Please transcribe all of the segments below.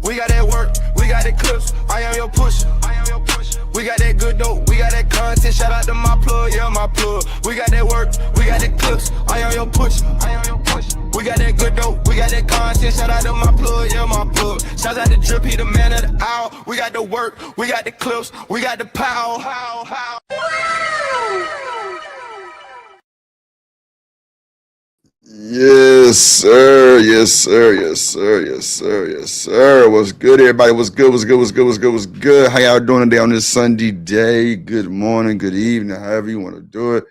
We got that work, we got that clips. I am your pusher. We got that good dope, we got that content. Shout out to my plug, yeah, my plug. We got that work, we got that clips. I am your pusher. We got that good dope, we got that content. Shout out to my plug, yeah, my plug. Shout out to Drip, he the man of the hour. We got the work, we got the clips, we got the power. Yes, sir. Yes, sir. Yes, sir. Yes, sir. Yes, sir. What's good, everybody? What's good? What's good? What's good? What's good? What's good? How y'all doing today on this Sunday day? Good morning, good evening, however you want to do it.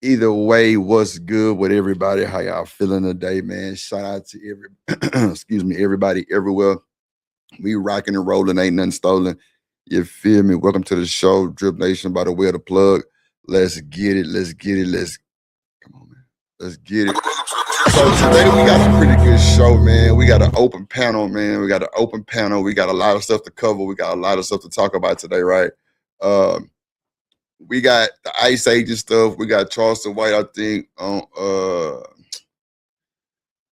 Either way, what's good with everybody? How y'all feeling today, man? Shout out to everybody everywhere. We rocking and rolling, ain't nothing stolen. You feel me? Welcome to the show, Drip Nation, by the way of the plug. Let's get it. Let's get it. Come on, man. Let's get it. So today we got a pretty good show, man. We got an open panel, man. We got a lot of stuff to cover. We got a lot of stuff to talk about today, right? We got the Ice Agent stuff. We got Charleston White, I think, on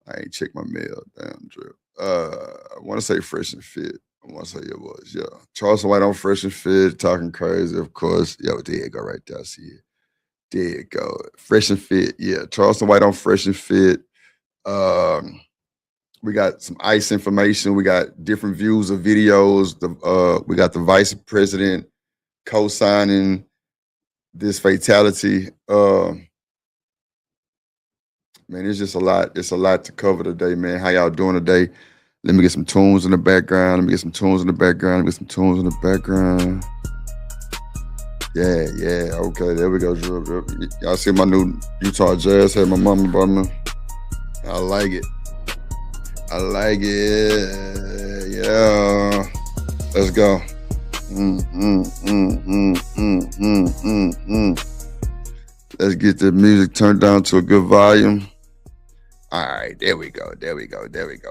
I ain't checked my mail, damn Drip. I want to say Fresh and Fit. I want to say it was, yeah. Charleston White on Fresh and Fit, talking crazy, of course. Yo, there you go right there. I see it. There you go. Fresh and Fit. Yeah. Charleston White on Fresh and Fit. We got some ICE information. We got different views of videos. We got the vice president co-signing this fatality. Man, it's just a lot. It's a lot to cover today, man. How y'all doing today? Let me get some tunes in the background. Yeah, okay, there we go, Drip. Y'all see my new Utah Jazz had my mama bought me. I like it. Yeah. Let's go. Let's get the music turned down to a good volume. All right, there we go.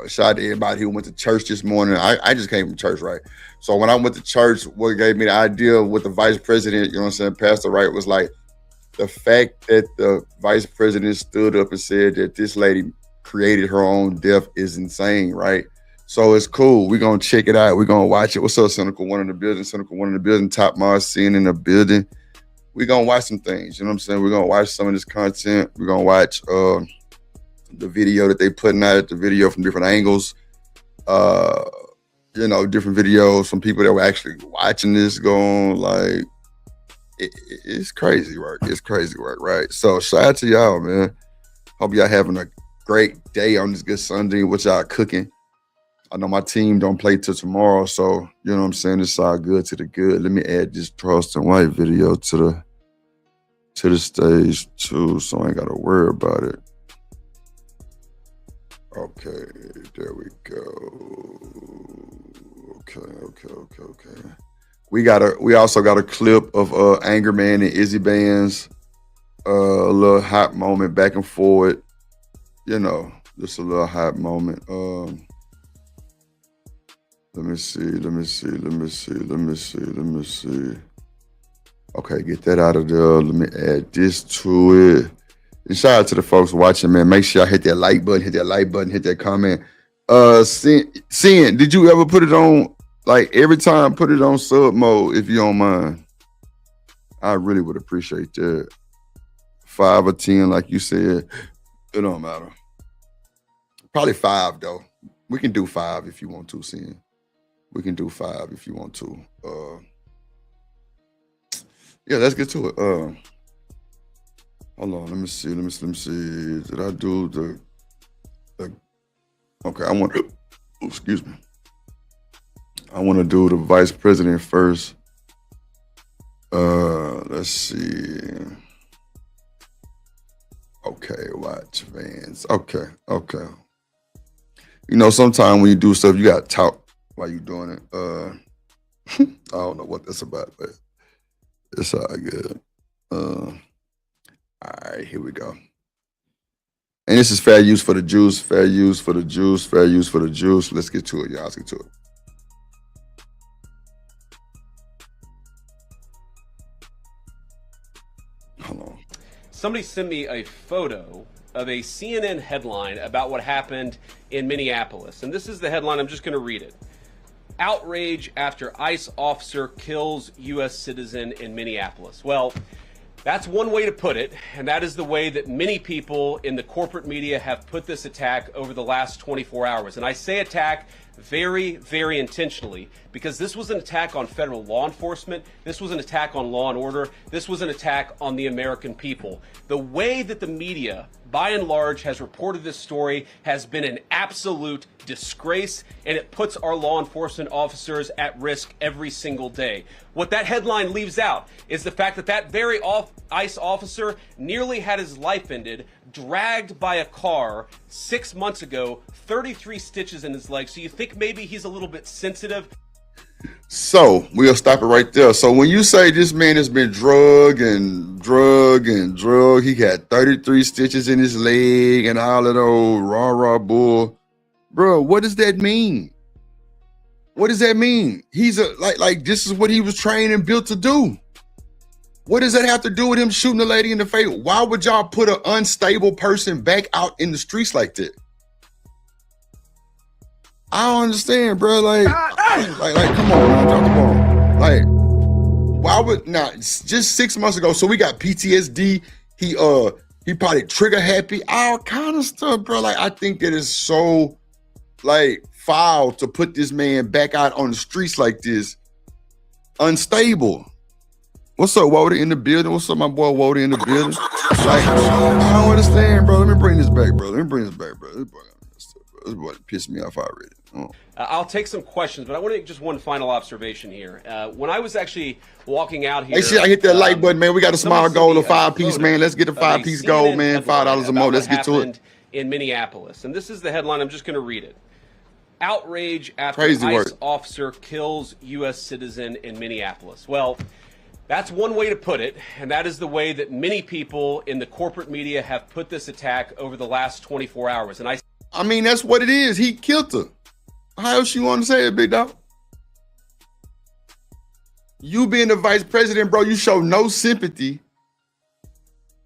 Shout out to everybody who went to church this morning. I just came from church, right? So when I went to church, what gave me the idea with the vice president, you know what I'm saying, Pastor Wright, was like the fact that the vice president stood up and said that this lady created her own death is insane, right? So it's cool. We're going to check it out. We're going to watch it. What's up, Cynical One in the building? Top Mars scene in the building. We're going to watch some things, you know what I'm saying? We're going to watch some of this content. We're going to watch the video that they putting out, the video from different angles, different videos from people that were actually watching this going like, it's crazy work. Right? So shout out to y'all, man. Hope y'all having a great day on this good Sunday. What y'all cooking? I know my team don't play till tomorrow, so you know what I'm saying, it's all good to the good. Let me add this Charleston White video to the stage too, so I ain't gotta worry about it. Okay, there we go. Okay. We also got a clip of Anger Man and Izzy Band's a little hot moment back and forward. You know, just a little hot moment. Let me see. Okay, get that out of there. Let me add this to it. And shout out to the folks watching, man. Make sure y'all hit that like button, hit that comment. Sin, did you ever put it on, like every time, put it on sub mode if you don't mind? I really would appreciate that. 5 or 10, like you said. It don't matter. Probably 5, though. We can do 5 if you want to, Sin. We can do 5 if you want to. Yeah, let's get to it. Hold on, let me see. Did I do the okay, I want to, excuse me. I want to do the vice president first. Let's see. Okay, watch Vans. Okay. You know, sometimes when you do stuff, you got to talk while you're doing it. I don't know what that's about, but it's all good. All right, here we go. And this is fair use for the juice. Let's get to it, y'all. Let's get to it. Hold on. Somebody sent me a photo of a CNN headline about what happened in Minneapolis. And this is the headline. I'm just going to read it. Outrage after ICE officer kills U.S. citizen in Minneapolis. Well, that's one way to put it, and that is the way that many people in the corporate media have put this attack over the last 24 hours. And I say attack very, very intentionally, because this was an attack on federal law enforcement. This was an attack on law and order. This was an attack on the American people. The way that the media, by and large, has reported this story has been an absolute disgrace, and it puts our law enforcement officers at risk every single day. What that headline leaves out is the fact that that very ICE officer nearly had his life ended, dragged by a car 6 months ago, 33 stitches in his leg. So you think maybe he's a little bit sensitive? So we'll stop it right there. So when you say this man has been drug, he got 33 stitches in his leg and all that old rah bull, bro, what does that mean? What does that mean? He's like this is what he was trained and built to do. What does that have to do with him shooting a lady in the face? Why would y'all put an unstable person back out in the streets like that? I don't understand, bro. Like, come on, come on. Like, why would not? Just 6 months ago, so we got PTSD. He probably trigger happy, all kind of stuff, bro. Like, I think that is so like foul to put this man back out on the streets like this, unstable. What's up, Woda in the building? What's up, my boy Woda in the building? Like, I don't understand, bro. Let me bring this back, bro. This boy pissed me off already. Oh. I'll take some questions, but I want to make just one final observation here. When I was actually walking out here, hey, shit, I hit that like button, man. We got a small goal of 5-piece, man. Let's get a 5-piece goal, man. $5 a month. Let's get to it. In Minneapolis, and this is the headline. I'm just going to read it. Outrage after Crazy ICE work. officer kills U.S. citizen in Minneapolis. Well, that's one way to put it, and that is the way that many people in the corporate media have put this attack over the last 24 hours. And I mean, that's what it is. He killed her. How else you want to say it, big dog? You being the vice president, bro, you show no sympathy.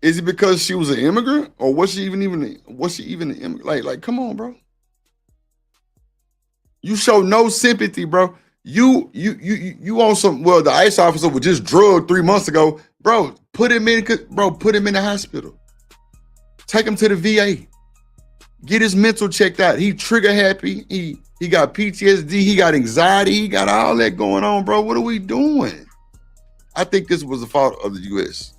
Is it because she was an immigrant, or was she even an immigrant? Like, come on, bro. You show no sympathy, bro. You on some, well, the ICE officer was just drugged 3 months ago. Bro, put him in the hospital. Take him to the VA. Get his mental checked out. He trigger happy. He got PTSD. He got anxiety. He got all that going on, bro. What are we doing? I think this was the fault of the U.S.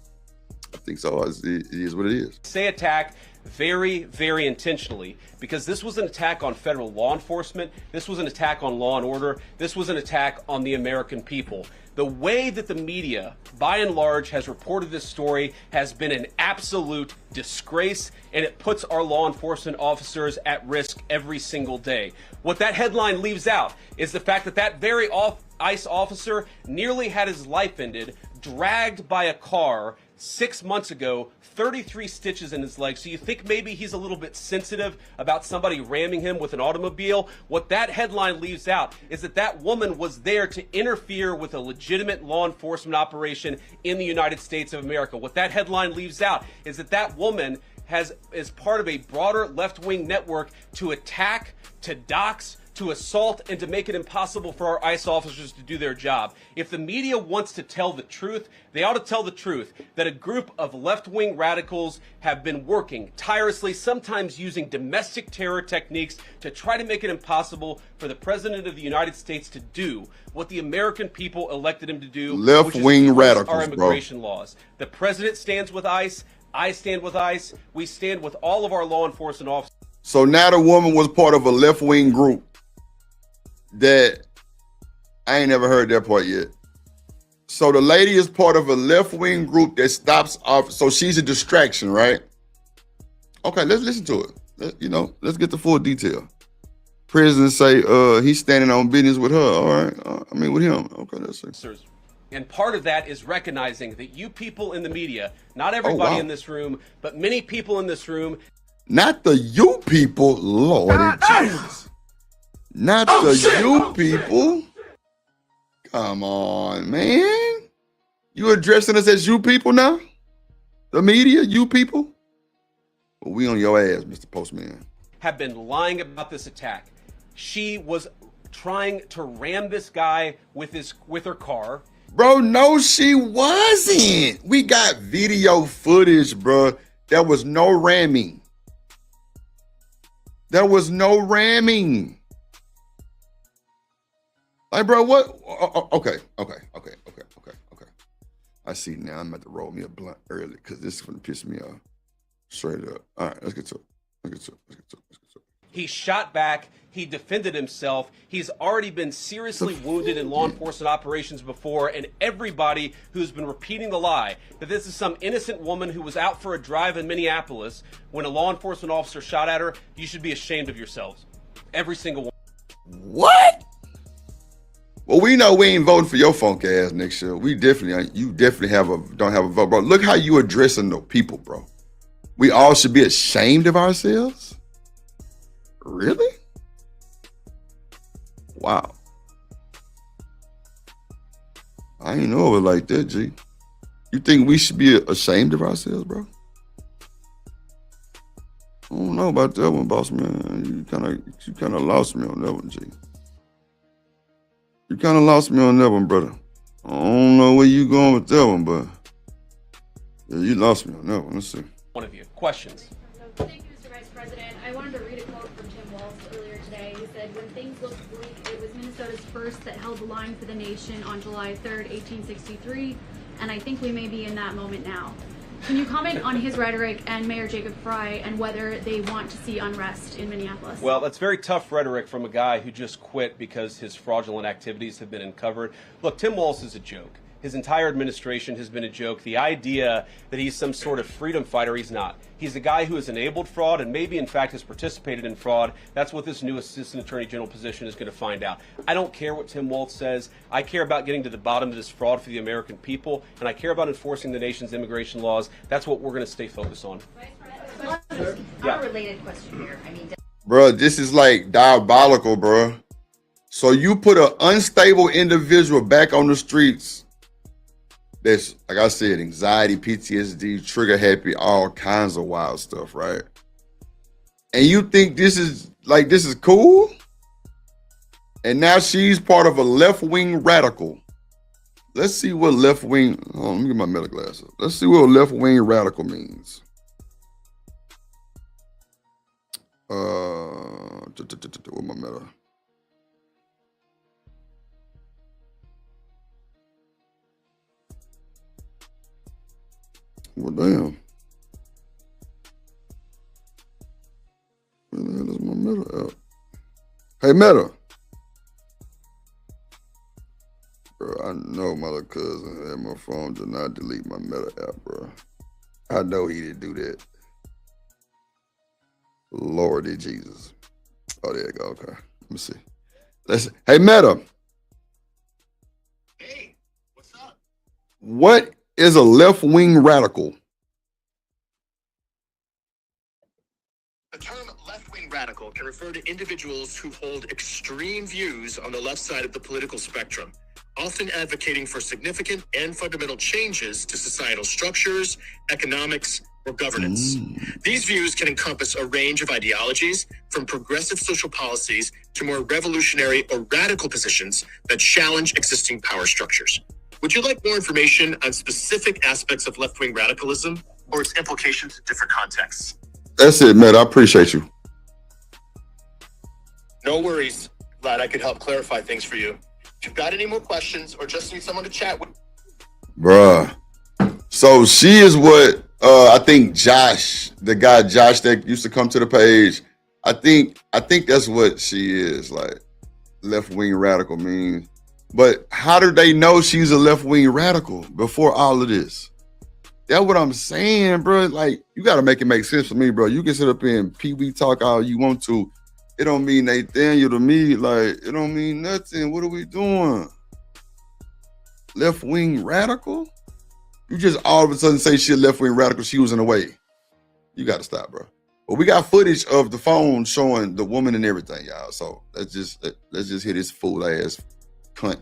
I think so. It is what it is. say attack very, very intentionally, because this was an attack on federal law enforcement. This was an attack on law and order. This was an attack on the American people. The way that the media, by and large, has reported this story has been an absolute disgrace, and it puts our law enforcement officers at risk every single day. What that headline leaves out is the fact that that very ICE officer nearly had his life ended, dragged by a car 6 months ago, 33 stitches in his leg. So you think maybe he's a little bit sensitive about somebody ramming him with an automobile? What that headline leaves out is that that woman was there to interfere with a legitimate law enforcement operation in the United States of America. What that headline leaves out is that that woman is part of a broader left-wing network to attack, to dox, to assault, and to make it impossible for our ICE officers to do their job. If the media wants to tell the truth, they ought to tell the truth that a group of left-wing radicals have been working tirelessly, sometimes using domestic terror techniques, to try to make it impossible for the President of the United States to do what the American people elected him to do, left-wing radicals, our immigration laws. The President stands with ICE. I stand with ICE. We stand with all of our law enforcement officers. So now the woman was part of a left-wing group that I ain't never heard that part yet. So the lady is part of a left-wing group that stops off. So she's a distraction, right? Okay, let's listen to it. Let's get the full detail. President say he's standing on business with her. All right, with him. Okay, let's see. And part of that is recognizing that you people in the media, not everybody in this room, but many people in this room. Not the you people, Lord Jesus. Not you people. Come on, man. You addressing us as you people now? The media, you people? Well, we on your ass, Mr. Postman. Have been lying about this attack. She was trying to ram this guy with her car. Bro, no, she wasn't. We got video footage, bro. There was no ramming. There was no ramming. Like, bro, what? Okay. I see now. I'm about to roll me a blunt early because this is going to piss me off. Straight up. All right, let's get to it. He shot back. He defended himself. He's already been seriously wounded in law enforcement operations before, and everybody who's been repeating the lie that this is some innocent woman who was out for a drive in Minneapolis when a law enforcement officer shot at her, you should be ashamed of yourselves. Every single one. What? Well, we know we ain't voting for your funk ass next year. You definitely don't have a vote, bro. Look how you addressing the people, bro. We all should be ashamed of ourselves? Really? Wow. I ain't know it like that, G. You think we should be ashamed of ourselves, bro? I don't know about that one, boss man. You kind of lost me on that one, G. You kind of lost me on that one, brother. I don't know where you going with that one, but yeah, you lost me on that one. Let's see. One of you. Questions? Thank you, Mr. Vice President. I wanted to read a quote from Tim Walz earlier today. He said, "When things looked bleak, it was Minnesota's first that held the line for the nation on July 3rd, 1863, and I think we may be in that moment now." Can you comment on his rhetoric and Mayor Jacob Frey and whether they want to see unrest in Minneapolis? Well, that's very tough rhetoric from a guy who just quit because his fraudulent activities have been uncovered. Look, Tim Walz is a joke. His entire administration has been a joke. The idea that he's some sort of freedom fighter, he's not. He's a guy who has enabled fraud and maybe, in fact, has participated in fraud. That's what this new Assistant Attorney General position is going to find out. I don't care what Tim Walz says. I care about getting to the bottom of this fraud for the American people, and I care about enforcing the nation's immigration laws. That's what we're going to stay focused on. Unrelated question here. Bro, this is like diabolical, bro. So you put an unstable individual back on the streets that's, like I said, anxiety, PTSD, trigger happy, all kinds of wild stuff, right? And you think this is cool? And now she's part of a left-wing radical. Let's see what left-wing, let me get my meta glasses. Let's see what left-wing radical means. What my meta? Well, damn. Where the hell is my Meta app? Hey, Meta. Bro, I know my little cousin had my phone. Did not delete my Meta app, bro. I know he didn't do that. Lordy Jesus. Oh, there you go. Okay. Let me see. Hey, Meta. Hey, what's up? What is a left-wing radical? The term left-wing radical can refer to individuals who hold extreme views on the left side of the political spectrum, often advocating for significant and fundamental changes to societal structures, economics, or governance. These views can encompass a range of ideologies, from progressive social policies to more revolutionary or radical positions that challenge existing power structures. Would you like more information on specific aspects of left-wing radicalism or its implications in different contexts? That's it, man. I appreciate you. No worries. Glad I could help clarify things for you. If you've got any more questions or just need someone to chat with. Bruh. So she is what I think Josh, the guy Josh that used to come to the page, I think that's what she is, like left-wing radical means. But how do they know she's a left-wing radical before all of this? That's what I'm saying, bro. Like, you got to make it make sense for me, bro. You can sit up here and pee-wee talk all you want to. It don't mean Nathaniel to me. Like, it don't mean nothing. What are we doing? Left-wing radical? You just all of a sudden say she a left-wing radical. She was in the way. You got to stop, bro. But we got footage of the phone showing the woman and everything, y'all. So let's just hit this fool-ass cunt.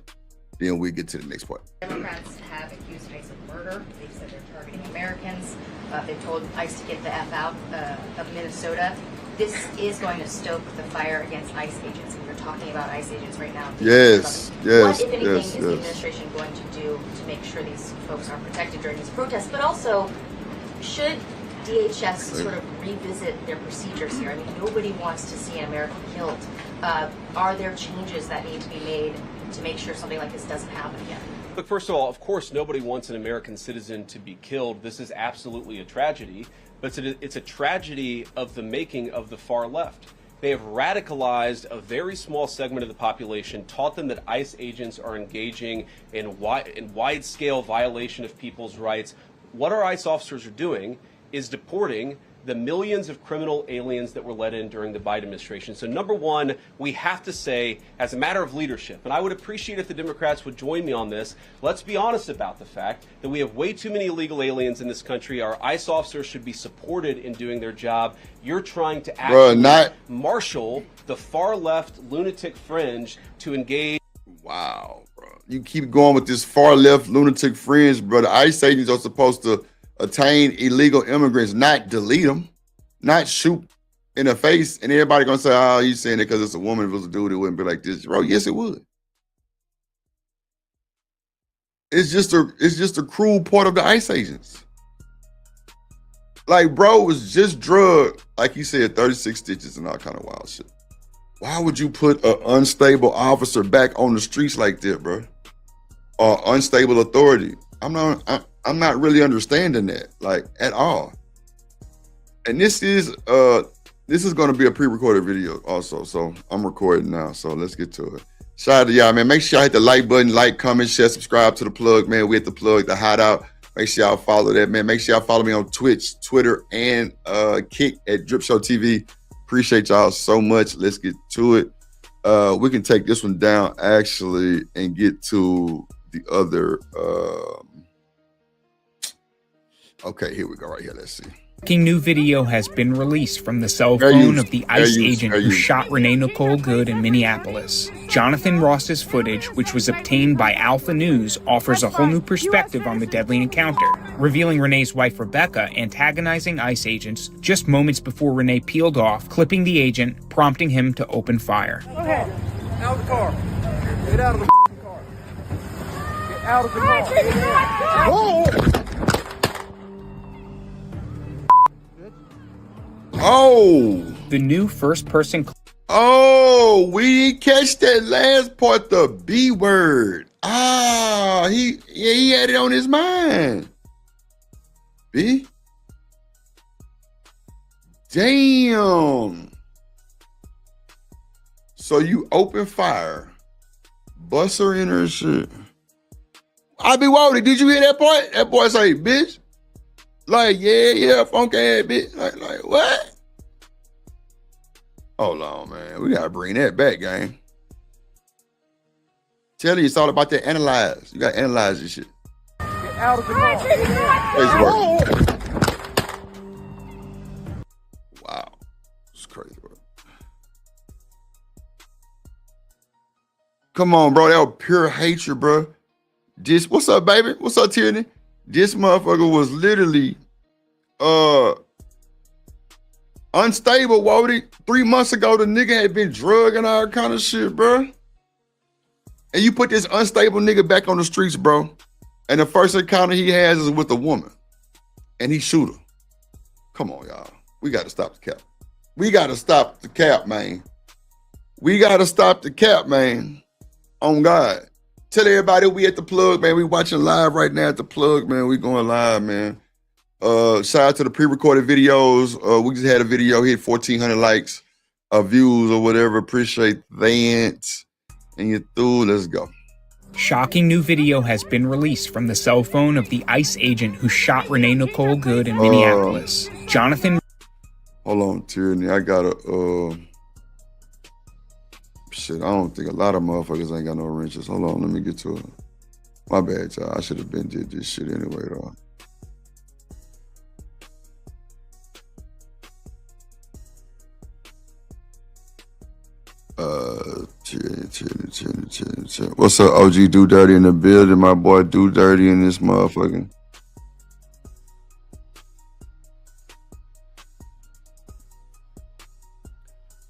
Then we get to the next part. Democrats have accused ICE of murder. They've said they're targeting Americans. They've told ICE to get the F out of Minnesota. this is going to stoke the fire against ICE agents. And you're talking about ICE agents right now. Yes, What, if anything, is the administration going to do to make sure these folks are protected during these protests? But also, should DHS sort of revisit their procedures here? I mean, nobody wants to see an American killed. Are there changes that need to be made to make sure something like this doesn't happen again? Look, first of all, of course, nobody wants an American citizen to be killed. This is absolutely a tragedy, but it's a tragedy of the making of the far left. They have radicalized a very small segment of the population, taught them that ICE agents are engaging in wide-scale violation of people's rights. What our ICE officers are doing is deporting the millions of criminal aliens that were let in during the Biden administration. So number one, we have to say, as a matter of leadership, and I would appreciate if the Democrats would join me on this, let's be honest about the fact that we have way too many illegal aliens in this country. Our ICE officers should be supported in doing their job. You're trying to actually marshal the far left lunatic fringe to engage. Wow, bro. You keep going with this far left lunatic fringe, bro. The ICE agents are supposed to attain illegal immigrants, not delete them, not shoot in the face. And everybody gonna say, oh, you saying it because it's a woman. If it was a dude, it wouldn't be like this. Bro, yes, it would. It's just a cruel part of the ICE agents. Like, bro was just drugged, like you said, 36 stitches and all kind of wild shit. Why would you put an unstable officer back on the streets like that, bro? Or unstable authority? I'm not really understanding that, like, at all. And this is going to be a pre-recorded video also, so I'm recording now, so let's get to it. Shout out to y'all, man. Make sure y'all hit the like button, like, comment, share, subscribe to the plug, man. We at the plug, the hideout. Make sure y'all follow that, man. Make sure y'all follow me on Twitch, Twitter, and Kick at Drip Show TV. Appreciate y'all so much. Let's get to it. We can take this one down, actually, and get to the other... Okay, here we go right here. Let's see. Shocking new video has been released from the cell phone of the ICE agent who shot Renee Nicole Good in Minneapolis. Jonathan Ross's footage, which was obtained by Alpha News, offers a whole new perspective on the deadly encounter, revealing Renee's wife Rebecca antagonizing ICE agents just moments before Renee peeled off, clipping the agent, prompting him to open fire. Okay. Out of the car. Get out of the car. Get out of the car. Whoa! Oh, the new first-person. Oh, we didn't catch that last part, the B word. Ah, he had it on his mind. B. Damn. So you open fire, bust her in her shit. I be worried. Did you hear that part? That boy say, bitch. Like, yeah, funky ass bitch. Like, what? Hold on, man. We gotta bring that back, gang. Tell you, it's all about that analyze. You gotta analyze this shit. Get out of the car. Wow. It's crazy, bro. Come on, bro. That was pure hatred, bro. What's up, baby? What's up, Tierney? This motherfucker was literally unstable, Wody. 3 months ago, the nigga had been drugged and all kind of shit, bro. And you put this unstable nigga back on the streets, bro. And the first encounter he has is with a woman. And he shoot her. Come on, y'all. We got to stop the cap. We got to stop the cap, man. We got to stop the cap, man. On God. Tell everybody we at the plug, man. We watching live right now at the plug, man. We going live, man. Shout out to the pre-recorded videos. We just had a video hit 1,400 likes, views or whatever. Appreciate that. And you're through. Let's go. Shocking new video has been released from the cell phone of the ICE agent who shot Renee Nicole Good in Minneapolis. Jonathan. Hold on, Tierney. I gotta shit, I don't think a lot of motherfuckers ain't got no wrenches. Hold on, let me get to it. My bad, y'all. I should have been did this shit anyway, though. Tierney. What's up, OG Do Dirty in the building? My boy Do Dirty in this motherfucking.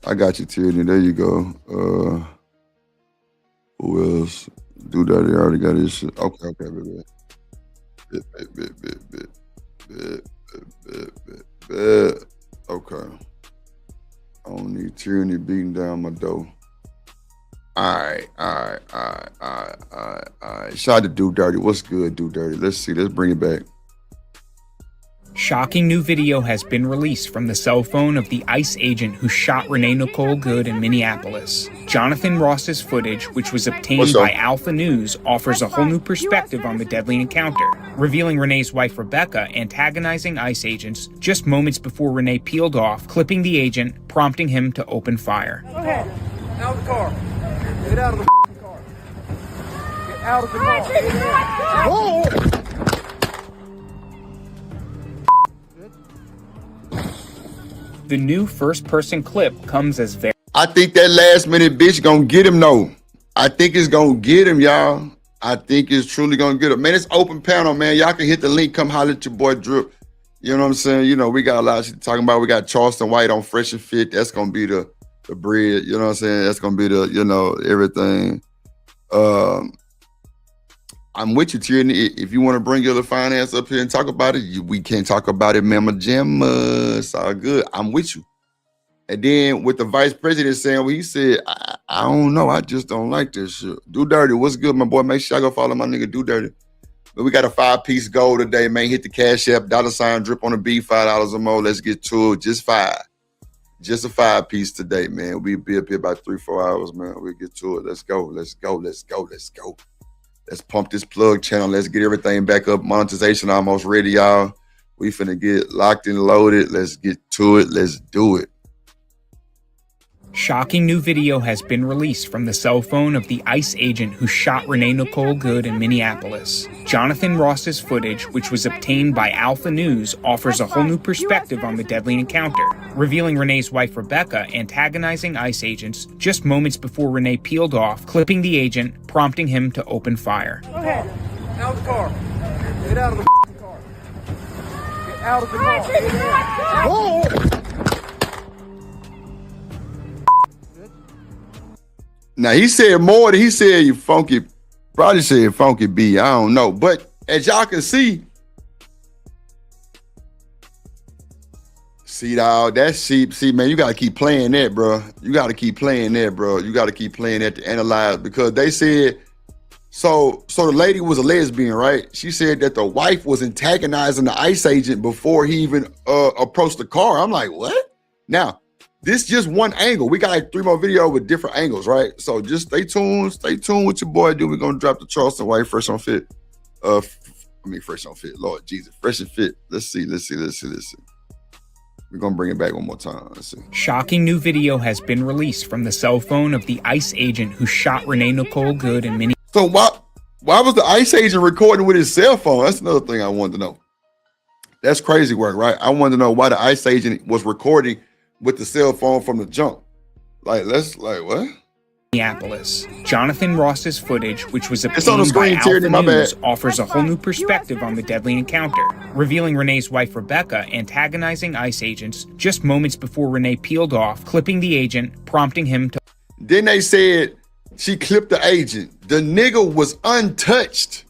I got you, Tierney. There you go. Who else? Do that. They already got his shit. Okay, baby. Bet. Okay. I don't need Tierney beating down my door. All right. Shout out to Do Dirty. What's good, Do Dirty? Let's see. Let's bring it back. Shocking new video has been released from the cell phone of the ICE agent who shot Renee Nicole Good in Minneapolis. Jonathan Ross's footage, which was obtained by Alpha News, offers a whole new perspective on the deadly encounter, revealing Renee's wife Rebecca antagonizing ICE agents just moments before Renee peeled off, clipping the agent, prompting him to open fire. Okay. Out of the car. Get out of the car. Get out of the car. Whoa! The new first-person clip comes as very... I think that last-minute bitch gonna get him, though. I think it's gonna get him, y'all. I think it's truly gonna get him. Man, it's open panel, man. Y'all can hit the link. Come holler at your boy Drip. You know what I'm saying? You know, we got a lot of shit talking about. We got Charleston White on Fresh and Fit. That's gonna be the bread. You know what I'm saying? That's gonna be the, you know, everything. I'm with you, Tierney. If you want to bring your little finance up here and talk about it, we can't talk about it, Mama Jamma. It's all good. I'm with you. And then with the vice president saying what he said, I don't know. I just don't like this shit. Do Dirty, what's good, my boy? Make sure I go follow my nigga Do Dirty. But we got a 5-piece goal today, man. Hit the Cash App, $ Drip on the B, $5 or more. Let's get to it. Just 5. Just a 5-piece today, man. We'll be up here about 3-4 hours, man. We'll get to it. Let's go. Let's pump this plug channel. Let's get everything back up. Monetization almost ready, y'all. We finna get locked and loaded. Let's get to it. Let's do it. Shocking new video has been released from the cell phone of the ICE agent who shot Renee Nicole Good in Minneapolis. Jonathan Ross's footage, which was obtained by Alpha News, offers a whole new perspective on the deadly encounter, revealing Renee's wife Rebecca antagonizing ICE agents just moments before Renee peeled off, clipping the agent, prompting him to open fire. Okay. Out of the car. Get out of the car. Get out of the car. Whoa! Now, he said more than he said you funky, probably said funky B. I don't know. But as y'all can see, dawg, that's sheep. See, man, you got to keep playing that, bro. You got to keep playing that, bro. You got to keep playing that to analyze, because they said, so the lady was a lesbian, right? She said that the wife was antagonizing the ICE agent before he even approached the car. I'm like, what? Now, this just one angle. We got like 3 more videos with different angles, right? So just stay tuned with your boy, dude. We're gonna drop the Charleston White Fresh on Fit. Fresh on Fit, Lord Jesus. Fresh and Fit. Let's see. We're gonna bring it back one more time. Let's see. Shocking new video has been released from the cell phone of the ICE agent who shot Renee Nicole Good in Minneapolis. So why was the ICE agent recording with his cell phone? That's another thing I wanted to know. That's crazy work, right? I wanted to know why the ICE agent was recording with the cell phone from the jump. What? Minneapolis. Jonathan Ross's footage, which was obtained on the screen, by Tierney, Alpha News, offers a whole new perspective on the deadly encounter, revealing Renee's wife Rebecca antagonizing ICE agents just moments before Renee peeled off, clipping the agent, prompting him to... Then they said she clipped the agent. The nigga was untouched.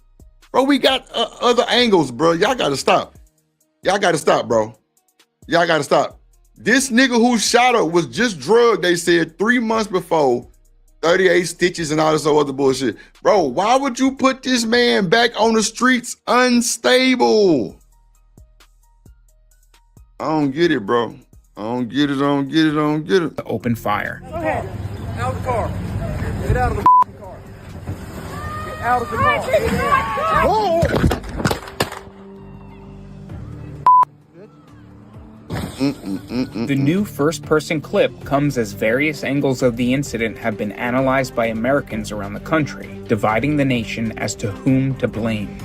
Bro, we got other angles, bro. Y'all gotta stop, bro. Y'all gotta stop. This nigga who shot her was just drugged, they said, 3 months before, 38 stitches and all this other bullshit. Bro, why would you put this man back on the streets unstable? I don't get it, bro. I don't get it. To open fire. Okay. Out of the car. Get out of the car. Get out of the car. Whoa! The new first-person clip comes as various angles of the incident have been analyzed by Americans around the country, dividing the nation as to whom to blame.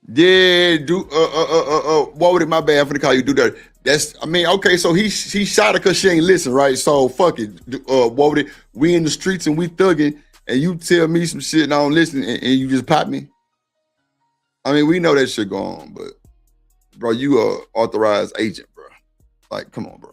Yeah, what would it? My bad. I'm finna call you. Do that. Okay. So he shot her because she ain't listen, right? So fuck it. What would it? We in the streets and we thugging, and you tell me some shit and I don't listen, and you just pop me. I mean, we know that shit go on, but bro, you a authorized agent, bro. Like, come on, bro.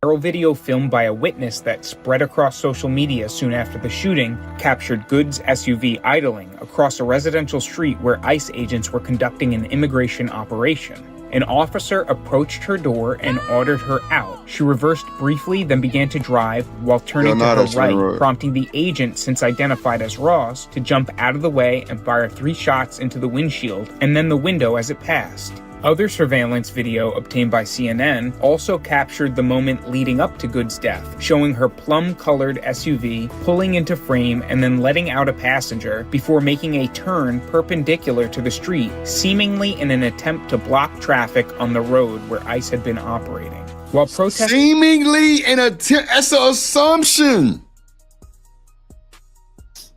Viral video filmed by a witness that spread across social media soon after the shooting captured Good's SUV idling across a residential street where ICE agents were conducting an immigration operation. An officer approached her door and ordered her out. She reversed briefly, then began to drive while turning to her right, prompting the agent, since identified as Ross, to jump out of the way and fire 3 shots into the windshield and then the window as it passed. Other surveillance video obtained by CNN also captured the moment leading up to Good's death, showing her plum-colored SUV pulling into frame and then letting out a passenger before making a turn perpendicular to the street, seemingly in an attempt to block traffic on the road where ICE had been operating. While protesting— Seemingly an attempt, that's an assumption.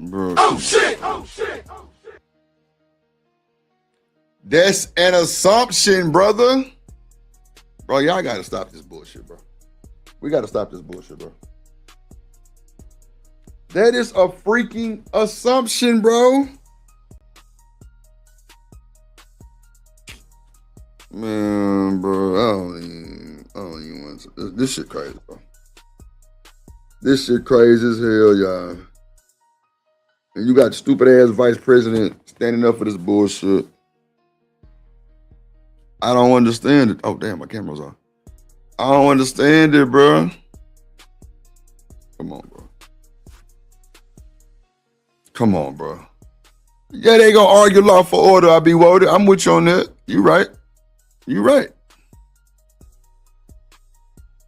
Bro. Oh shit! Oh shit! Oh. That's an assumption, brother. Bro, y'all gotta stop this bullshit, bro. We gotta stop this bullshit, bro. That is a freaking assumption, bro. Man, bro, I don't even want to. This shit crazy, bro. This shit crazy as hell, y'all. And you got stupid ass vice president standing up for this bullshit. I don't understand it. Oh, damn, my camera's on. I don't understand it, bro. Come on, bro. Come on, bro. Yeah, they gonna argue lawful order. I be worried. I'm with you on that. You right. You right.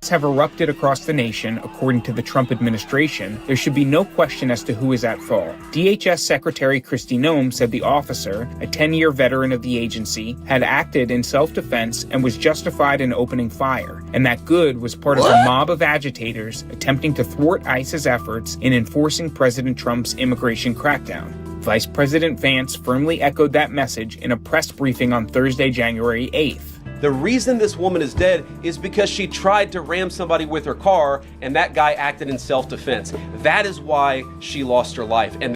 Have erupted across the nation. According to the Trump administration, there should be no question as to who is at fault. DHS Secretary Kristi Noem said the officer, a 10-year veteran of the agency, had acted in self-defense and was justified in opening fire, and that Good was part of a mob of agitators attempting to thwart ICE's efforts in enforcing President Trump's immigration crackdown. Vice President Vance firmly echoed that message in a press briefing on Thursday, January 8th. The reason this woman is dead is because she tried to ram somebody with her car, and that guy acted in self-defense. That is why she lost her life. And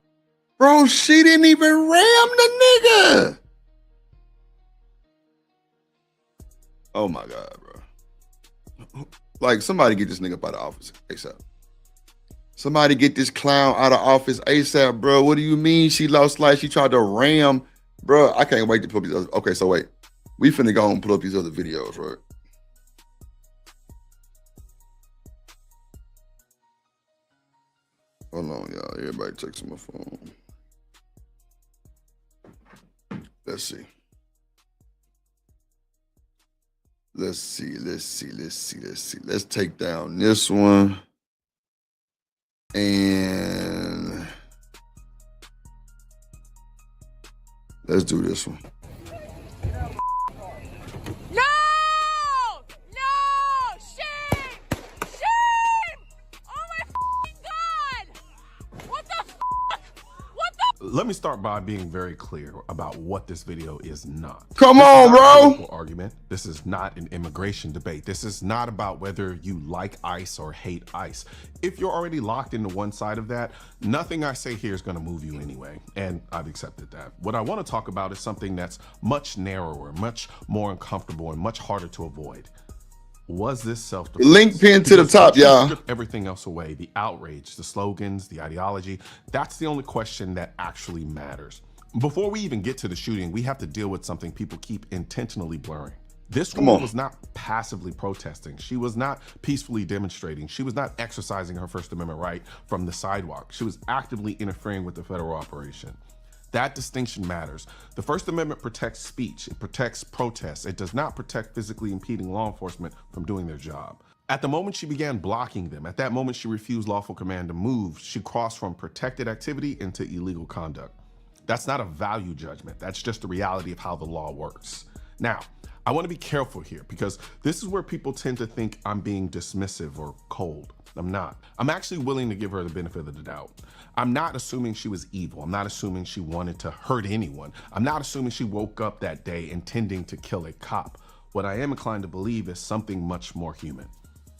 bro, she didn't even ram the nigga. Oh my God, bro. Like, somebody get this nigga up out of office ASAP. Somebody get this clown out of office ASAP, bro. What do you mean she lost life? She tried to ram. Bro, I can't wait to put these other. Okay, so wait. We finna go and pull up these other videos, right? Hold on, y'all. Everybody texting my phone. Let's see. Let's see. Let's take down this one. And let's do this one. Let me start by being very clear about what this video is not. Come on, bro. Argument. This is not an immigration debate. This is not about whether you like ICE or hate ICE. If you're already locked into one side of that, nothing I say here is going to move you anyway, and I've accepted that. What I want to talk about is something that's much narrower, much more uncomfortable, and much harder to avoid. Was this self-defense? Link pin to the top, y'all. Strip everything else away, the outrage, the slogans, the ideology. That's the only question that actually matters. Before we even get to the shooting, we have to deal with something people keep intentionally blurring. This woman was not passively protesting. She was not peacefully demonstrating. She was not exercising her First Amendment right from the sidewalk. She was actively interfering with the federal operation. That distinction matters. The First Amendment protects speech. It protects protests. It does not protect physically impeding law enforcement from doing their job. At the moment she began blocking them, at that moment she refused lawful command to move. She crossed from protected activity into illegal conduct. That's not a value judgment. That's just the reality of how the law works. Now, I want to be careful here because this is where people tend to think I'm being dismissive or cold. I'm not. I'm actually willing to give her the benefit of the doubt. I'm not assuming she was evil. I'm not assuming she wanted to hurt anyone. I'm not assuming she woke up that day intending to kill a cop. What I am inclined to believe is something much more human.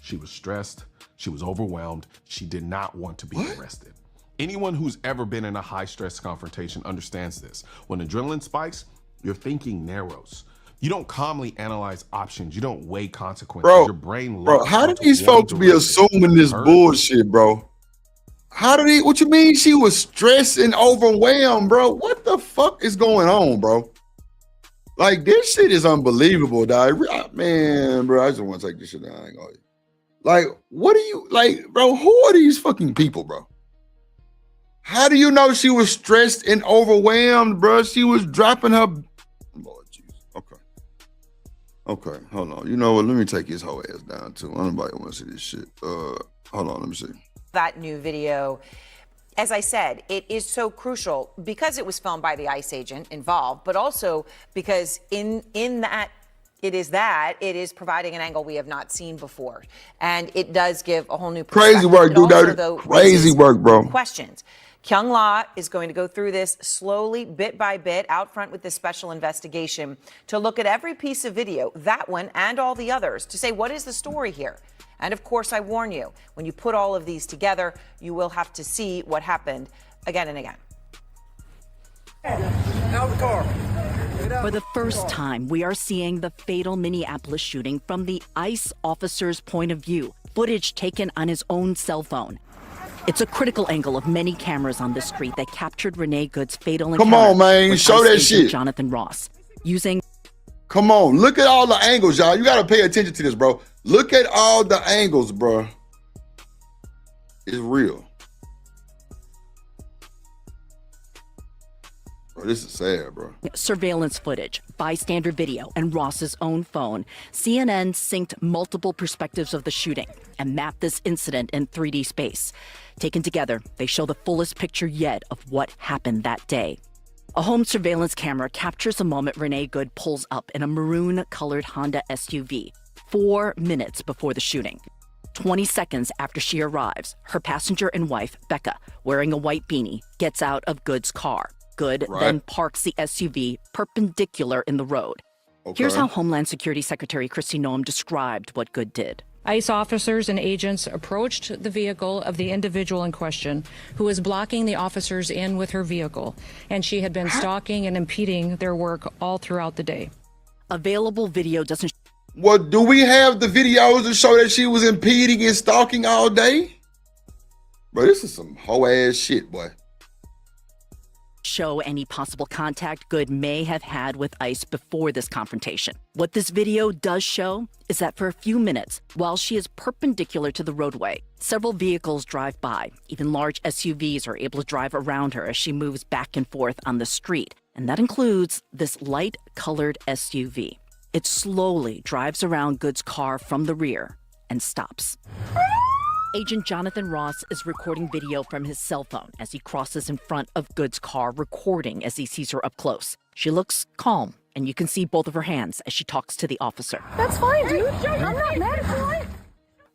She was stressed. She was overwhelmed. She did not want to be arrested. Anyone who's ever been in a high-stress confrontation understands this. When adrenaline spikes, your thinking narrows. You don't calmly analyze options. You don't weigh consequences. Your brain bro, how did these folks be assuming this bullshit, bro? What you mean she was stressed and overwhelmed, bro? What the fuck is going on, bro? Like, this shit is unbelievable, dog. Man, bro, I just want to take this shit down. I ain't gonna... Like, what do you, like, bro, who are these fucking people, bro? How do you know she was stressed and overwhelmed, bro? She was dropping her... Lord Jesus. Okay, hold on. You know what? Let me take his whole ass down, too. Nobody want to see this shit. Hold on, let me see. That new video, as I said, it is so crucial because it was filmed by the ICE agent involved, but also because in that it is providing an angle we have not seen before, and it does give a whole new perspective. Crazy work, dude. Crazy work, bro. Questions. Kyung La is going to go through this slowly, bit by bit, out front with this special investigation to look at every piece of video, that one and all the others, to say what is the story here. And of course, I warn you, when you put all of these together, you will have to see what happened again and again. Out of the car. For the first time, we are seeing the fatal Minneapolis shooting from the ICE officer's point of view, footage taken on his own cell phone. It's a critical angle of many cameras on the street that captured Renee Good's fatal encounter. Come on, man, show that shit. Jonathan Ross, using... Come on, look at all the angles, y'all. You gotta pay attention to this, bro. Look at all the angles, bro. It's real. Bro, this is sad, bro. Surveillance footage, bystander video, and Ross's own phone. CNN synced multiple perspectives of the shooting and mapped this incident in 3D space. Taken together, they show the fullest picture yet of what happened that day. A home surveillance camera captures a moment Renee Good pulls up in a maroon-colored Honda SUV 4 minutes before the shooting. 20 seconds after she arrives, her passenger and wife, Becca, wearing a white beanie, gets out of Good's car. Good then parks the SUV perpendicular in the road. Here's how Homeland Security Secretary Kristi Noem described what Good did. ICE officers and agents approached the vehicle of the individual in question, who was blocking the officers in with her vehicle, and she had been stalking and impeding their work all throughout the day. Available video doesn't... Well, do we have the videos to show that she was impeding and stalking all day? Bro, this is some hoe-ass shit, boy. Show any possible contact Good may have had with ICE before this confrontation. What this video does show is that for a few minutes, while she is perpendicular to the roadway, several vehicles drive by. Even large SUVs are able to drive around her as she moves back and forth on the street. And that includes this light-colored SUV. It slowly drives around Good's car from the rear and stops. Agent Jonathan Ross is recording video from his cell phone as he crosses in front of Good's car, recording as he sees her up close. She looks calm, and you can see both of her hands as she talks to the officer. That's fine, dude. I'm not mad at you.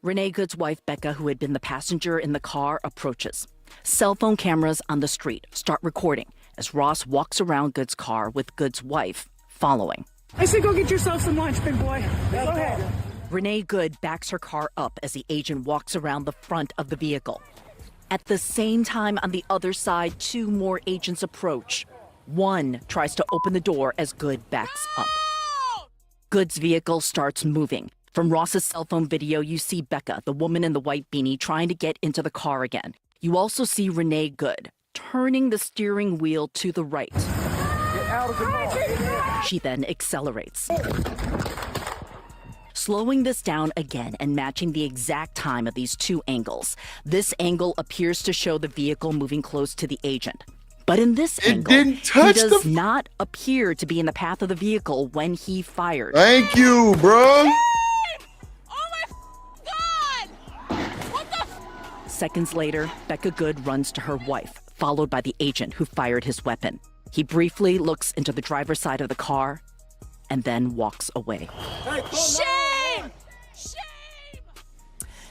Renee Good's wife, Becca, who had been the passenger in the car, approaches. Cell phone cameras on the street start recording as Ross walks around Good's car with Good's wife following. I say go get yourself some lunch, big boy. Go ahead. Renee Good backs her car up as the agent walks around the front of the vehicle. At the same time, on the other side, 2 more agents approach. One tries to open the door as Good backs up. Good's vehicle starts moving. From Ross's cell phone video, you see Becca, the woman in the white beanie, trying to get into the car again. You also see Renee Good turning the steering wheel to the right. Get out of the car. She then accelerates. Slowing this down again and matching the exact time of these 2 angles. This angle appears to show the vehicle moving close to the agent. But in this angle, he does not appear to be in the path of the vehicle when he fired. Thank you, bro. Oh my God! What the? Seconds later, Becca Good runs to her wife, followed by the agent who fired his weapon. He briefly looks into the driver's side of the car and then walks away. Shame! Shame!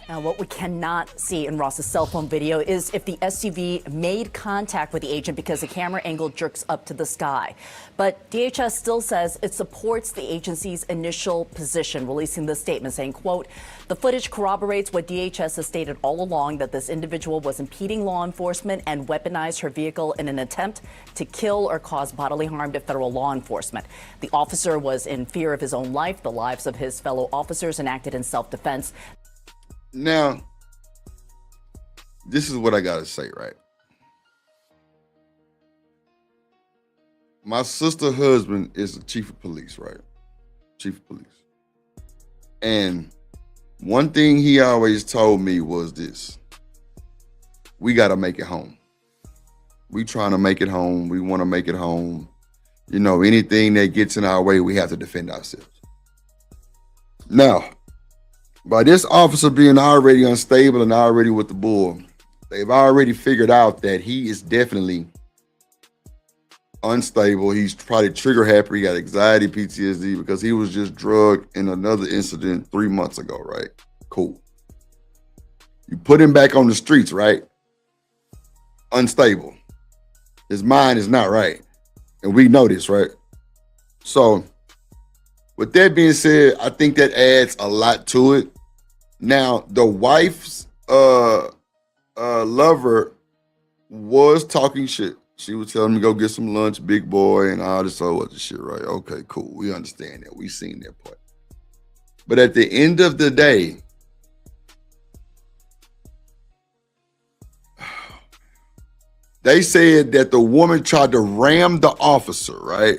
Now, what we cannot see in Ross's cell phone video is if the SUV made contact with the agent because the camera angle jerks up to the sky. But DHS still says it supports the agency's initial position, releasing this statement saying, quote, the footage corroborates what DHS has stated all along, that this individual was impeding law enforcement and weaponized her vehicle in an attempt to kill or cause bodily harm to federal law enforcement. The officer was in fear of his own life, the lives of his fellow officers, and acted in self-defense. Now, this is what I gotta say, right? My sister's husband is the chief of police, right? Chief of police. And one thing he always told me was this: we gotta make it home. We trying to make it home. We want to make it home. You know, anything that gets in our way, we have to defend ourselves. Now, by this officer being already unstable and already with the bull, they've already figured out that he is definitely unstable. He's probably trigger happy. He got anxiety, PTSD, because he was just drugged in another incident 3 months ago, right? Cool. You put him back on the streets, right? Unstable. His mind is not right. And we know this, right? So, with that being said, I think that adds a lot to it. Now, the wife's lover was talking shit. She was telling me to go get some lunch, big boy, and all this other shit, right? Okay, cool. We understand that. We seen that part. But at the end of the day, they said that the woman tried to ram the officer, right?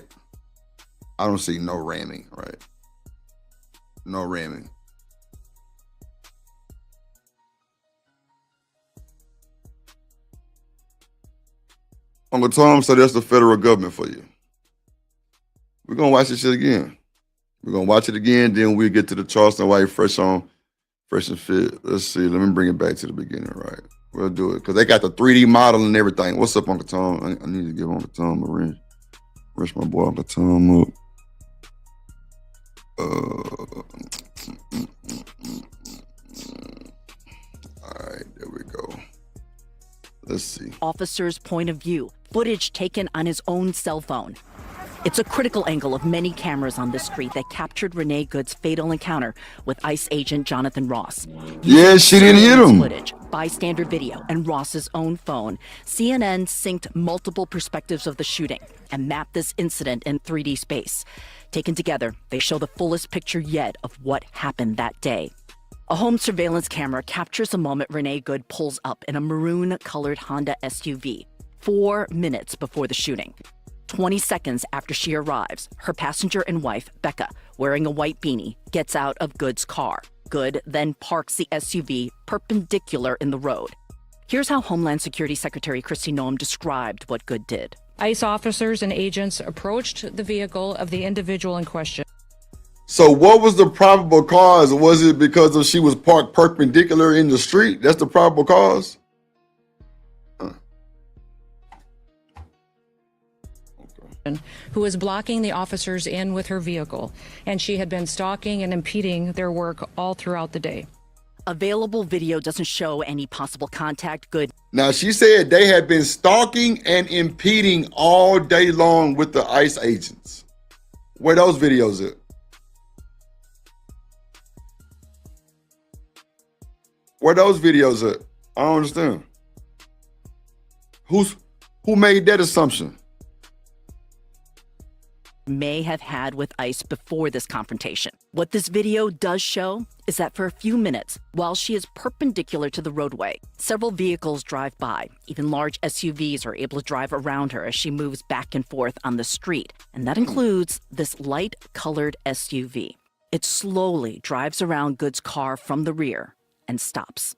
I don't see no ramming, right? No ramming. Uncle Tom said that's the federal government for you. We're going to watch this shit again. We're going to watch it again, then we'll get to the Charleston White fresh and fit. Let's see. Let me bring it back to the beginning, right? We'll do it. Because they got the 3D model and everything. What's up, Uncle Tom? I need to give Uncle Tom a ring. Where's my boy Uncle Tom up? All right, there we go. Let's see. Officer's point of view, footage taken on his own cell phone. It's a critical angle of many cameras on the street that captured Renee Good's fatal encounter with ICE agent Jonathan Ross. Yeah, she didn't hit him. Footage, bystander video, and Ross's own phone. CNN synced multiple perspectives of the shooting and mapped this incident in 3D space. Taken together, they show the fullest picture yet of what happened that day. A home surveillance camera captures the moment Renee Good pulls up in a maroon-colored Honda SUV 4 minutes before the shooting. 20 seconds after she arrives, her passenger and wife, Becca, wearing a white beanie, gets out of Good's car. Good then parks the SUV perpendicular in the road. Here's how Homeland Security Secretary Kristi Noem described what Good did. ICE officers and agents approached the vehicle of the individual in question. So what was the probable cause? Was it because she was parked perpendicular in the street? That's the probable cause? Who was blocking the officers in with her vehicle, and she had been stalking and impeding their work all throughout the day. Available video doesn't show any possible contact. Good. Now, she said they had been stalking and impeding all day long with the ICE agents. Where those videos at? Where those videos at? I don't understand. Who made that assumption? May have had with ICE before this confrontation. What this video does show is that for a few minutes, while she is perpendicular to the roadway, several vehicles drive by. Even large SUVs are able to drive around her as she moves back and forth on the street. And that includes this light-colored SUV. It slowly drives around Good's car from the rear and stops.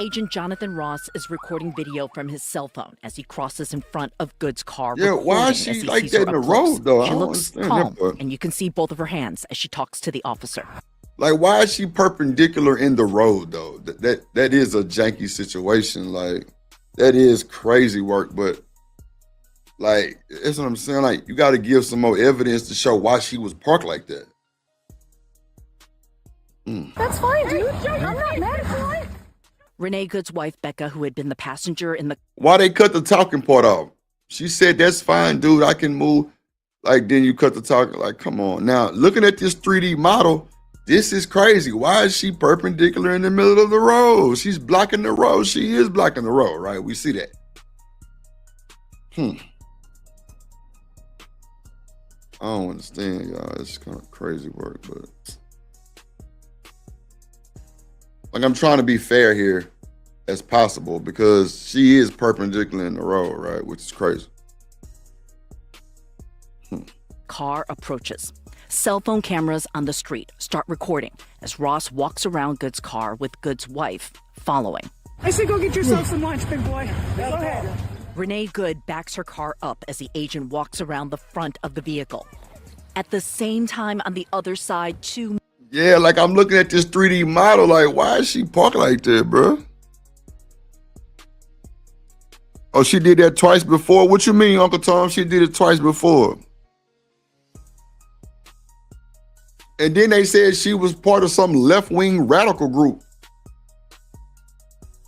Agent Jonathan Ross is recording video from his cell phone as he crosses in front of Good's car. Yeah, why is she like that in the road, though? She looks calm, and you can see both of her hands as she talks to the officer. Like, why is she perpendicular in the road, though? That is a janky situation. Like, that is crazy work, but like, that's what I'm saying. Like, you got to give some more evidence to show why she was parked like that. That's fine, dude. I'm not mad at you. Renee Good's wife, Becca, who had been the passenger in the Why they cut the talking part off? She said, that's fine, dude. I can move. Like, then you cut the talking. Like, come on. Now, looking at this 3D model, this is crazy. Why is she perpendicular in the middle of the road? She's blocking the road. She is blocking the road, right? We see that. I don't understand, y'all. It's kind of crazy work, but like, I'm trying to be fair here as possible because she is perpendicular in the road, right? Which is crazy. car approaches. Cell phone cameras on the street start recording as Ross walks around Good's car with Good's wife following. I said go get yourself some lunch, big boy. Go ahead. Renee Good backs her car up as the agent walks around the front of the vehicle. At the same time, on the other side, two... Yeah, like I'm looking at this 3D model, like, why is she parking like that, bro? Oh, she did that twice before? What you mean, Uncle Tom? She did it twice before. And then they said she was part of some left-wing radical group.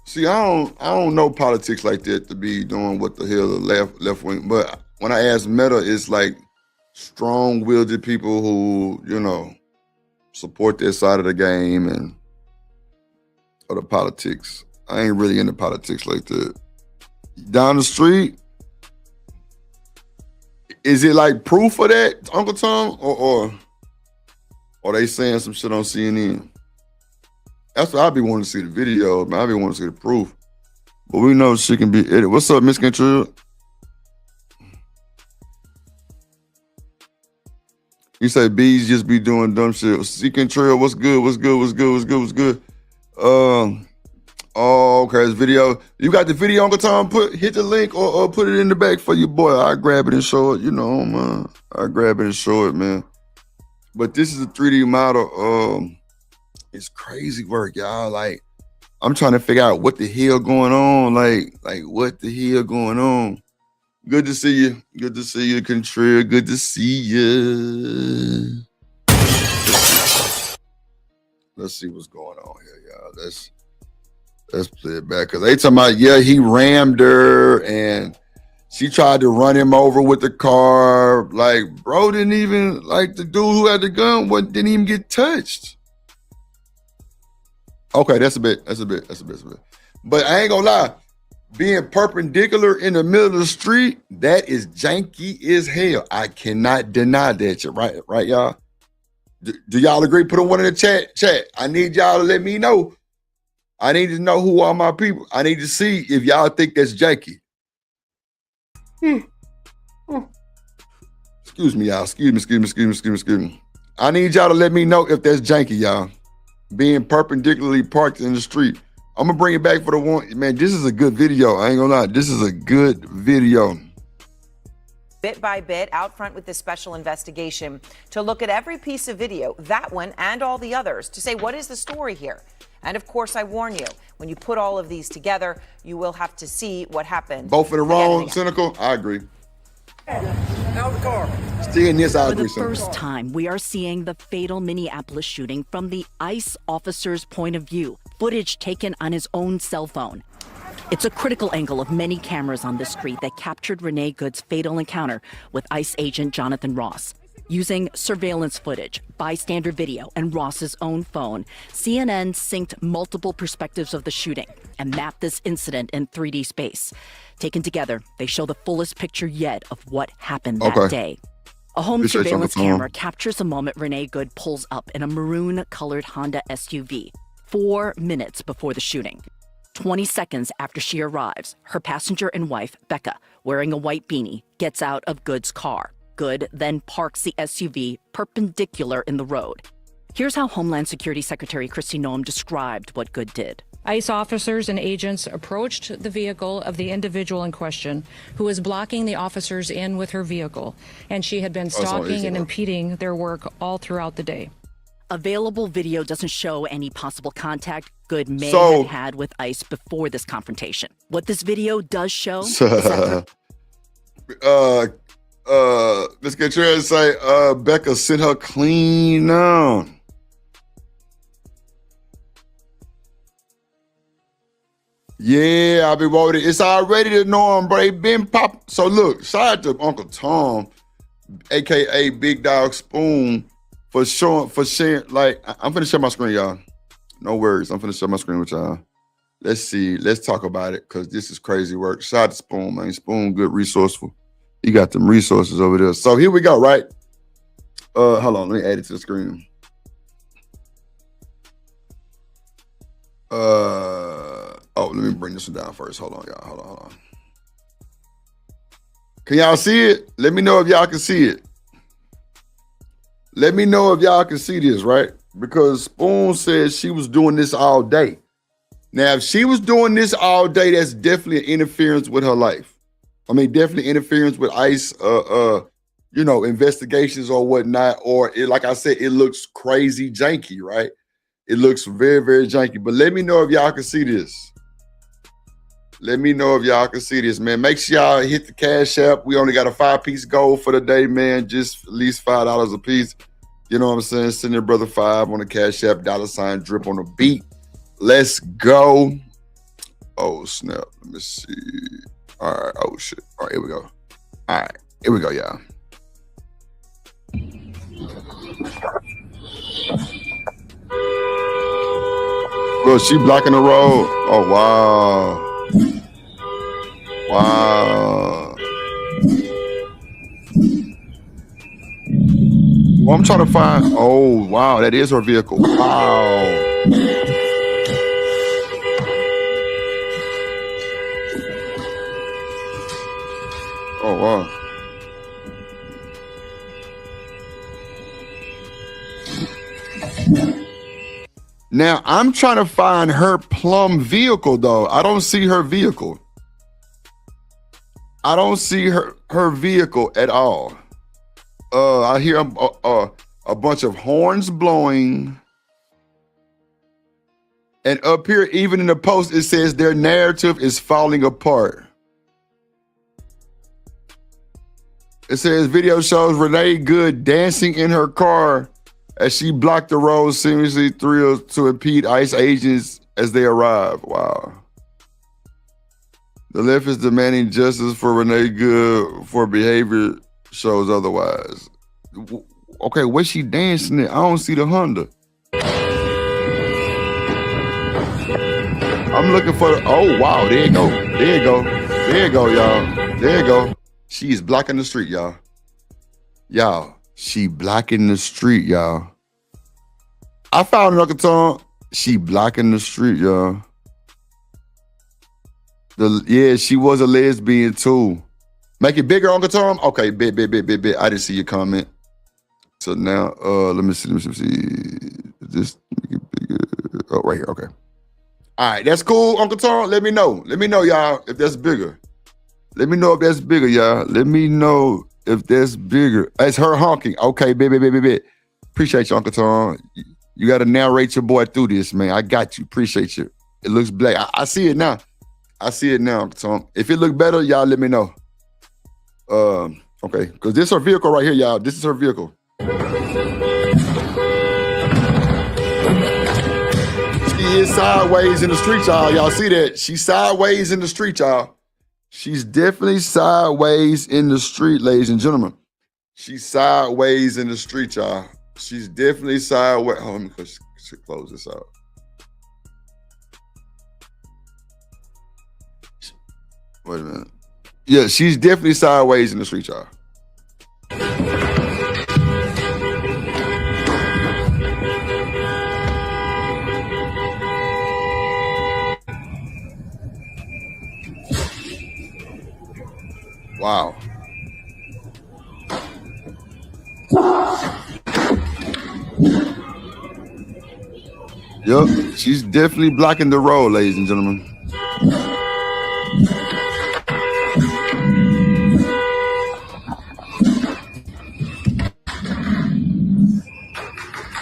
See, I don't know politics like that to be doing what the hell the left-wing. But when I ask Meta, it's like strong-willed people who, you know, support their side of the game and or the politics. I ain't really into politics like that. Down the street, is it like proof of that, Uncle Tom, or they saying some shit on CNN? That's what I be wanting to see the video, man. I be wanting to see the proof. But we know she can be edited. What's up, Miss Control? You say bees just be doing dumb shit. See Control, what's good? What's good? What's good? What's good? What's good? Oh, okay, it's video. You got the video, Uncle Tom? Hit the link or put it in the back for you, boy. I grab it and show it. You know, man. I grab it and show it, man. But this is a 3D model. It's crazy work, y'all. Like, I'm trying to figure out what the hell going on. Like what the hell going on? Good to see you. Good to see you, Contreras. Good to see you. Let's see what's going on here, y'all. Let's play it back. Because they talking about, yeah, he rammed her and she tried to run him over with the car. Like, bro didn't even, like, the dude who had the gun didn't even get touched. Okay, that's a bit. But I ain't gonna lie. Being perpendicular in the middle of the street, that is janky as hell. I cannot deny that shit, right, y'all? Do y'all agree? Put a one in the chat. I need y'all to let me know. I need to know who are my people. I need to see if y'all think that's janky. Excuse me, y'all. Excuse me. I need y'all to let me know if that's janky, y'all. Being perpendicularly parked in the street. I'm gonna bring it back for the one. Man, this is a good video. I ain't gonna lie. This is a good video. Bit by bit, out front with this special investigation to look at every piece of video, that one and all the others, to say what is the story here. And of course, I warn you, when you put all of these together, you will have to see what happened. Both in the wrong, cynical. I agree. Out of the car. Seeing this, I For agree. the first time, we are seeing the fatal Minneapolis shooting from the ICE officer's point of view, footage taken on his own cell phone. It's a critical angle of many cameras on the street that captured Renee Good's fatal encounter with ICE agent Jonathan Ross. Using surveillance footage, bystander video, and Ross's own phone, CNN synced multiple perspectives of the shooting and mapped this incident in 3D space. Taken together, they show the fullest picture yet of what happened that day. A home surveillance camera captures the moment Renee Good pulls up in a maroon-colored Honda SUV 4 minutes before the shooting. 20 seconds after she arrives, her passenger and wife, Becca, wearing a white beanie, gets out of Good's car. Good then parks the SUV perpendicular in the road. Here's how Homeland Security Secretary Kristi Noem described what Good did. ICE officers and agents approached the vehicle of the individual in question, who was blocking the officers in with her vehicle, and she had been stalking and impeding their work all throughout the day. Available video doesn't show any possible contact Good may have had with ICE before this confrontation. What this video does show is that Ms. Contreras say Becca sent her clean on. Yeah, I've been voted. It's already the norm, bro. It been pop. So look, shout out to Uncle Tom, aka Big Dog Spoon, for sharing. Like, I'm finna share my screen, y'all. No worries. I'm finna share my screen with y'all. Let's see. Let's talk about it, because this is crazy work. Shout out to Spoon, man. Spoon, good, resourceful. He got them resources over there. So here we go, right? Hold on. Let me add it to the screen. Oh, let me bring this one down first. Hold on, y'all. Hold on. Can y'all see it? Let me know if y'all can see it. Let me know if y'all can see this, right? Because Spoon said she was doing this all day. Now, if she was doing this all day, that's definitely an interference with her life. I mean, definitely interference with ICE, investigations or whatnot. Or like I said, it looks crazy janky, right? It looks very, very janky. But let me know if y'all can see this. Let me know if y'all can see this, man. Make sure y'all hit the Cash App. We only got a 5-piece goal for the day, man. Just at least $5 a piece. You know what I'm saying? Send your brother 5 on the Cash App, $ drip on the beat. Let's go. Oh, snap. Let me see. All right. Oh, shit. All right, here we go. All right. Here we go, y'all. Look, she blocking the road. Oh, wow. Wow. Well, I'm trying to find. Oh, wow. That is her vehicle. Wow. Oh, wow. Now, I'm trying to find her plum vehicle, though. I don't see her vehicle. I don't see her vehicle at all. I hear a bunch of horns blowing. And up here, even in the post, it says their narrative is falling apart. It says video shows Renee Good dancing in her car as she blocked the road, seemingly thrilled to impede ICE agents as they arrive. Wow. The left is demanding justice for Renee Good for behavior shows otherwise. Okay, where's she dancing at? I don't see the Honda. I'm looking for oh, wow, there you go. There you go. There you go, y'all. There you go. She is blocking the street, y'all. Y'all, she blocking the street, y'all. I found Uncle Tom. She blocking the street, y'all. Yeah, she was a lesbian too. Make it bigger, Uncle Tom. Okay, bit. I didn't see your comment. So now, let me see. Just make it bigger. Oh, right here. Okay. All right, that's cool, Uncle Tom. Let me know. Let me know, y'all, if that's bigger. Let me know if that's bigger, y'all. Let me know if that's bigger. It's her honking. Okay, bit. Appreciate you, Uncle Tom. You got to narrate your boy through this, man. I got you. Appreciate you. It looks black. I see it now. I see it now, Uncle Tom. If it look better, y'all let me know. Okay, because this is her vehicle right here, y'all. This is her vehicle. She is sideways in the street, y'all. Y'all see that? She's sideways in the street, y'all. She's definitely sideways in the street, ladies and gentlemen. She's sideways in the street, y'all. She's definitely sideways. Hold on, let me close this out. Wait a minute. Yeah, she's definitely sideways in the street, y'all. Wow. Yep, she's definitely blocking the road, ladies and gentlemen.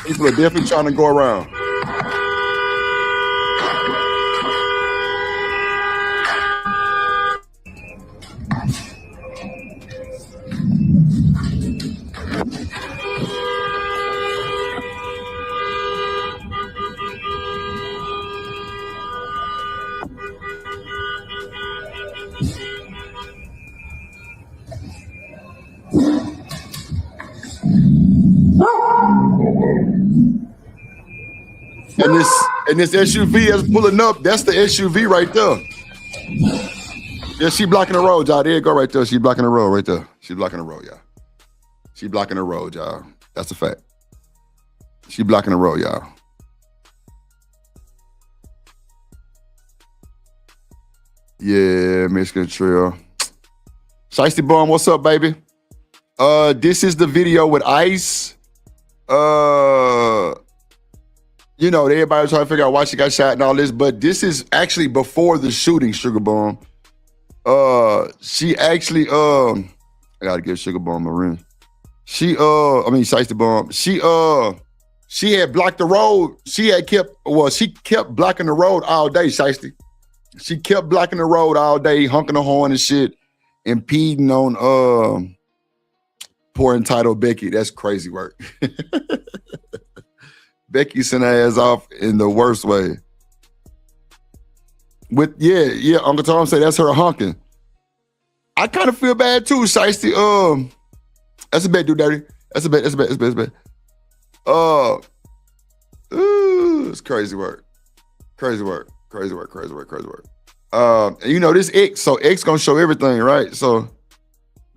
People are definitely trying to go around. this SUV that's pulling up, that's the SUV right there. Yeah, she blocking the road, y'all. There you go right there. She blocking the road right there. She blocking the road, y'all. She blocking the road, y'all. That's a fact. She blocking the road, y'all. Yeah, Michigan Trail. Shiesty Bomb, what's up, baby? This is the video with Ice. You know, everybody was trying to figure out why she got shot and all this, but this is actually before the shooting, Sugar Bomb. She actually, I gotta give Sugar Bomb a ring. Shiesty Bomb. She had blocked the road. She kept blocking the road all day, Shiesty. She kept blocking the road all day, honking the horn and shit, impeding on poor entitled Becky. That's crazy work. Becky sent her ass off in the worst way. Yeah, Uncle Tom said that's her honking. I kind of feel bad too, Shiesty. That's a bet, dude, dirty. That's a bet. It's crazy work. And you know this X, so X gonna show everything, right? So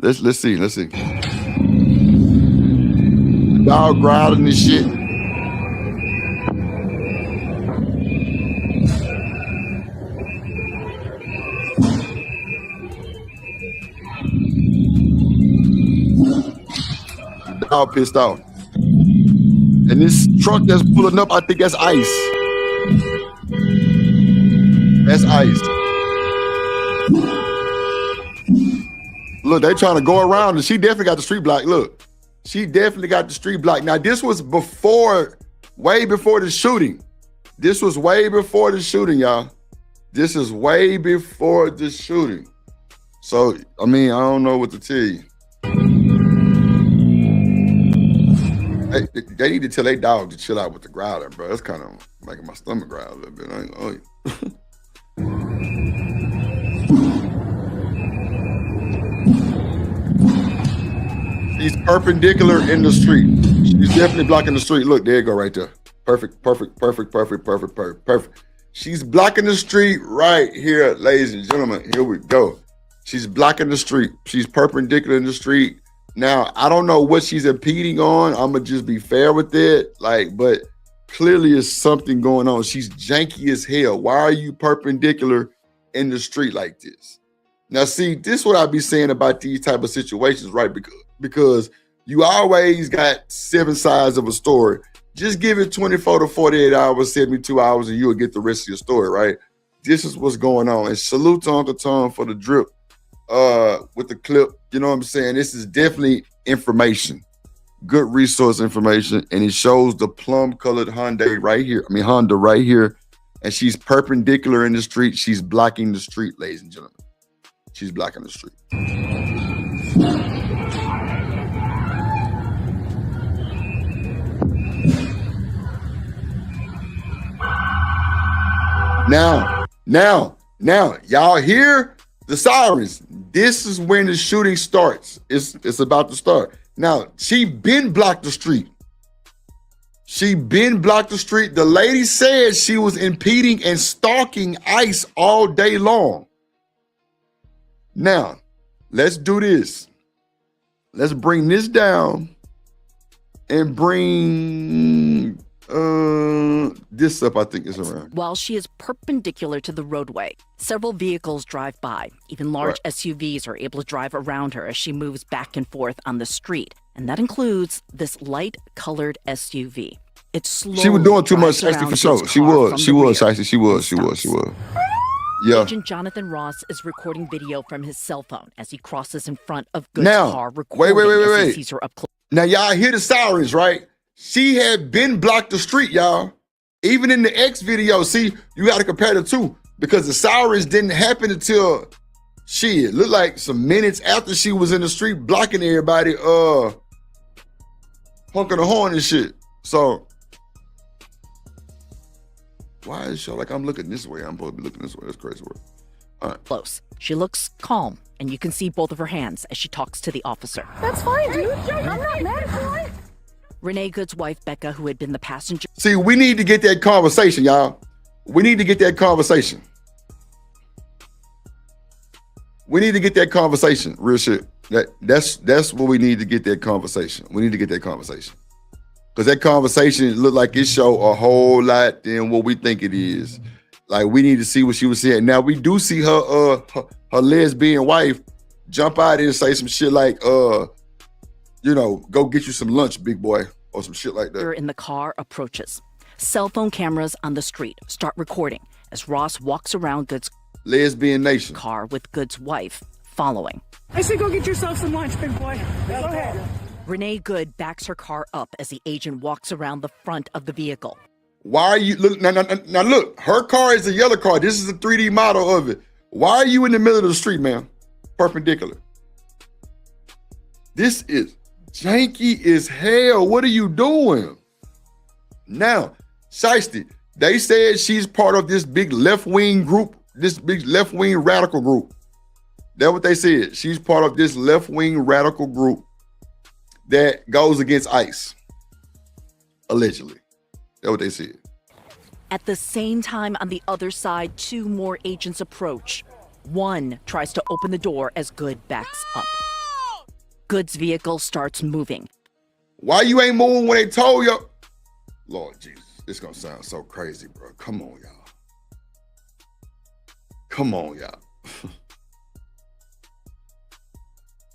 let's see. The dog growling and shit. The dog pissed off. And this truck that's pulling up, I think that's Ice. That's Ice. Look, they trying to go around, and she definitely got the street block. Look, she definitely got the street block. Now, this was way before the shooting. This was way before the shooting, y'all. This is way before the shooting. So, I mean, I don't know what to tell you. They need to tell their dog to chill out with the growling, bro. That's kind of making my stomach growl a little bit. I ain't gonna lie. She's perpendicular in the street. She's definitely blocking the street. Look, there you go right there. Perfect. She's blocking the street right here, ladies and gentlemen. Here we go. She's blocking the street. She's perpendicular in the street. Now, I don't know what she's impeding on. I'm going to just be fair with it. But clearly there's something going on. She's janky as hell. Why are you perpendicular in the street like this? Now, see, this is what I be saying about these type of situations, right? Because you always got 7 sides of a story. Just give it 24 to 48 hours, 72 hours, and you'll get the rest of your story, right? This is what's going on. And salute to Uncle Tom for the drip with the clip. You know what I'm saying? This is definitely information. Good resource information. And it shows the plum-colored Honda right here. And she's perpendicular in the street. She's blocking the street, ladies and gentlemen. She's blocking the street. Now, y'all hear the sirens. This is when the shooting starts. It's about to start. Now, she been blocked the street. The lady said she was impeding and stalking Ice all day long. Now, let's do this. Let's bring this down and bring this up, I think is around. While she is perpendicular to the roadway, several vehicles drive by. Even large SUVs are able to drive around her as she moves back and forth on the street. And that includes this light-colored SUV. It's slowly. She was doing too much, Shiesty, for sure. She was, Shiesty. She was. Yeah. Agent Jonathan Ross is recording video from his cell phone as he crosses in front of Good's car, recording as he sees her up close. Now, y'all hear the sirens, right? She had been blocked the street, y'all. Even in the X video, see, you got to compare the two because the sirens didn't happen until it looked like some minutes after she was in the street blocking everybody, honking the horn and shit. So, why is it show like I'm looking this way? I'm supposed to be looking this way. That's crazy work. All right. Close. She looks calm, and you can see both of her hands as she talks to the officer. That's fine, dude. I'm not mad at you. Renee Good's wife, Becca, who had been the passenger. See, we need to get that conversation, y'all. We need to get that conversation. We need to get that conversation. Real shit. That's what we need to get that conversation. We need to get that conversation. Because that conversation look like it show a whole lot than what we think it is. Like, we need to see what she was saying. Now, we do see her lesbian wife jump out and say some shit like, go get you some lunch, big boy, or some shit like that. In the car approaches. Cell phone cameras on the street start recording as Ross walks around Good's lesbian nation car with Good's wife following. I said go get yourself some lunch, big boy. Go ahead. Renee Good backs her car up as the agent walks around the front of the vehicle. Why are you look now? Look, her car is a yellow car. This is a 3D model of it. Why are you in the middle of the street, man? Perpendicular. This is janky as hell. What are you doing? Now, Shiesty, they said she's part of this big left-wing group, this big left-wing radical group. That's what they said. She's part of this left-wing radical group that goes against ICE, allegedly. That's what they said. At the same time, on the other side, two more agents approach. One tries to open the door as Good backs up. Good's vehicle starts moving. Why you ain't moving when they told you? Lord Jesus, it's gonna sound so crazy, bro. Come on, y'all. Come on, y'all.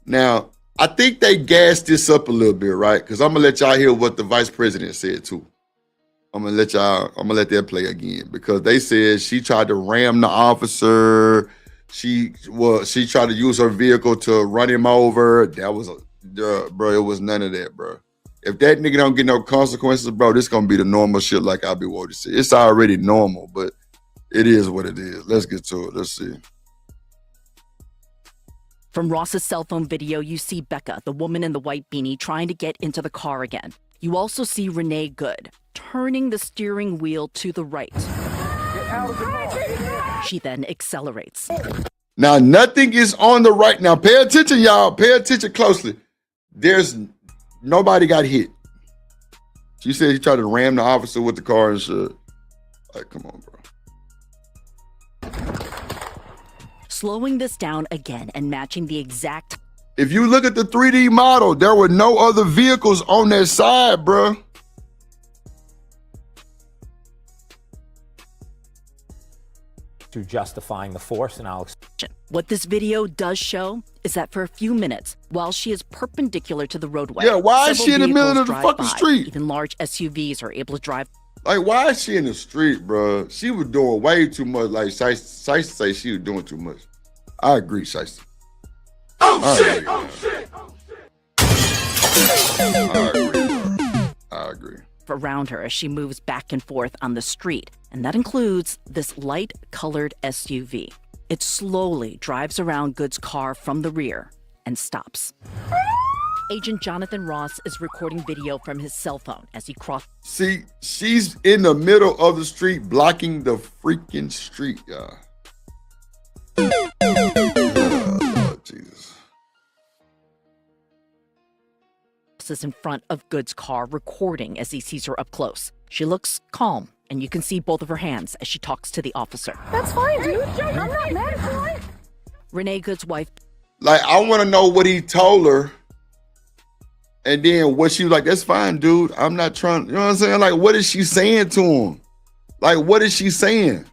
Now, I think they gassed this up a little bit, right? Because I'm gonna let y'all hear what the vice president said too. I'm gonna let that play again, because they said she tried to ram the officer. She tried to use her vehicle to run him over. That was bro, it was none of that, bro. If that nigga don't get no consequences, bro, this gonna be the normal shit like I be wanting to see. It's already normal, but it is what it is. Let's get to it. Let's see. From Ross's cell phone video, you see Becca, the woman in the white beanie, trying to get into the car again. You also see Renee Good turning the steering wheel to the right. Get out of the car. She then accelerates. Now, nothing is on the right. Now, pay attention, y'all. Pay attention closely. There's nobody got hit. She said she tried to ram the officer with the car and shit. Like, come on, bro. Slowing this down again and matching the exact. If you look at the 3D model, there were no other vehicles on that side, bro. To justifying the force, and I'll explain. What this video does show is that for a few minutes, while she is perpendicular to the roadway, yeah, why is she in the middle of the fucking street? Even large SUVs are able to drive. Like, why is she in the street, bro? She was doing way too much. Like, Shiesty say she was doing too much. I agree, Shiesty. Oh shit! Oh shit! I agree. Around her as she moves back and forth on the street, and that includes this light-colored SUV. It slowly drives around Good's car from the rear and stops. Agent Jonathan Ross is recording video from his cell phone as he crosses. See, she's in the middle of the street, blocking the freaking street, y'all. Oh, Jesus. Is in front of Good's car, recording as he sees her up close. She looks calm, and you can see both of her hands as she talks to the officer. That's fine, dude. I'm not mad at you. Renee Good's wife. Like, I want to know what he told her, and then what she was like, that's fine, dude. I'm not trying, you know what I'm saying? Like, what is she saying to him? Like, what is she saying?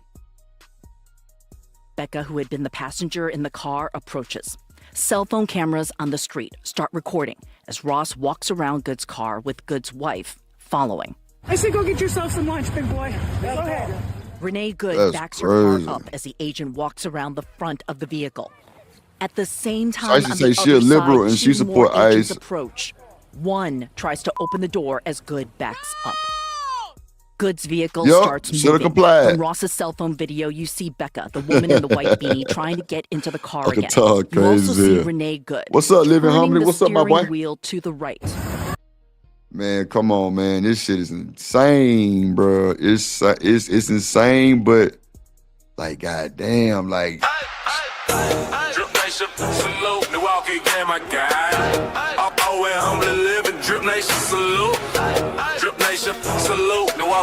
Becca, who had been the passenger in the car, approaches. Cell phone cameras on the street start recording as Ross walks around Good's car with Good's wife following. I said go get yourself some lunch, big boy. Go ahead. Renee Good That's backs crazy. her car up as the agent walks around the front of the vehicle. At the same time, Shiesty on say the she a other liberal side, and she two support more agents ICE. approach. One tries to open the door as Good backs up. Good's vehicle starts moving. Complied. From Ross's cell phone video, you see Becca, the woman in the white beanie, trying to get into the car Fucking again. talk You also crazy. see Renee Good. What's up, Living turning Harmony? the What's up, my boy? steering wheel to the right. Man, come on, man. This shit is insane, bro. It's insane, but like, goddamn, like. Drip Nation, salute. Milwaukee game, my guy. Always humbly living. Drip Nation, salute.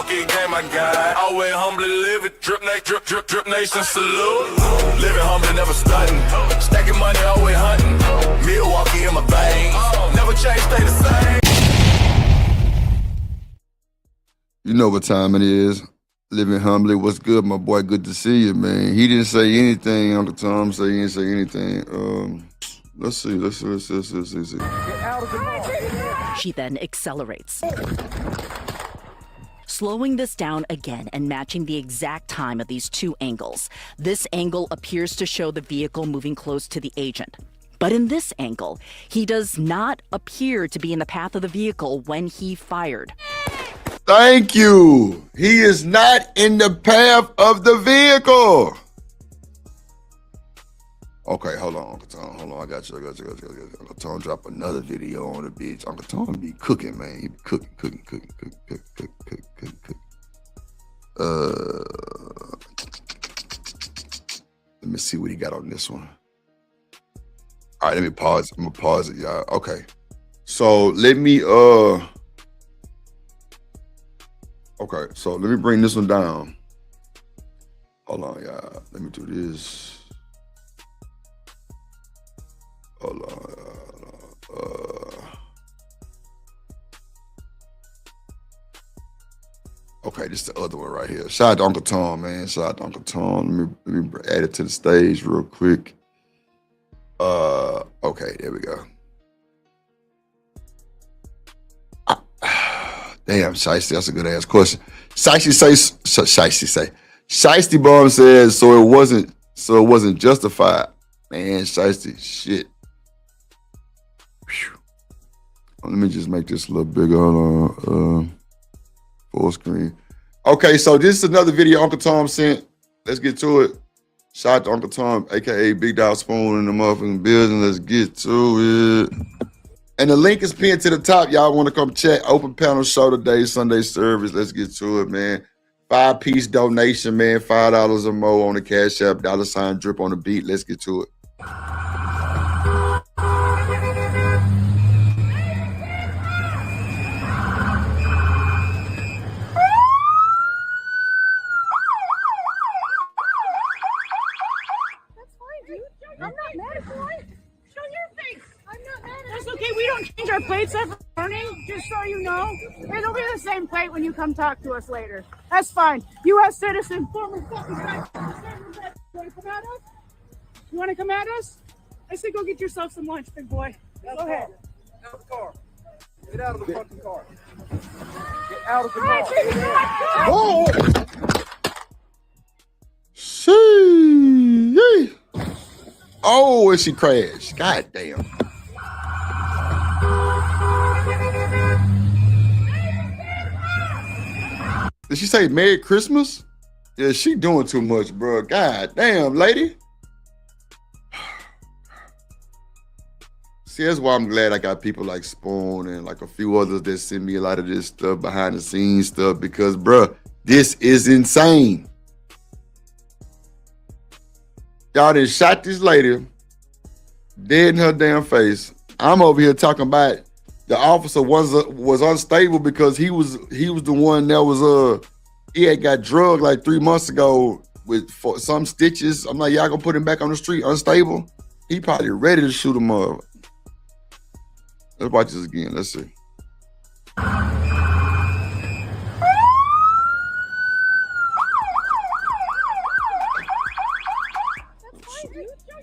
walking game, I got. Always humbly live it. Drip nation salute. Living humbly, never stunting. Stacking money, always hunting. Milwaukee in my veins. Never change, stay the same. You know what time it is. Living humbly. What's good, my boy? Good to see you, man. He didn't say anything. Uncle Tom said he didn't say anything. Let's see. Get out of the car. She then accelerates, slowing this down again and matching the exact time of these two angles. This angle appears to show the vehicle moving close to the agent. But in this angle, he does not appear to be in the path of the vehicle when he fired. Thank you. He is not in the path of the vehicle. Okay, hold on, Uncle Tom. Hold on, I got you. Uncle Tom drop another video on the bitch. Uncle Tom be cooking, man. He be cooking. Let me see what he got on this one. All right, let me pause. I'm gonna pause it, y'all. Okay. So let me okay, so let me bring this one down. Hold on, y'all. Let me do this. Hold on. Okay, this is the other one right here. Shout out to Uncle Tom, man. Shout out to Uncle Tom. Let me add it to the stage real quick. Okay, there we go. Damn, Shiesty, that's a good ass question. Shiesty Bomb says, so it wasn't justified. Man, Shiesty, shit. Whew. Let me just make this a little bigger. Hold on. Full screen. Okay, so this is another video Uncle Tom sent. Let's get to it. Shout out to Uncle Tom, aka Big Dog Spoon in the motherfucking building. Let's get to it. And the link is pinned to the top. Y'all want to come check. Open panel show today, Sunday service. Let's get to it, man. 5-piece donation, man. $5 or more on the Cash App. $ drip on the beat. Let's get to it. I'm not mad at you. Show your face. I'm not mad at you. That's okay. We don't change our plates every morning, just so you know. It'll be the same plate when you come talk to us later. That's fine. U.S. citizen, former fucking guy. You want to come at us? You want to come at us? I say go get yourself some lunch, big boy. Go ahead. Out of the car. Get out of the fucking car. Get out of the car. Oh! See. Oh, and she crashed. God damn. Did she say Merry Christmas? Yeah, she doing too much, bro. God damn, lady. See, that's why I'm glad I got people like Spoon and like a few others that send me a lot of this stuff, behind the scenes stuff, because, bro, this is insane. Y'all done shot this lady dead in her damn face. I'm over here talking about the officer was unstable because he was the one that was he had got drugged like 3 months ago with some stitches. I'm like, y'all gonna put him back on the street unstable? He probably ready to shoot him up. Let's watch this again. Let's see.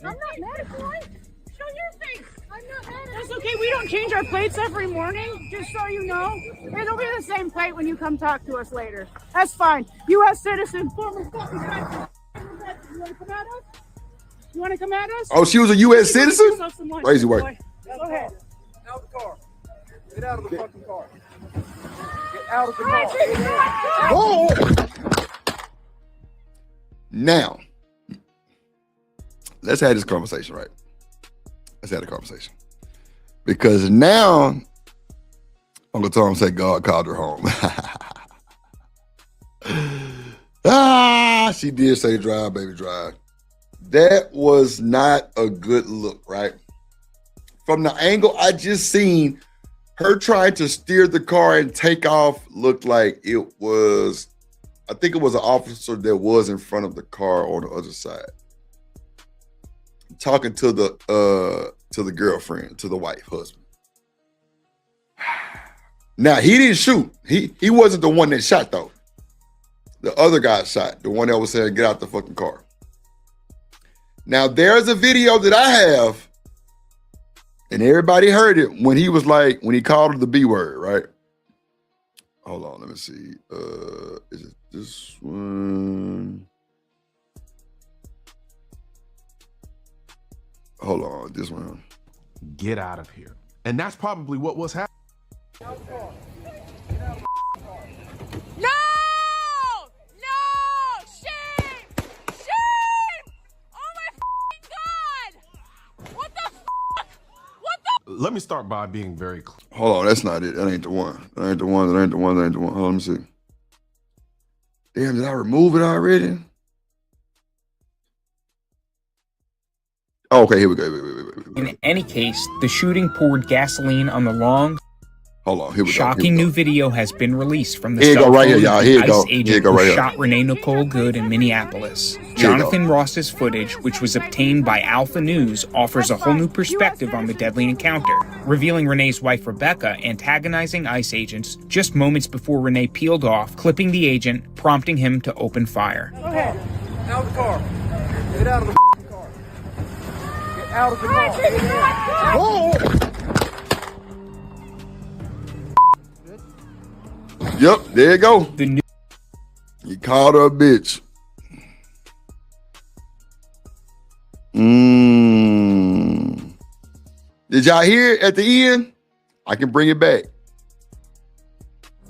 I'm not mad at you. Show your face. I'm not mad at you. That's okay. We don't change our plates every morning, just so you know. It'll be the same plate when you come talk to us later. That's fine. U.S. citizen, former fucking guy. You want to come at us? You want to come at us? Oh, she was a U.S. citizen? Crazy work. Go ahead. Out of the car. Get out of the fucking car. Get out of the car. Oh! Now, let's have this conversation, right? Let's have a conversation. Because now, Uncle Tom said God called her home. She did say drive, baby, drive. That was not a good look, right? From the angle I just seen, Her trying to steer the car and take off looked like it was, I think it was an officer that was in front of the car on the other side. Talking to the girlfriend, to the wife, husband. Now, he didn't shoot. He wasn't the one that shot, though. The other guy shot, the one that was saying, get out the fucking car. Now, there's a video that I have, and everybody heard it when he was like, when he called her the B word, right? Hold on, let me see. Is it this one? Hold on, this one. Get out of here. And that's probably what was happening. No! Shame! Shame! Oh my God! What the What the? Let me start by being very clear. Hold on, that's not it. That ain't the one. That ain't the one. That ain't the one. That ain't the one. Hold on, let me see. Damn, did I remove it already? Oh, okay, here we go. Wait. In any case, the shooting poured gasoline on the long. Hold on, here we go. Shocking new video has been released from the Here you cell go, right phone here, y'all. of Here the you go. ICE Here you agent go, who right here. shot Renee Nicole Good in Minneapolis. Jonathan Ross's footage, which was obtained by Alpha News, offers a whole new perspective on the deadly encounter, revealing Renee's wife Rebecca antagonizing ICE agents just moments before Renee peeled off, clipping the agent, prompting him to open fire. Go ahead. Out of the car. Get out of the car. Get out of the car. Whoa! Yep, there you go. He called her a bitch. Did y'all hear it at the end? I can bring it back.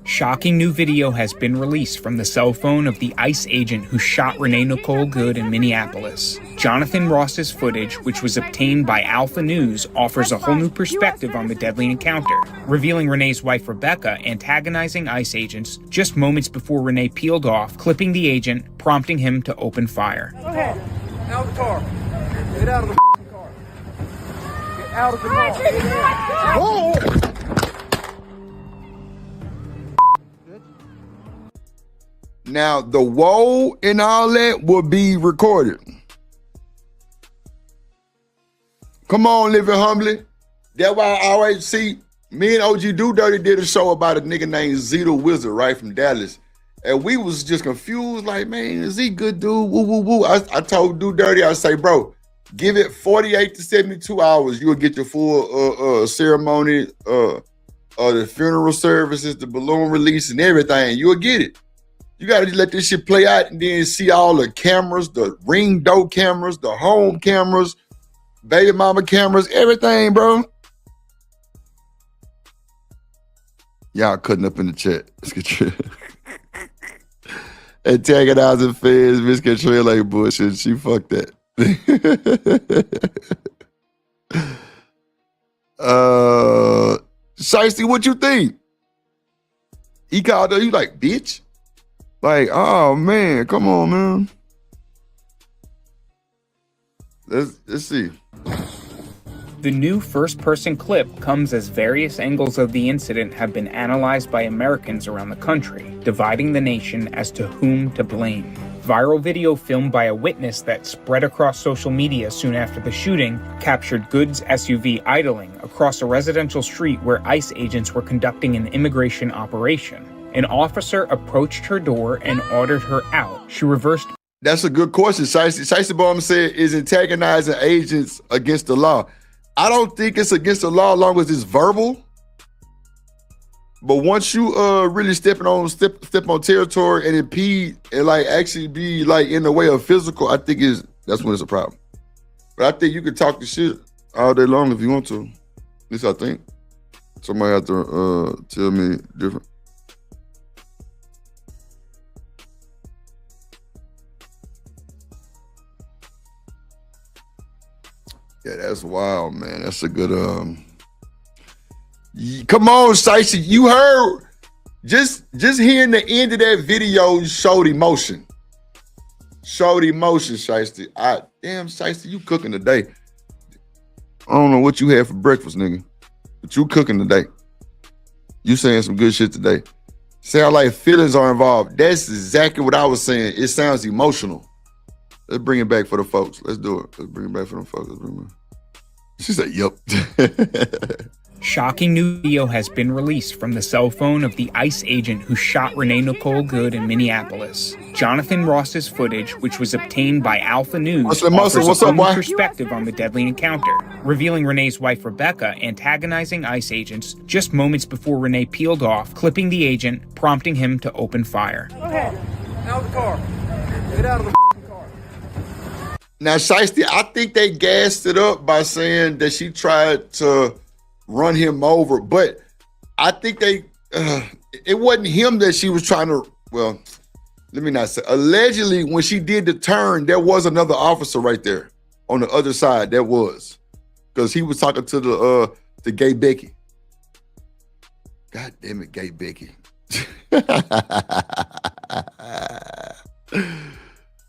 Shocking new video has been released from the cell phone of the ICE agent who shot Renee Nicole Good in Minneapolis. Jonathan Ross's footage, which was obtained by Alpha News, offers a whole new perspective on the deadly encounter, revealing Renee's wife Rebecca antagonizing ICE agents just moments before Renee peeled off, clipping the agent, prompting him to open fire. Go ahead. Out of the car. Get out of the car. Get out of the car. Whoa! Now, the whoa and all that will be recorded. Come on, living humbly. That's why I always see, me and OG Do Dirty did a show about a nigga named Zito Wizard, right, from Dallas. And we was just confused, like, man, is he good dude? Woo, woo, woo. I told Do Dirty, I say, bro, give it 48 to 72 hours. You'll get your full ceremony, the funeral services, the balloon release and everything. You'll get it. You got to just let this shit play out and then see all the cameras, the ring doe cameras, the home cameras, baby mama cameras, everything, bro. Y'all cutting up in the chat. Let's get you. Antagonizing fans, Miss Katrina like bullshit. She fucked that. Shiesty, what you think? He called her, you like, bitch? Like, oh man, come on, man. Let's see. The new first-person clip comes as various angles of the incident have been analyzed by Americans around the country, dividing the nation as to whom to blame. Viral video filmed by a witness that spread across social media soon after the shooting captured Good's SUV idling across a residential street where ICE agents were conducting an immigration operation. An officer approached her door and ordered her out. She reversed. That's a good question. Shiesty Bomb said, is antagonizing agents against the law? I don't think it's against the law as long as it's verbal. But once you really step on territory and impede and like actually be like in the way of physical, I think that's when it's a problem. But I think you can talk the shit all day long if you want to. At least I think. Somebody have to tell me different. Yeah, that's wild, man. That's a good come on, Shiesty. You heard just hearing the end of that video showed emotion. Showed emotion, Shiesty. Damn, Shiesty, you cooking today. I don't know what you had for breakfast, nigga. But you cooking today. You saying some good shit today. Sound like feelings are involved. That's exactly what I was saying. It sounds emotional. Let's bring it back for the folks. Let's do it. Let's bring it back for the folks. She said, "Yup." Shocking new video has been released from the cell phone of the ICE agent who shot Renee Nicole Good in Minneapolis. Jonathan Ross's footage, which was obtained by Alpha News, offers a new perspective on the deadly encounter, revealing Renee's wife Rebecca antagonizing ICE agents just moments before Renee peeled off, clipping the agent, prompting him to open fire. Go ahead. Out of the car. Get out of the car. Now, Shiesty, I think they gassed it up by saying that she tried to run him over, but I think it wasn't him that she was trying to, well, let me not say, allegedly when she did the turn, there was another officer right there on the other side. There was, because he was talking to the gay Becky. God damn it, gay Becky.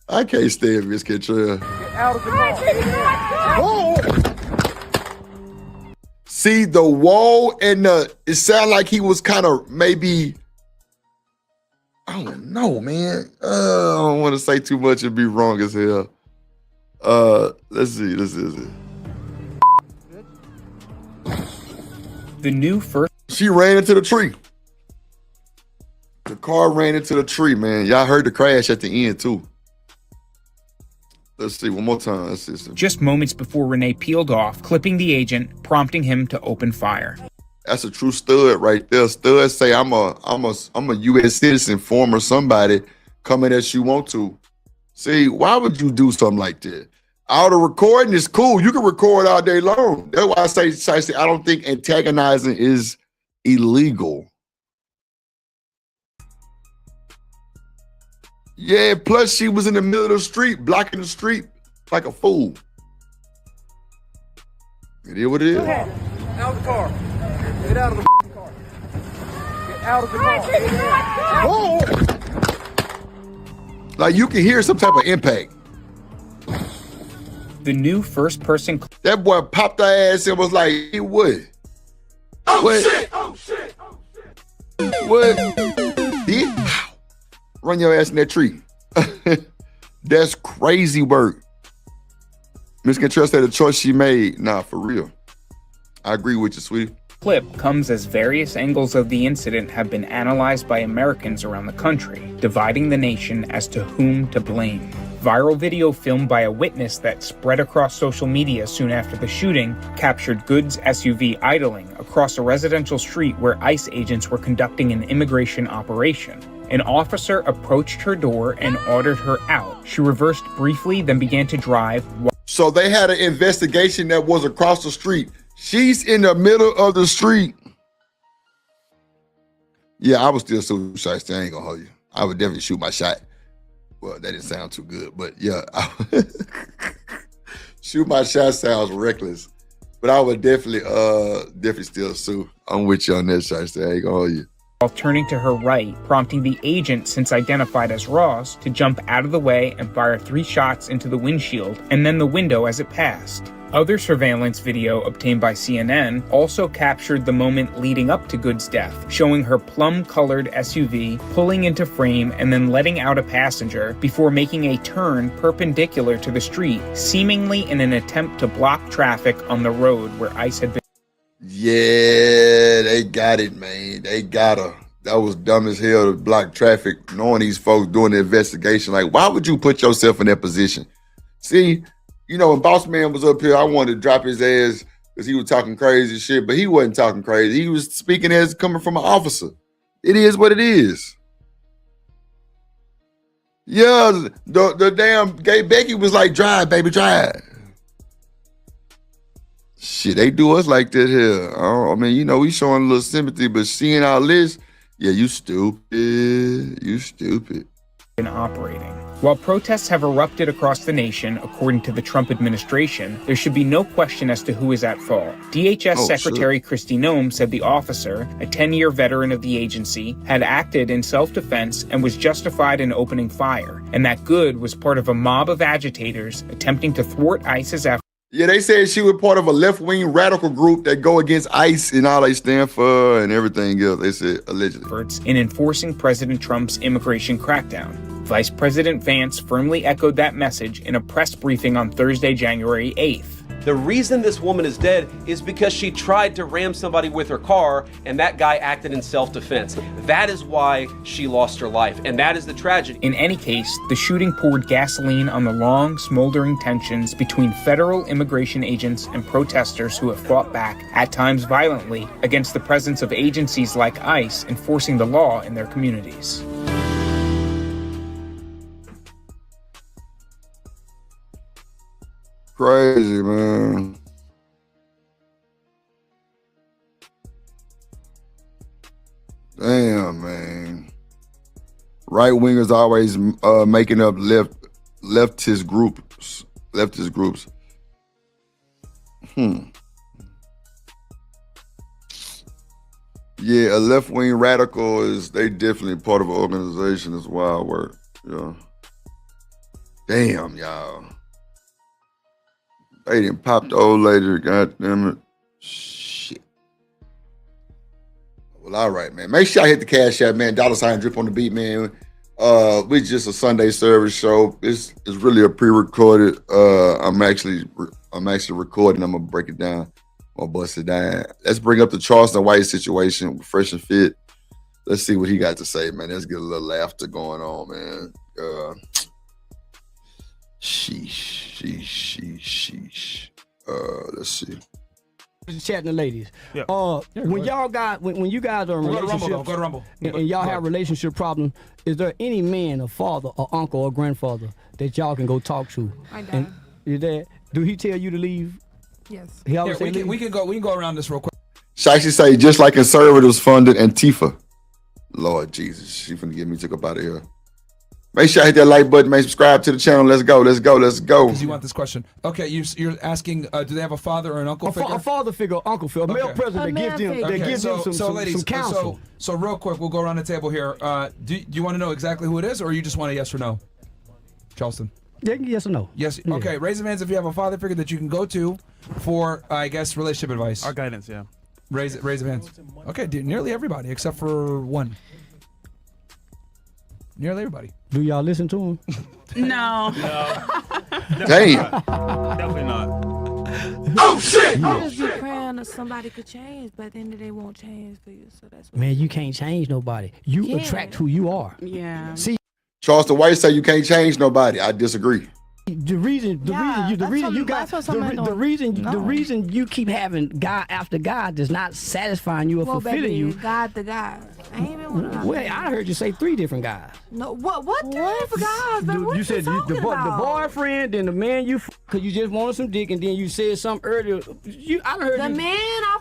I can't stand Miss Cantrell. Get out of the car. See, the wall and it sounded like he was kind of maybe, I don't know, man. I don't want to say too much and be wrong as hell. Let's see. This is it. The new first. She ran into the tree. The car ran into the tree, man. Y'all heard the crash at the end, too. Let's see, one more time. Let's see. Just moments before Renee peeled off, clipping the agent, prompting him to open fire. That's a true stud right there. Stud say, I'm a U.S. citizen, former somebody, coming as you want to. See, why would you do something like that? All the recording is cool. You can record all day long. That's why I say I don't think antagonizing is illegal. Yeah, plus she was in the middle of the street, blocking the street like a fool. It is what it is. Go ahead. Out of the car. Get out of the car. Get out of the car. Like you can hear some type of impact. The new first-person. That boy popped her ass and was like, "Hey, what? Oh what? shit! Oh shit! Oh shit! What? Run your ass in that tree." That's crazy work. Miss Cantrell said the choice she made. Nah, for real. I agree with you, sweetie. Clip comes as various angles of the incident have been analyzed by Americans around the country, dividing the nation as to whom to blame. Viral video filmed by a witness that spread across social media soon after the shooting captured Good's SUV idling across a residential street where ICE agents were conducting an immigration operation. An officer approached her door and ordered her out. She reversed briefly, then began to drive. So they had an investigation that was across the street. She's in the middle of the street. Yeah, I would still shoot shots. I ain't gonna hold you. I would definitely shoot my shot. Well, that didn't sound too good, but yeah. Shoot my shot sounds reckless. But I would definitely still sue. I'm with you on that shot. I ain't gonna hold you. While turning to her right, prompting the agent, since identified as Ross, to jump out of the way and fire 3 shots into the windshield and then the window as it passed. Other surveillance video obtained by CNN also captured the moment leading up to Good's death, showing her plum-colored SUV pulling into frame and then letting out a passenger before making a turn perpendicular to the street, seemingly in an attempt to block traffic on the road where ICE had been. Yeah, they got it, man. They got her. That was dumb as hell to block traffic, knowing these folks doing the investigation. Like, why would you put yourself in that position? See, you know, when Boss Man was up here, I wanted to drop his ass because he was talking crazy shit, but he wasn't talking crazy. He was speaking as coming from an officer. It is what it is. Yeah, the damn gay Becky was like, "Drive, baby, drive." Shit, they do us like that here. I mean, you know, we showing a little sympathy, but seeing our list, yeah, you stupid. You stupid. Operating. While protests have erupted across the nation, according to the Trump administration, there should be no question as to who is at fault. DHS Secretary Kristi Noem said the officer, a 10-year veteran of the agency, had acted in self-defense and was justified in opening fire, and that Good was part of a mob of agitators attempting to thwart ICE's efforts. Yeah, they said she was part of a left-wing radical group that go against ICE and all they stand for and everything else. They said allegedly. In enforcing President Trump's immigration crackdown. Vice President Vance firmly echoed that message in a press briefing on Thursday, January 8th. The reason this woman is dead is because she tried to ram somebody with her car and that guy acted in self-defense. That is why she lost her life, and that is the tragedy. In any case, the shooting poured gasoline on the long, smoldering tensions between federal immigration agents and protesters who have fought back, at times violently, against the presence of agencies like ICE enforcing the law in their communities. Crazy, man. Damn, man. Right wingers always making up leftist groups. Yeah, a left wing radical they definitely part of an organization. It's wild work. Yeah. Damn, y'all. They didn't pop the old lady, goddamn it. Shit. Well, all right, man. Make sure I hit the cash app, man. $ drip on the beat, man. We just a Sunday service show. It's really a pre-recorded. I'm actually recording. I'm gonna break it down. I'll bust it down. Let's bring up the Charleston White situation with Fresh and Fit. Let's see what he got to say, man. Let's get a little laughter going on, man. Sheesh. Let's see. Just chatting to ladies. Yeah. When y'all when you guys are in relationships, go to Rumble. And y'all have relationship problems, is there any man, a father, or uncle, or grandfather that y'all can go talk to? My dad. Your dad? Do he tell you to leave? Yes. He always say leave? We can go around this real quick. Shashi say just like conservatives funded Antifa. Lord Jesus, she finna get me took up out of here. Make sure I hit that like button, man. Subscribe to the channel. Let's go. Because you want this question. Okay, you're asking, do they have a father or an uncle figure? A father figure, uncle figure, a male president that gives them some counsel. So real quick, we'll go around the table here. Do you want to know exactly who it is, or you just want a yes or no? Charleston. Yeah, yes or no. Yes. Yeah. Okay, raise your hands if you have a father figure that you can go to for, I guess, relationship advice. Our guidance, yeah. Raise your hands. Okay, dude, nearly everybody except for one. Nearly everybody. Do y'all listen to him? No. Damn. Definitely not. Oh shit! You just be praying that somebody could change, but then they won't change for you. So that's what man, you can't change nobody. You attract who you are. Yeah. See, Charleston White say you can't change nobody. I disagree. The reason you keep having guy after guy that's not satisfying you or fulfilling you. God to God. I ain't even want to. Wait, I heard you say 3 different guys. No, what 3 different guys? What you said the boyfriend, then the man cause you just wanted some dick, and then you said something earlier. I heard the man I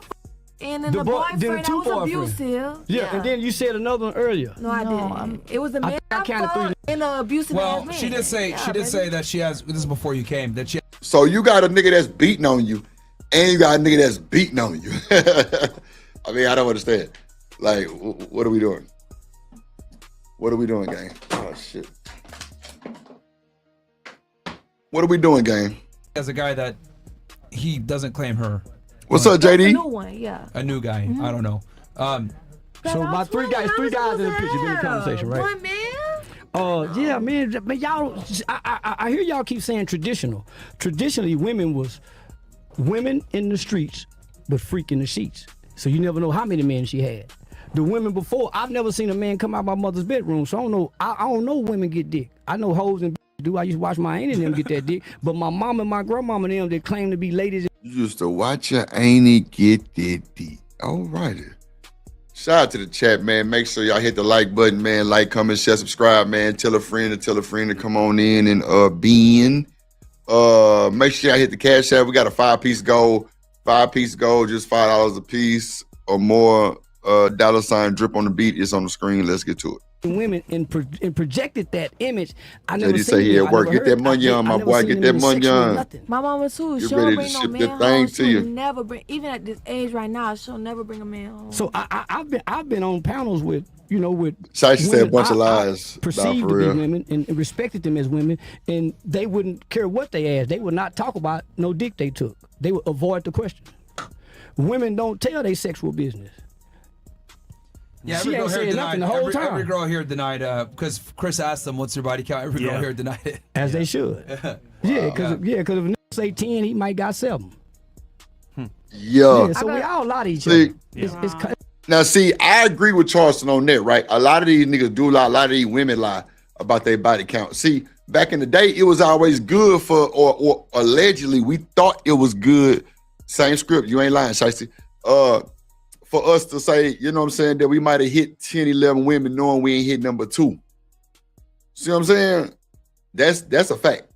and then the boyfriend that was abusive. Yeah, and then you said another one earlier. No, I didn't. It was the man I fucked and the abusive ass man. She did say that she has. This is before you came. That she. So you got a nigga that's beating on you, and you got a nigga that's beating on you. I mean, I don't understand. Like, what are we doing? What are we doing, gang? Oh shit. What are we doing, gang? As a guy that he doesn't claim her. What's up, JD? A new one, yeah. A new guy. Mm-hmm. I don't know. So my three guys in the picture in the conversation, right? One man. Yeah, man. But y'all, I hear y'all keep saying traditional. Traditionally, women in the streets, but freak in the sheets. So you never know how many men she had. The women before, I've never seen a man come out my mother's bedroom, so I don't know. I don't know women get dick. I know hoes and do. I used to watch my auntie and them get that dick, but my mom and my grandmama and them that claim to be ladies. You used to watch your auntie get that dick. All righty. Shout out to the chat, man. Make sure y'all hit the like button, man. Like, comment, share, subscribe, man. Tell a friend to come on in and be in. Make sure y'all hit the cash app. We got a 5-piece gold. 5-piece gold, just $5 a piece or more. $ drip on the beat is on the screen. Let's get to it. Women and projected that image. I never seen say here, work. Get that money on, my boy. Get that money on. My mama too. You're she'll ready bring to no ship man that thing home. to She'll you. never bring, even at this age right now, she'll never bring a man home. So I've been on panels with you know, with Shiesty said a women bunch of I lies. perceived Nah, to for be real. women and respected them as women, and they wouldn't care what they asked. They would not talk about no dick they took. They would avoid the question. Women don't tell their sexual business. Yeah, She every girl ain't here saying denied. nothing the whole time. Every girl here denied because Chris asked them, "What's your body count?" Every girl here denied it. As they should. Yeah, because if a nigga say 10, he might got 7. Yeah. So we all lie to each See, other. It's Now, see, I agree with Charleston on that, right? A lot of these niggas do lie. A lot of these women lie about their body count. See, back in the day, it was always good for, or allegedly, we thought it was good. Same script. You ain't lying, Shiesty. For us to say, you know what I'm saying, that we might have hit 10, 11 women knowing we ain't hit number 2. See what I'm saying? That's a fact.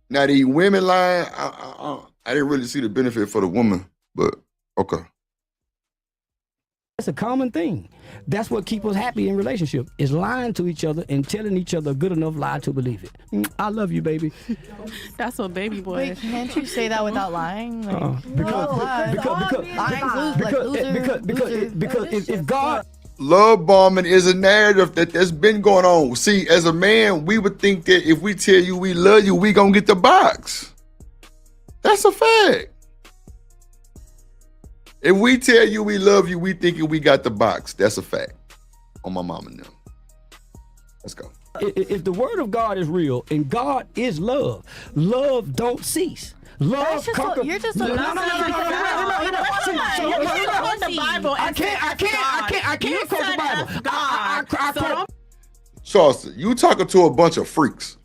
Now, the women lying, I didn't really see the benefit for the woman, but okay. That's a common thing. That's what keeps us happy in relationship, is lying to each other and telling each other a good enough lie to believe it. I love you, baby. That's what baby boy. Wait, can't you say that without lying? Like, because if God... Love bombing is a narrative that's been going on. See, as a man, we would think that if we tell you we love you, we gonna get the box. That's a fact. If we tell you we love you, we thinking we got the box. That's a fact. On my mama now. Let's go. If the word of God is real and God is love, love don't cease. Love conquers. You're just the Bible. I can't quote the Bible. Charleston, you talking to a bunch of freaks,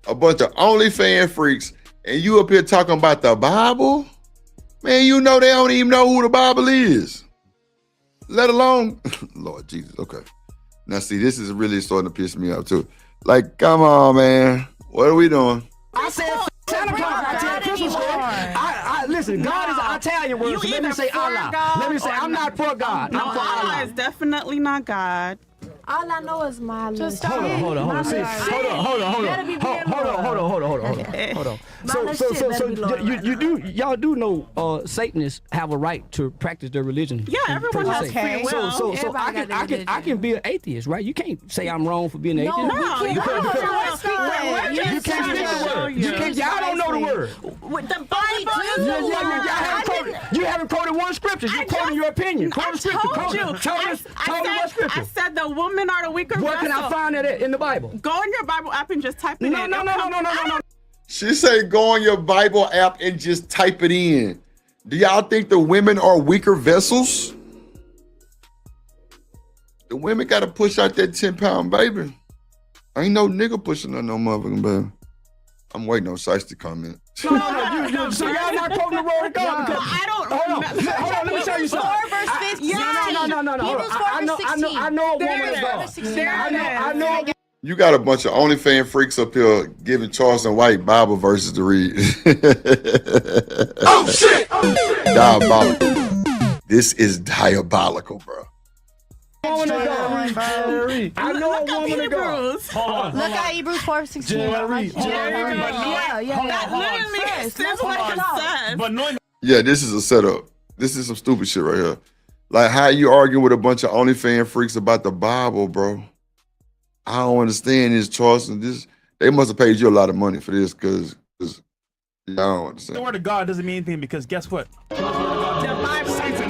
a bunch of OnlyFans freaks, and you up here talking about the Bible? Man, you know they don't even know who the Bible is. Let alone, Lord Jesus, okay. Now see, this is really starting to piss me off too. Like, come on, man. What are we doing? I said Santa Claus. I tell Christmas story. Listen, God is an Italian word, so let me say Allah. Let me say, I'm not for God. I'm for Allah. Allah is definitely not God. All I know is my love. Hold on. See, hold on. So y'all do know Satanists have a right to practice their religion. Yeah, everyone has free will. So I can be an atheist, right? You can't say I'm wrong for being an atheist. No, you can't. You can't speak the word. Y'all don't know the word. With the Bible. You haven't quoted one scripture. You're quoting your opinion. Quote a scripture. Tell me what scripture. I said the women are the weaker Where can I find that in the Bible? Go in your Bible app and just type it in. No. She said go on your Bible app and just type it in. Do y'all think the women are weaker vessels? The women got to push out that 10-pound baby. Ain't no nigga pushing on no motherfucking baby. I'm waiting on Shiesty to comment. No. So y'all not quoting the word of God? I don't. Hold on. Let me show you something. 4 verse 15. No. Hebrews 4 verse 16. I know a woman of God. I know. You got a bunch of OnlyFans freaks up here giving Charleston White Bible verses to read. Oh shit! Diabolical. This is diabolical, bro. I know a woman of God. Look at Hebrews 4:16. Yeah, this is a setup. This is some stupid shit right here. Like, how you arguing with a bunch of OnlyFans freaks about the Bible, bro? I don't understand this, Charleston. They must have paid you a lot of money for this, because I don't understand. The word of God doesn't mean anything, because guess what? Satan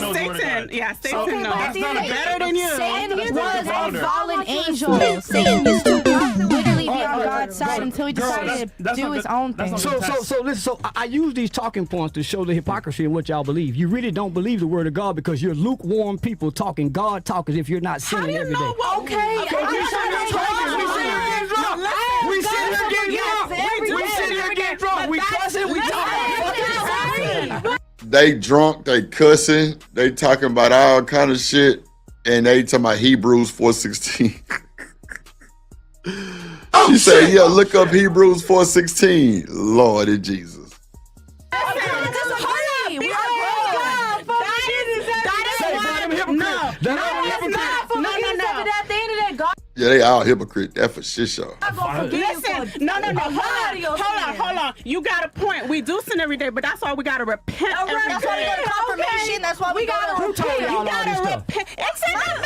knows the word of God. Yeah, Satan knows. That's not better than you. Satan was a fallen angel. Satan used to literally be on God's side until he decided to do his own thing. So listen. So I use these talking points to show the hypocrisy in what y'all believe. You really don't believe the word of God because you're lukewarm people talking God talk as if you're not sinning every day. Okay. We sit here getting drunk. We cussing. We talking. They drunk, they cussing, they talking about all kind of shit, and they talking about Hebrews 4:16. She said, yeah, look up Hebrews 4:16. Lord and Jesus. Yeah, they all hypocrite. That for shit show. Listen, no. Hold on. You got a point. We do sin every day, but that's why we gotta repent every day. That's why we go to confirmation. That's why we gotta repent. Who told y'all all this stuff? It's in the Bible.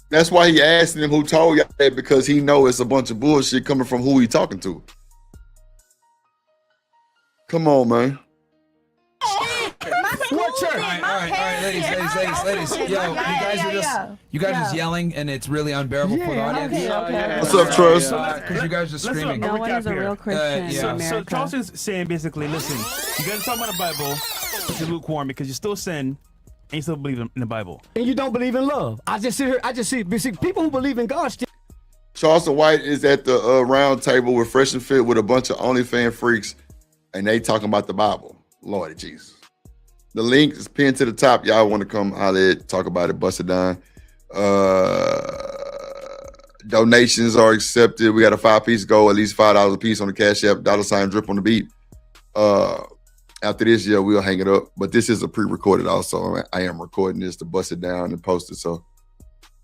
That's why he asked him who told y'all that, because he know it's a bunch of bullshit coming from who he talking to. Come on, man. What church? All right, ladies. Yo, you guys are just yelling, and it's really unbearable for the audience. Okay. What's up, Trust? Because you guys are screaming. No one is a real Christian in So America. Charleston's saying basically, listen, you guys talk about the Bible, it's lukewarm because you still sin and you still believe in the Bible. And you don't believe in love. I just see people who believe in God still. Charleston White is at the round table with Fresh and Fit with a bunch of OnlyFans freaks, and they talking about the Bible. Lord Jesus. The link is pinned to the top. Y'all want to come holler at, talk about it, bust it down. Donations are accepted. We got a 5-piece goal, at least $5 a piece on the Cash App, $ drip on the beat. After this year, we'll hang it up. But this is a pre-recorded also. I am recording this to bust it down and post it. So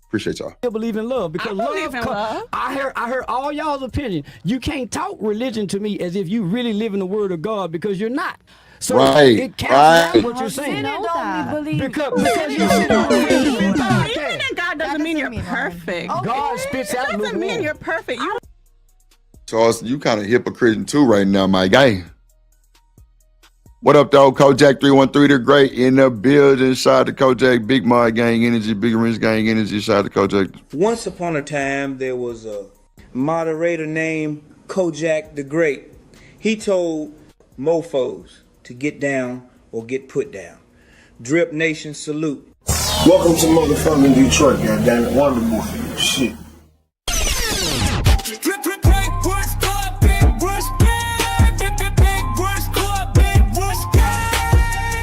appreciate y'all. Still believe in love because love. I heard all y'all's opinion. You can't talk religion to me as if you really live in the Word of God, because you're not. So it counts out what you're saying. Because you sit on Even in God doesn't mean you're perfect. God spits out. It doesn't mean you're perfect. Charleston, you kind of hypocrite too right now, my guy. What up, though? Kojak 313, they're great in the building. Shout out to Kojak, Big Mod Gang Energy, Big Rich Gang Energy. Shout out to Kojak. Once upon a time, there was a moderator named Kojak the Great. He told mofos to get down or get put down. Drip Nation salute. Welcome to motherfucking Detroit, goddammit. Wonderful for you. Shit.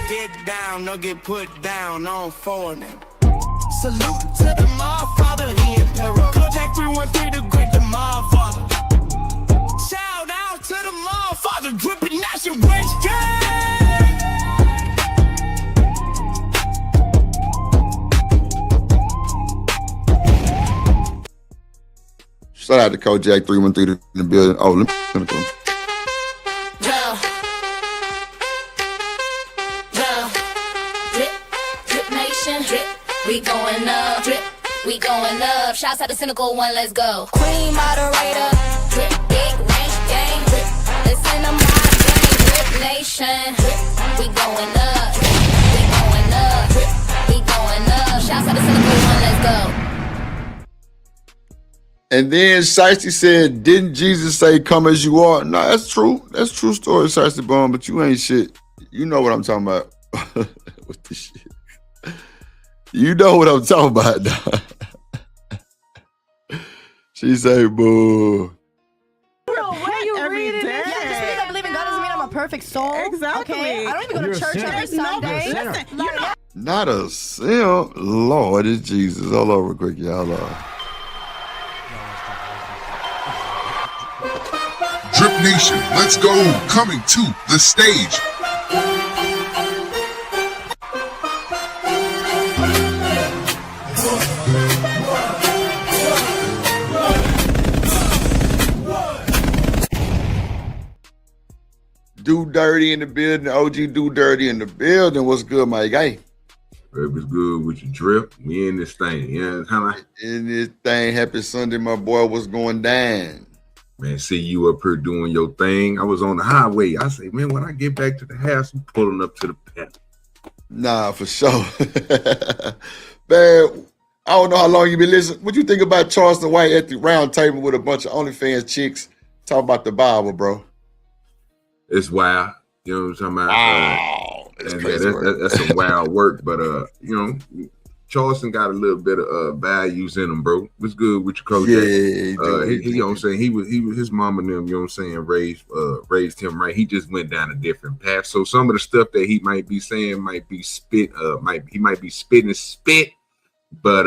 Get down or get put down on for them. Salute to the Motherfather, the Emperor. Contact 313 to great the Motherfather. Shout out to the Motherfather, dripping Nation West Gang. Shout out to Kojak 313 in the building. Oh, let me go. Drip Nation, drip, we going up, drip, we going up. Shouts out to Cynical One, let's go. Queen moderator, drip, big range gang, drip, listen to my gang, Drip Nation, drip, we going up, we going up, drip, we going up. Shouts out to Cynical One, let's go. And then Shiesty said, didn't Jesus say, come as you are? No, that's true. That's true story, Shiesty Bum, but you ain't shit. You know what I'm talking about with this shit. You know what I'm talking about, dog. She say, boo. Where you reading it? Yeah, just because I believe in God doesn't mean I'm a perfect soul. Exactly. Okay? I don't even go to church every Sunday. Listen, you know. Not a sin. Lord, it's Jesus. Hold on real quick, y'all. Drip Nation, let's go. Coming to the stage. Do Dirty in the building. OG Do Dirty in the building. What's good, my guy? It was good with your drip. We in this thing. You know how in this thing. Happy Sunday, my boy. What's going down? Man, see you up here doing your thing. I was on the highway. I say, man, when I get back to the house, I'm pulling up to the pen. Nah, for sure. Man, I don't know how long you been listening. What you think about Charleston White at the round table with a bunch of OnlyFans chicks talking about the Bible, bro? It's wild. You know what I'm talking about? Wow. That's some wild work. But, you know, Charleston got a little bit of values in him, bro. What's good with your coach? Yeah, he you know what I'm saying? He was his mom and them, you know what I'm saying, raised him right. He just went down a different path. So some of the stuff that he might be saying might be spit, he might be spitting spit, but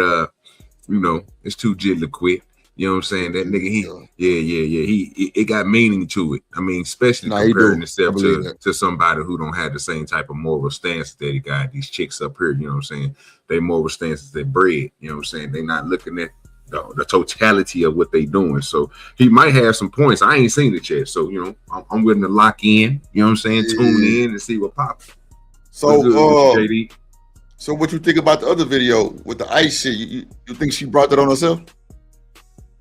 you know, it's too jiddly quick. You know what I'm saying? That nigga, it got meaning to it. I mean, especially comparing himself to somebody who don't have the same type of moral stance that he got. These chicks up here, you know what I'm saying? They moral stances, they bred, you know what I'm saying? They not looking at the totality of what they doing. So he might have some points. I ain't seen it yet. So, you know, I'm willing to lock in, you know what I'm saying? Tune in and see what pops. So, JD? So what you think about the other video with the ice shit? You think she brought that on herself?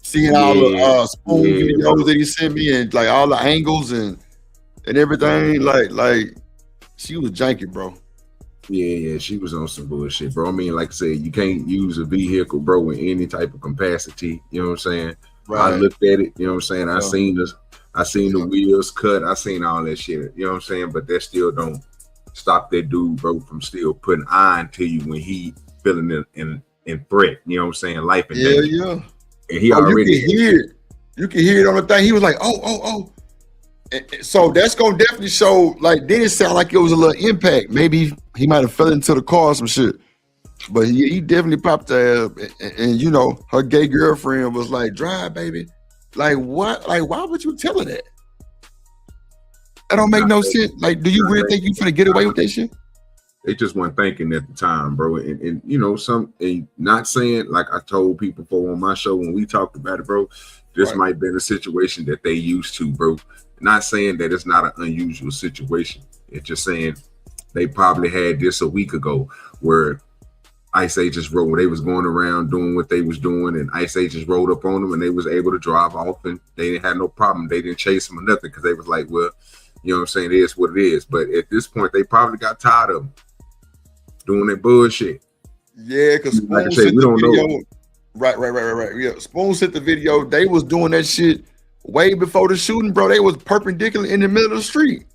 Seeing all the spoon videos that he sent me and like all the angles and everything, like she was janky, bro. Yeah, she was on some bullshit, bro. I mean, like I said, you can't use a vehicle, bro, in any type of capacity. You know what I'm saying? Right. I looked at it. You know what I'm saying? I seen the wheels cut. I seen all that shit. You know what I'm saying? But that still don't stop that dude, bro, from still putting iron to you when he feeling in threat. You know what I'm saying? Life and danger. Yeah. And he already you can hear it. You can hear it on the thing. He was like, oh. So that's gonna definitely show. Like, didn't sound like it was a little impact. Maybe he might have fell into the car or some shit. But he definitely popped the ass. And you know, her gay girlfriend was like, "Drive, baby." Like what? Like why would you tell her that? That don't make no sense. Like, do you really think you finna get away with that shit? They just weren't thinking at the time, bro. And you know, not saying, like I told people before on my show when we talked about it, bro, this might have been a situation that they used to, bro. Not saying that it's not an unusual situation. It's just saying they probably had this a week ago where ICE agents rode, they was going around doing what they was doing, and ICE agents rode up on them and they was able to drive off and they didn't have no problem. They didn't chase them or nothing because they was like, well, you know what I'm saying, it is what it is. But at this point, they probably got tired of them doing that bullshit. Yeah, because like I said, we don't know. Right. Yeah, Spoon sent the video. They was doing that shit way before the shooting, bro. They was perpendicular in the middle of the street.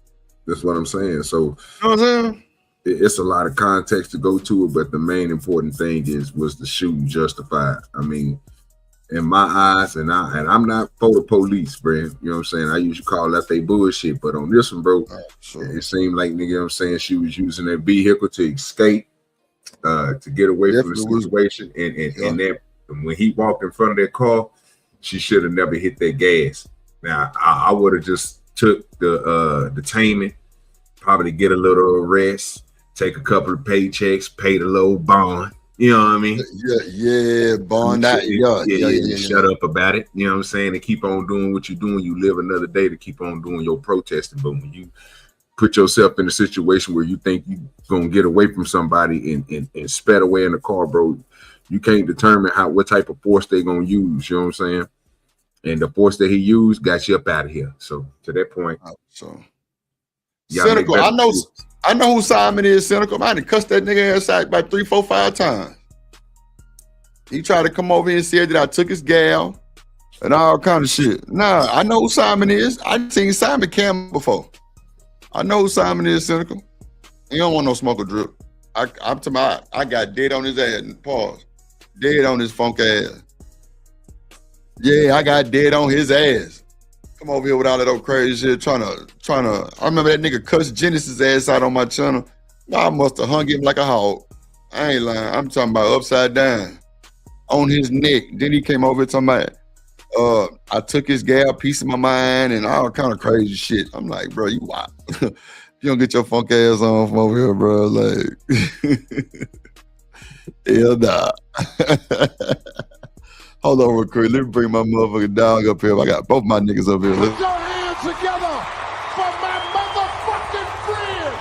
That's what I'm saying. So, you know what I'm saying? It's a lot of context to go to it, but the main important thing was the shooting justified. I mean, in my eyes, and I'm not for the police, bro. You know what I'm saying? I usually call that they bullshit, but on this one, bro, it seemed like, nigga, you know what I'm saying, she was using that vehicle to escape, to get away from the situation, and that when he walked in front of that car, she should have never hit that gas. Now, I would have just took the detainment, probably get a little arrest, take a couple of paychecks, paid a low bond. You know what I mean? Yeah, bond that. Yeah. Shut up about it. You know what I'm saying? And keep on doing what you're doing. You live another day to keep on doing your protesting. But when you put yourself in a situation where you think you're gonna get away from somebody and sped away in the car, bro, you can't determine what type of force they're gonna use. You know what I'm saying? And the force that he used got you up out of here. So to that point, Cynical. I know who Simon is, Cynical. I done cussed that nigga ass out about 3, 4, 5 times. He tried to come over here and said that I took his gal and all kind of shit. Nah, I know who Simon is. I've seen Simon Campbell before. I know who Simon is, Cynical. He don't want no smoke or drip. I'm talking about, I got dead on his ass. Pause. Dead on his funk ass. Yeah, I got dead on his ass. Come over here with all that old crazy shit, trying to. I remember that nigga cussed Genesis ass out on my channel. I must have hung him like a hog. I ain't lying. I'm talking about upside down on his neck. Then he came over here talking about, I took his gal, piece of my mind, and all kind of crazy shit. I'm like, bro, you wild. You don't get your funk ass on from over here, bro. Like, hell nah. Hold on real quick. Let me bring my motherfucking dog up here. I got both my niggas up here. Put your hands together for my motherfucking friend.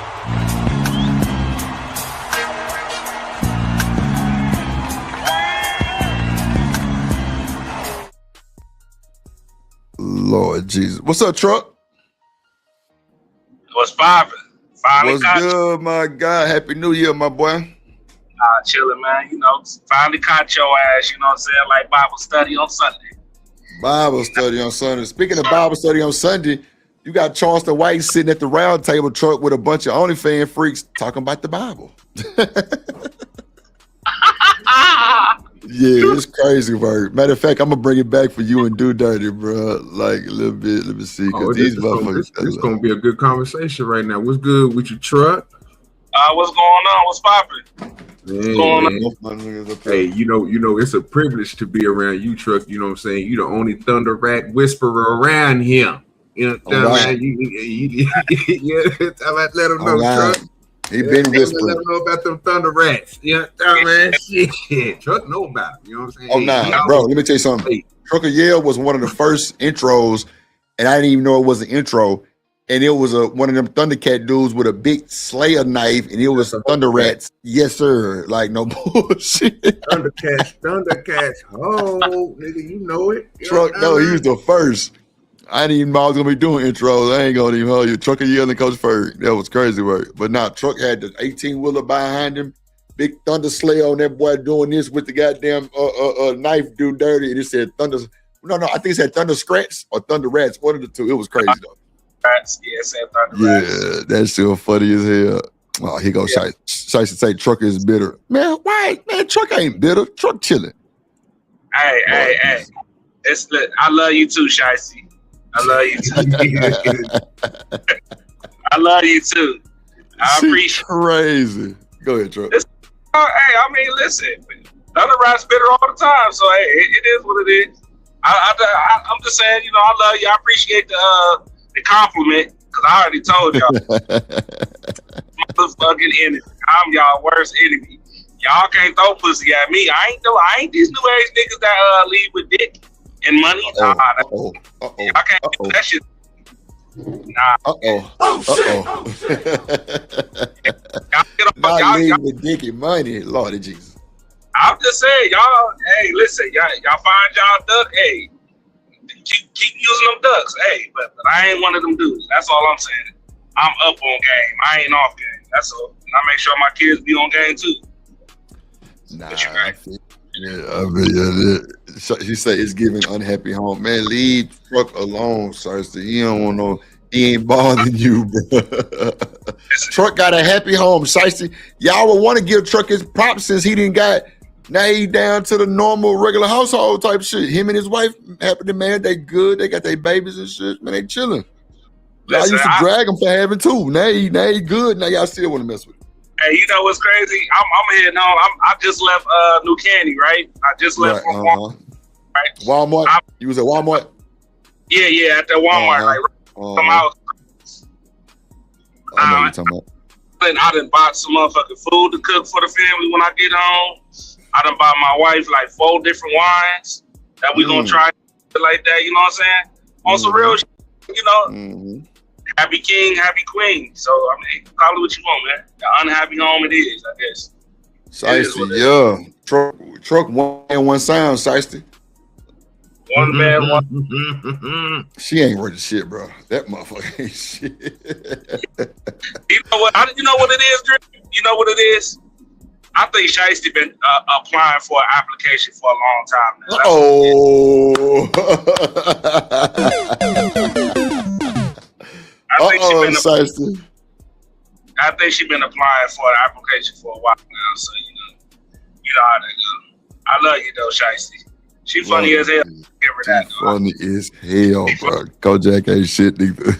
Lord Jesus. What's up, Truck? What's poppin'? What's good, my guy? Happy New Year, my boy. Chilling, man. You know, finally caught your ass, you know what I'm saying? Like Bible study on Sunday. Bible study on Sunday. Speaking of Bible study on Sunday, you got Charleston White sitting at the round table truck with a bunch of OnlyFans freaks talking about the Bible. Yeah, it's crazy work. Matter of fact, I'm gonna bring it back for you and Do Dirty, bro. Like a little bit. Let me see. This is gonna be a good conversation right now. What's good with your truck? What's going on? What's poppin'? Hey, you know, it's a privilege to be around you, Truck. You know what I'm saying? You the only thunder rat whisperer around here. You know what I'm saying? Let him know, Truck. He been whispering. Let him know about them thunder rats. You know what I'm saying? Shit. Truck know about it. You know what I'm saying? Oh, nah, bro, let me tell you something. Trucker Yale was one of the first intros, and I didn't even know it was an intro. and it was one of them Thundercat dudes with a big Slayer knife, and it was Thunder Rats. Yes, sir. Like no bullshit. Thundercats. Oh, nigga, you know it. Truck, no, he was the first. I didn't even know I was gonna be doing intros. I ain't gonna even hold you. Truck of the Year and Coach Ferg. That was crazy work. But now Truck had the 18-wheeler behind him. Big Thunder Slayer on that boy doing this with the goddamn knife do dirty. And it said Thunder. No, I think it said Thunder Scratch or Thunder Rats. One of the two. It was crazy though. Rats. Yeah, it said Thunder Rats. Yeah, that's still funny as hell. Oh, here goes Shiesty say Truck is bitter. Man, why? Man, Truck ain't bitter. Truck chilling. Hey. It's lit. I love you too, Shiesty. I love you too. I love you too. I appreciate crazy. Go ahead, Truck. Hey, I mean, listen, Thunder Rats bitter all the time, so hey, it is what it is. I'm just saying, you know, I love you. I appreciate the compliment because I already told y'all. Motherfucking enemy. I'm y'all worst enemy. Y'all can't throw pussy at me. I ain't these new age niggas that leave with dick and money. Y'all can't do that shit. Nah. Not leaving with dick and money, Lord Jesus. I'm just saying, y'all. Hey, listen, y'all find y'all duck. Hey, keep using them ducks. Hey, but I ain't one of them dudes. That's all I'm saying. I'm up on game. I ain't off game. That's all. And I make sure my kids be on game too. Nah, she say it's giving unhappy home. Man, leave Truck alone, Cersei. He don't want no. He ain't bothering you, bro. Truck got a happy home, Shiesty. Y'all would want to give Truck his props since he didn't got. Now he down to the normal, regular household type shit. Him and his wife, happy, man. They good. They got their babies and shit. Man, they chilling. Y'all used to drag him for having two. Now he good. Now y'all still want to mess with him. Hey, you know what's crazy? I'm heading home. I just left New Candy, right? I just left from Walmart. Right? Walmart? You was at Walmart? Yeah, at that Walmart. Like, from out. I know what you're talking about. I done bought some motherfucking food to cook for the family when I get home. I done bought my wife like 4 different wines that we gonna try like that. You know what I'm saying? On some real shit, you know. Happy king, happy queen. So I mean, call it what you want, man. The unhappy home it is, I guess. Shiesty, yeah. Truck one sound, Shiesty. One man, one. She ain't worth the shit, bro. That motherfucker ain't shit. You know what? You know what it is, Drip? You know what it is? I think Shiesty been applying for an application for a long time now. I think she been applying for an application for a while now. So you know how that go. I love you though, Shiesty. She funny as hell. Give her that. Funny as hell, bro. Kojak ain't shit neither.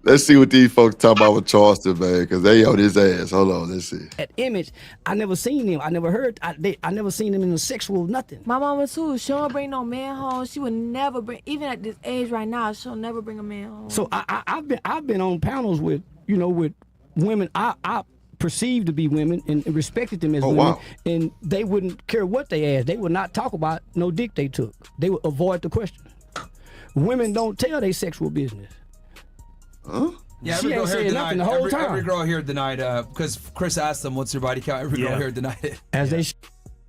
Let's see what these folks talk about with Charleston, man, because they on his ass. Hold on, let's see. At Image, I never seen him. I never heard. I never seen him in a sexual nothing. My mama too. She don't bring no man home. She would never bring, even at this age right now, she'll never bring a man home. So I've been on panels with with women I perceived to be women and respected them as women, wow. And they wouldn't care what they asked. They would not talk about no dick they took. They would avoid the question. Women don't tell their sexual business. Huh? Yeah, every girl here denied. Every girl here denied because Chris asked them, "What's your body count?" Every girl here denied it. As they.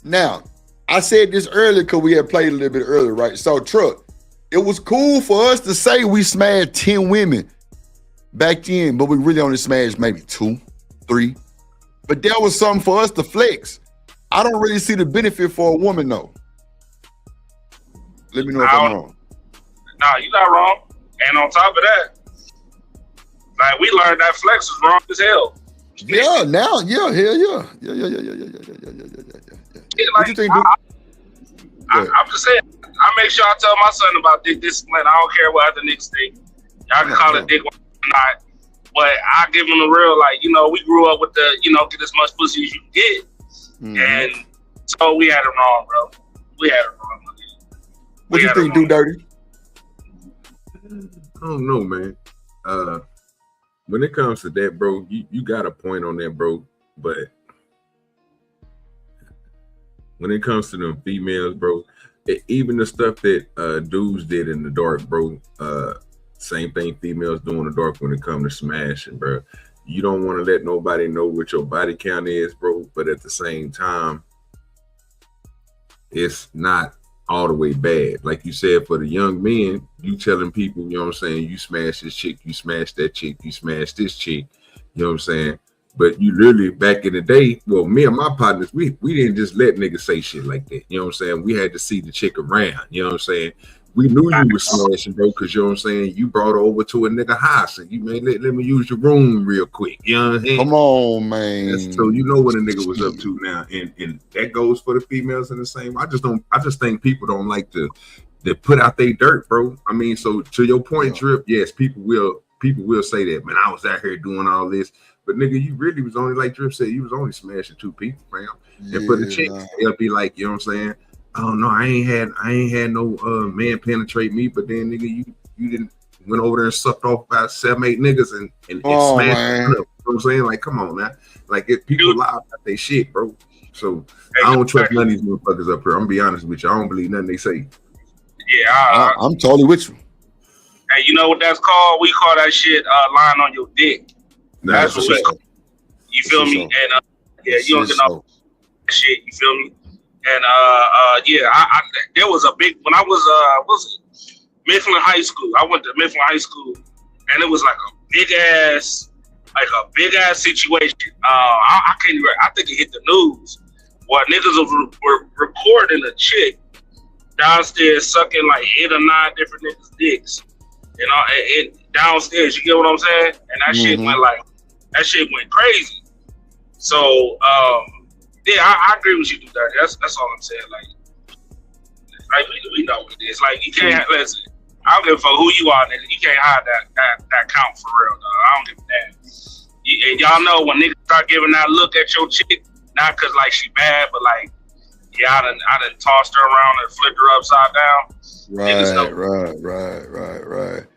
Now, I said this earlier because we had played a little bit earlier, right? So, Truck, it was cool for us to say we smashed 10 women back then, but we really only smashed maybe 2, 3. But that was something for us to flex. I don't really see the benefit for a woman though. Let me know if I'm wrong. Nah, you're not wrong. And on top of that. Like we learned that flex was wrong as hell. Yeah, now, hell yeah. What you think, dude? I'm just saying, I make sure I tell my son about dick discipline. I don't care what other niggas think. Y'all can call it dick or not. But I give them the real, like, we grew up with the, get as much pussy as you can get. And so we had it wrong, bro. We had it wrong. What you think, do dirty? I don't know, man. When it comes to that, bro, you got a point on that, bro. But when it comes to them females, bro, even the stuff that dudes did in the dark, bro. Same thing females do in the dark when it comes to smashing, bro. You don't want to let nobody know what your body count is, bro. But at the same time, it's not all the way bad. Like you said, for the young men, you telling people, you know what I'm saying, you smash this chick, you smash that chick, you smash this chick, you know what I'm saying? But you literally, back in the day, well, me and my partners, we didn't just let niggas say shit like that. You know what I'm saying? We had to see the chick around. You know what I'm saying? We knew you was smashing, bro, because you know what I'm saying? You brought her over to a nigga house and you let me use your room real quick. You know what I'm saying? Come on, man. So you know what a nigga was up to now. And that goes for the females in the same. I just think people don't like to put out their dirt, bro. I mean, so to your point, Drip, yes, people will say that, man, I was out here doing all this. But nigga, you really was only, like Drip said, you was only smashing 2 people, man. And for the chicks, they'll be like, you know what I'm saying? Oh no, I ain't had no man penetrate me, but then nigga, you didn't went over there and sucked off about 7-8 niggas and smashed them. You know what I'm saying? Like, come on, man. Like, if people lie about their shit, bro. So I don't trust none of these motherfuckers up here. I'm gonna be honest with you. I don't believe nothing they say. Yeah, I'm totally with you. Hey, you know what that's called? We call that shit lying on your dick. That's what we call it. You feel me? And yeah, you don't get no shit. You feel me? And yeah, I there was a big, when I was Mifflin High School. I went to Mifflin High School, and it was like a big ass situation. I can't even. I think it hit the news. What niggas were recording a chick downstairs sucking like 8 or 9 different niggas' dicks. You know, and downstairs. You get what I'm saying? And that shit went crazy. So yeah, I agree with you, dude. That's all I'm saying. Like we know what it is. Like, you can't listen. I don't give a fuck who you are, nigga. You can't hide that count for real, dog. I don't give a damn. And y'all know when niggas start giving that look at your chick, not cause like she bad, but like, yeah, I done tossed her around and flipped her upside down. Right.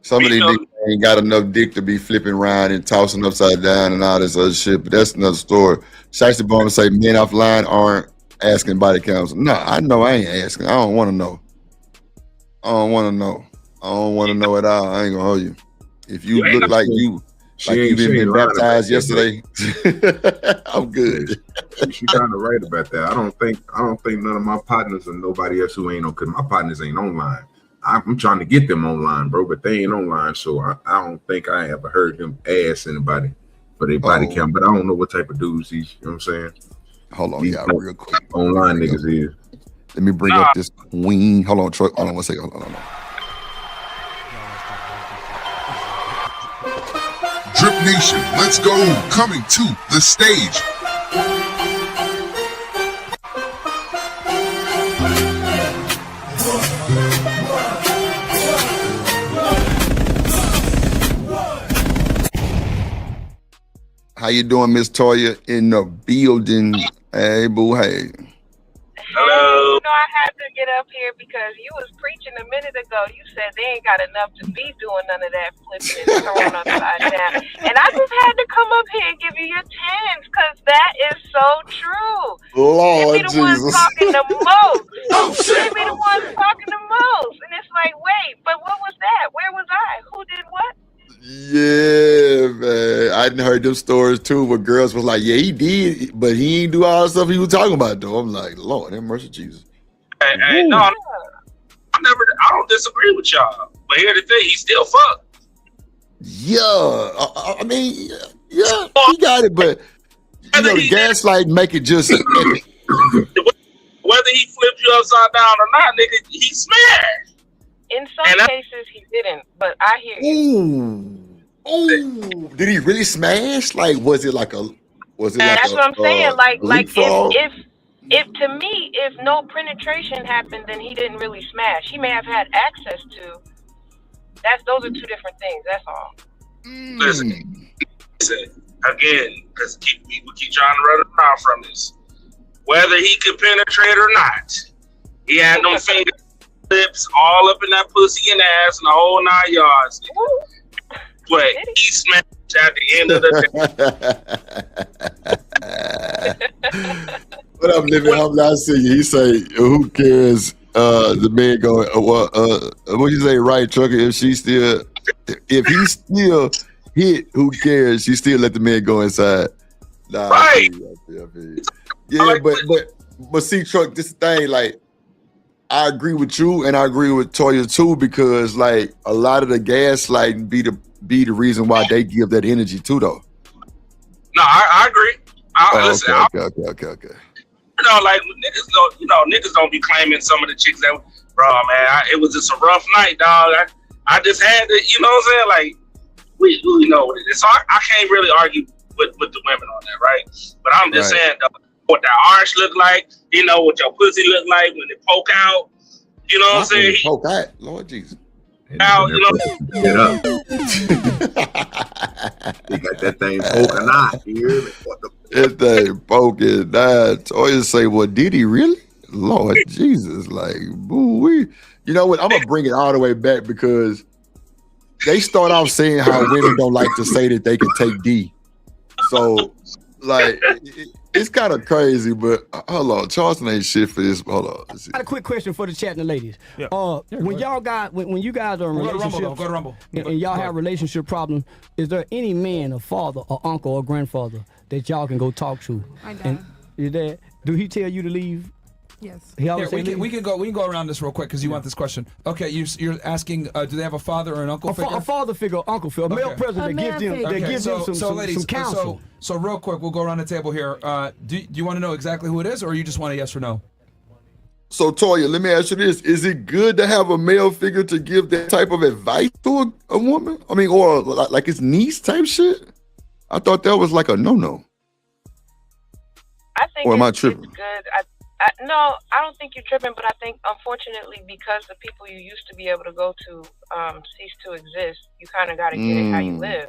Some of these niggas ain't got enough dick to be flipping around and tossing upside down and all this other shit, but that's another story. Shiesty Bone say men offline aren't asking body counts. No, I know I ain't asking. I don't want to know. I don't want to know at all. I ain't gonna hold you. If you look like you've been baptized yesterday, I'm good. She kind of right about that. I don't think none of my partners or nobody else who ain't on, because my partners ain't online. I'm trying to get them online, bro, but they ain't online, so I don't think I ever heard them ask anybody for their body count. But I don't know what type of dudes these, you know what I'm saying? Hold on, yeah, real quick. Online niggas is. Let me bring up this queen. Hold on, Troy. Hold on one second. Hold on. Drip Nation, let's go. Coming to the stage. How you doing, Miss Toya? In the building. Hey, boo, hey. Hello. You know, I had to get up here because you was preaching a minute ago. You said they ain't got enough to be doing none of that flipping and throwing upside down. And I just had to come up here and give you your 10s because that is so true. Lord they be the ones Jesus. talking the most. They be the ones talking the most. And it's like, wait, but what was that? Where was I? Who did what? Yeah, man. I done heard them stories too where girls was like, yeah, he did, but he ain't do all the stuff he was talking about though. I'm like, Lord, have mercy, Jesus. Hey, no, I don't disagree with y'all. But here's the thing, he still fucked. Yeah. I mean, yeah, he got it, but you know, the gaslight make it just whether he flipped you upside down or not, nigga, he smashed. In some cases, he didn't, but I hear you. Ooh, did he really smash? Like, was it like That's what I'm saying. Like leapfrog? if to me, if no penetration happened, then he didn't really smash. He may have had access to. Those are two different things. That's all. Listen, again, because people keep trying to run around from this. Whether he could penetrate or not, he had no finger. Lips all up in that pussy and ass and the whole 9 yards. But he smashed at the end of the day. What up, Living? I see you. He say, who cares The man going, what you say, right, Trucker? If he still hit, who cares? She still let the man go inside. Nah, Right. I feel you. Yeah, but see, Truck, this thing, like, I agree with you and I agree with Toya too, because like a lot of the gaslighting be the reason why they give that energy too, though. No, I agree. Listen, Okay. You know, like niggas don't be claiming some of the chicks that, bro, man, it was just a rough night, dog. I just had to, you know what I'm saying? Like, we know what it is. So I can't really argue with the women on that, right? But I'm just saying, though, what that arch look like, you know, what your pussy look like when it poke out, you know what I'm saying? Poke out, Lord Jesus. Out, you know. Get up. They got that thing poking out. You hear me? That thing poking out. Toya say, well, did he really? Lord Jesus, like, boo-wee. You know what? I'm gonna bring it all the way back because they start off saying how women don't like to say that they can take D. So, like, it's kind of crazy, but hold on, Charleston ain't shit for this. Hold on. I got a quick question for the chat and the ladies. Yeah. When you guys are in relationships, go to Rumble. and y'all have relationship problems, is there any man, a father, or uncle, or grandfather that y'all can go talk to? My dad. And is that, do he tell you to leave? Yes. He always Here, say we can go around this real quick because you want this question. Okay, you're asking, do they have a father or an uncle figure? A father figure, uncle figure, a male president that gives them some counsel. So real quick, we'll go around the table here. Do you want to know exactly who it is, or you just want a yes or no? So Toya, let me ask you this: is it good to have a male figure to give that type of advice to a woman? I mean, or like his niece type shit? I thought that was like a no-no. I think or am I it's tripping? good. No, I don't think you're tripping, but I think unfortunately because the people you used to be able to go to cease to exist, you kind of got to get it how you live.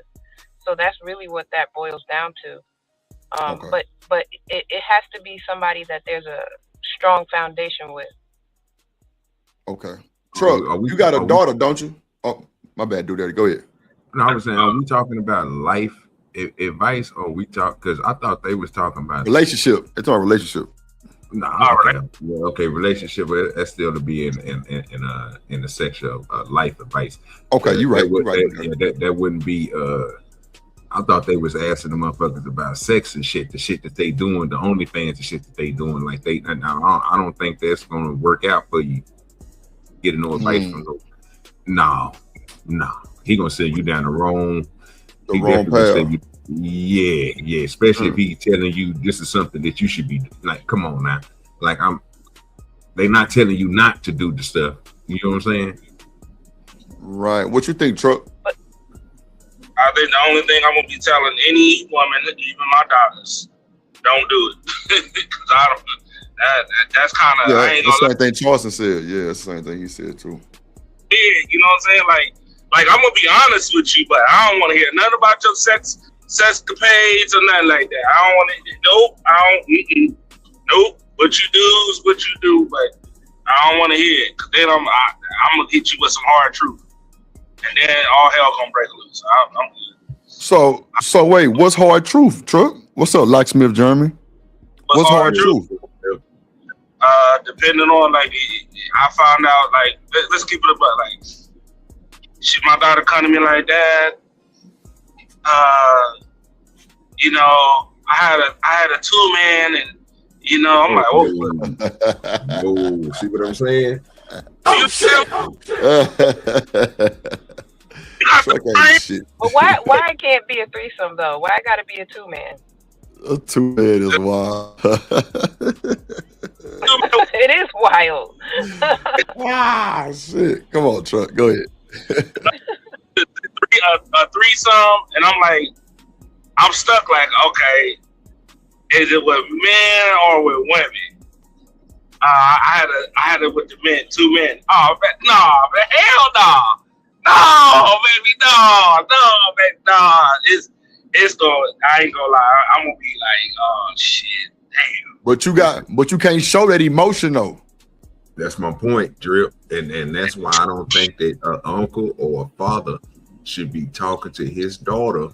So that's really what that boils down to. But it has to be somebody that there's a strong foundation with. Okay. Truck, you got a daughter, don't you? Oh, my bad. Do that. Go ahead. No, I was saying, are we talking about life advice, or we talk? Because I thought they was talking about relationship. It's our relationship. No, okay, relationship. But that's still to be in the sexual life advice. Okay, you're right. That wouldn't be. I thought they was asking the motherfuckers about sex and shit, the shit that they doing, the OnlyFans and shit that they doing. Like I don't think that's gonna work out for you. Getting no advice from those. No. He gonna send you down the wrong path. Yeah. Especially if he telling you this is something that you should be like. Come on now, like they not telling you not to do the stuff. You know what I'm saying? Right. What you think, Truck? I think the only thing I'm gonna be telling any woman, even my daughters, don't do it. Because I don't. That's kind of. Yeah, I ain't that's the gonna. same thing Charleston said. Yeah, that's the same thing he said too. Yeah, you know what I'm saying? Like I'm gonna be honest with you, but I don't want to hear nothing about your sexcapades or nothing like that. I don't want to. Nope. I don't. Nope. What you do is what you do, but I don't want to hear it. Cause then I'm gonna hit you with some hard truth, and then all hell gonna break loose. I'm good. So wait, what's hard truth, Truck? What's up, Locksmith Jeremy? What's hard truth? Depending on I found out let's keep it about my daughter come to me like that. You know, I had a 2-man, and you know I'm like, oh, see what I'm saying? But why it can't be a threesome though? Why it gotta be a 2-man? A 2-man is wild. It is wild. Shit. Come on, Truck. Go ahead. A threesome, and I'm stuck. Like, okay, is it with men or with women? I had it with the men, 2 men. Oh, no, hell no. No, baby, no, baby, no. It's going. I ain't gonna lie. I'm gonna be like, oh shit, damn. But you can't show that emotion though. That's my point, Drip, and that's why I don't think that an uncle or a father should be talking to his daughter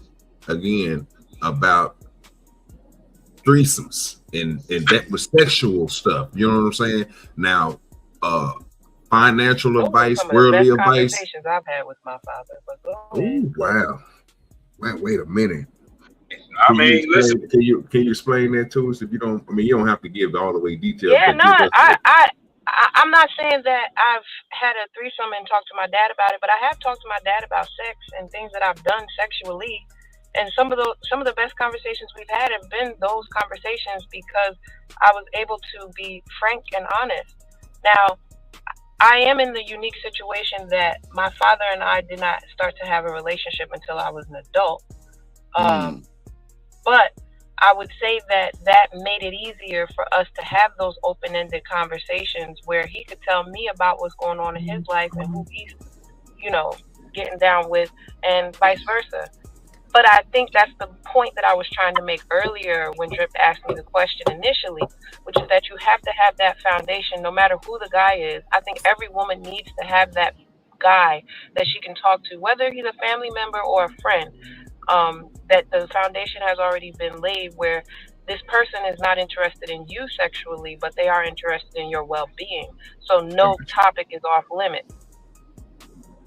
again about threesomes and that was sexual stuff. You know what I'm saying? Now, financial advice, Some of the worldly best advice. conversations I've had with my father. But go Oh ahead. wow! Wait a minute. I mean, listen. Can you explain that to us? If you don't, I mean, you don't have to give all the way details. Yeah, but no, give us I'm not saying that I've had a threesome and talked to my dad about it, but I have talked to my dad about sex and things that I've done sexually. And some of the best conversations we've had have been those conversations because I was able to be frank and honest. Now, I am in the unique situation that my father and I did not start to have a relationship until I was an adult. But I would say that made it easier for us to have those open-ended conversations where he could tell me about what's going on in his life and who he's, getting down with, and vice versa. But I think that's the point that I was trying to make earlier when Drip asked me the question initially, which is that you have to have that foundation no matter who the guy is. I think every woman needs to have that guy that she can talk to, whether he's a family member or a friend, that the foundation has already been laid where this person is not interested in you sexually, but they are interested in your well-being. So no topic is off limits.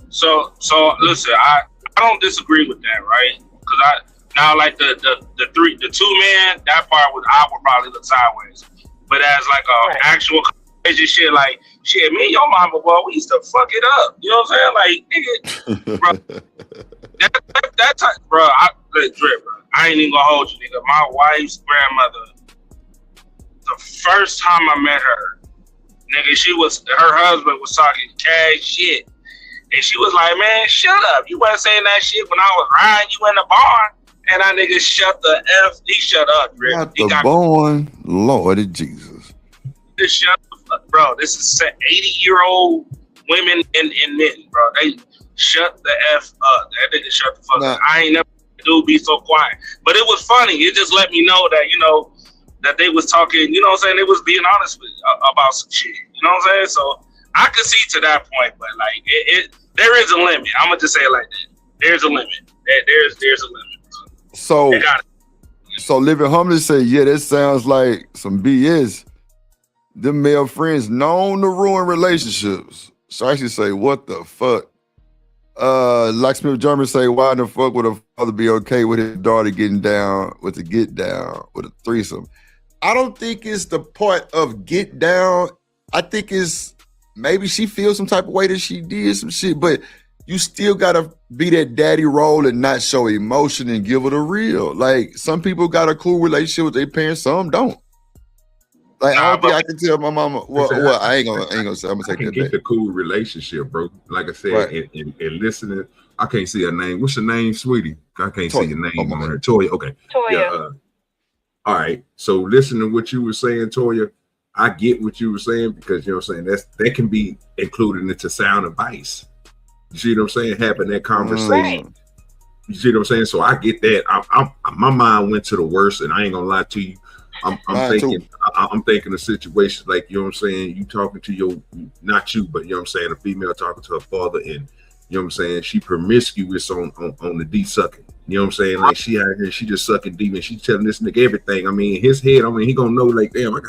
So listen, I don't disagree with that, right? Because the two men, that part I would probably look sideways. But as like actual crazy shit, like shit, me and your mama, boy, we used to fuck it up. You know what I'm saying? Like, nigga, bro, that type, bro. Drip, bro. I ain't even gonna hold you, nigga. My wife's grandmother, the first time I met her, nigga, her husband was talking cash shit. And she was like, man, shut up. You wasn't saying that shit when I was riding you in the barn. And that nigga he shut up, Drip. Not the barn, Lord Jesus. Just shut the fuck, bro. This is 80-year-old women and men, bro. They shut the F up. That nigga shut the fuck up. I ain't never do be so quiet. But it was funny. It just let me know that, that they was talking, you know what I'm saying? They was being honest about some shit. You know what I'm saying? So I could see to that point, but like there is a limit. I'm gonna just say it like that. There's a limit. There's a limit. So Living Humbly said, yeah, that sounds like some BS. Them male friends known to ruin relationships. So I actually say, what the fuck? Locksmith German say, why in the fuck would a father be okay with his daughter getting down with a threesome? I don't think it's the part of get down. I think it's maybe she feels some type of way that she did some shit, but you still gotta be that daddy role and not show emotion and give it a real. Like, some people got a cool relationship with their parents, some don't. Like, I don't think I can tell my mama. Well, I ain't gonna say. I'm gonna take that get back. the cool relationship, bro. Like I said, Right. and listening. I can't see her name. What's your name, sweetie? I can't see your name on her. Toya. Okay. Toya. Yeah, all right. So listening to what you were saying, Toya, I get what you were saying because you know what I'm saying. That can be included into sound advice. You see what I'm saying? Having that conversation. Right. You see what I'm saying? So I get that. My mind went to the worst, and I ain't gonna lie to you. I'm thinking of situations like, you know what I'm saying, you talking to not you, but you know what I'm saying, a female talking to her father, and you know what I'm saying, she promiscuous on the D sucking. You know what I'm saying? Like, she out here, she just sucking deep, and she telling this nigga everything. I mean, his head, he gonna know, like, damn, I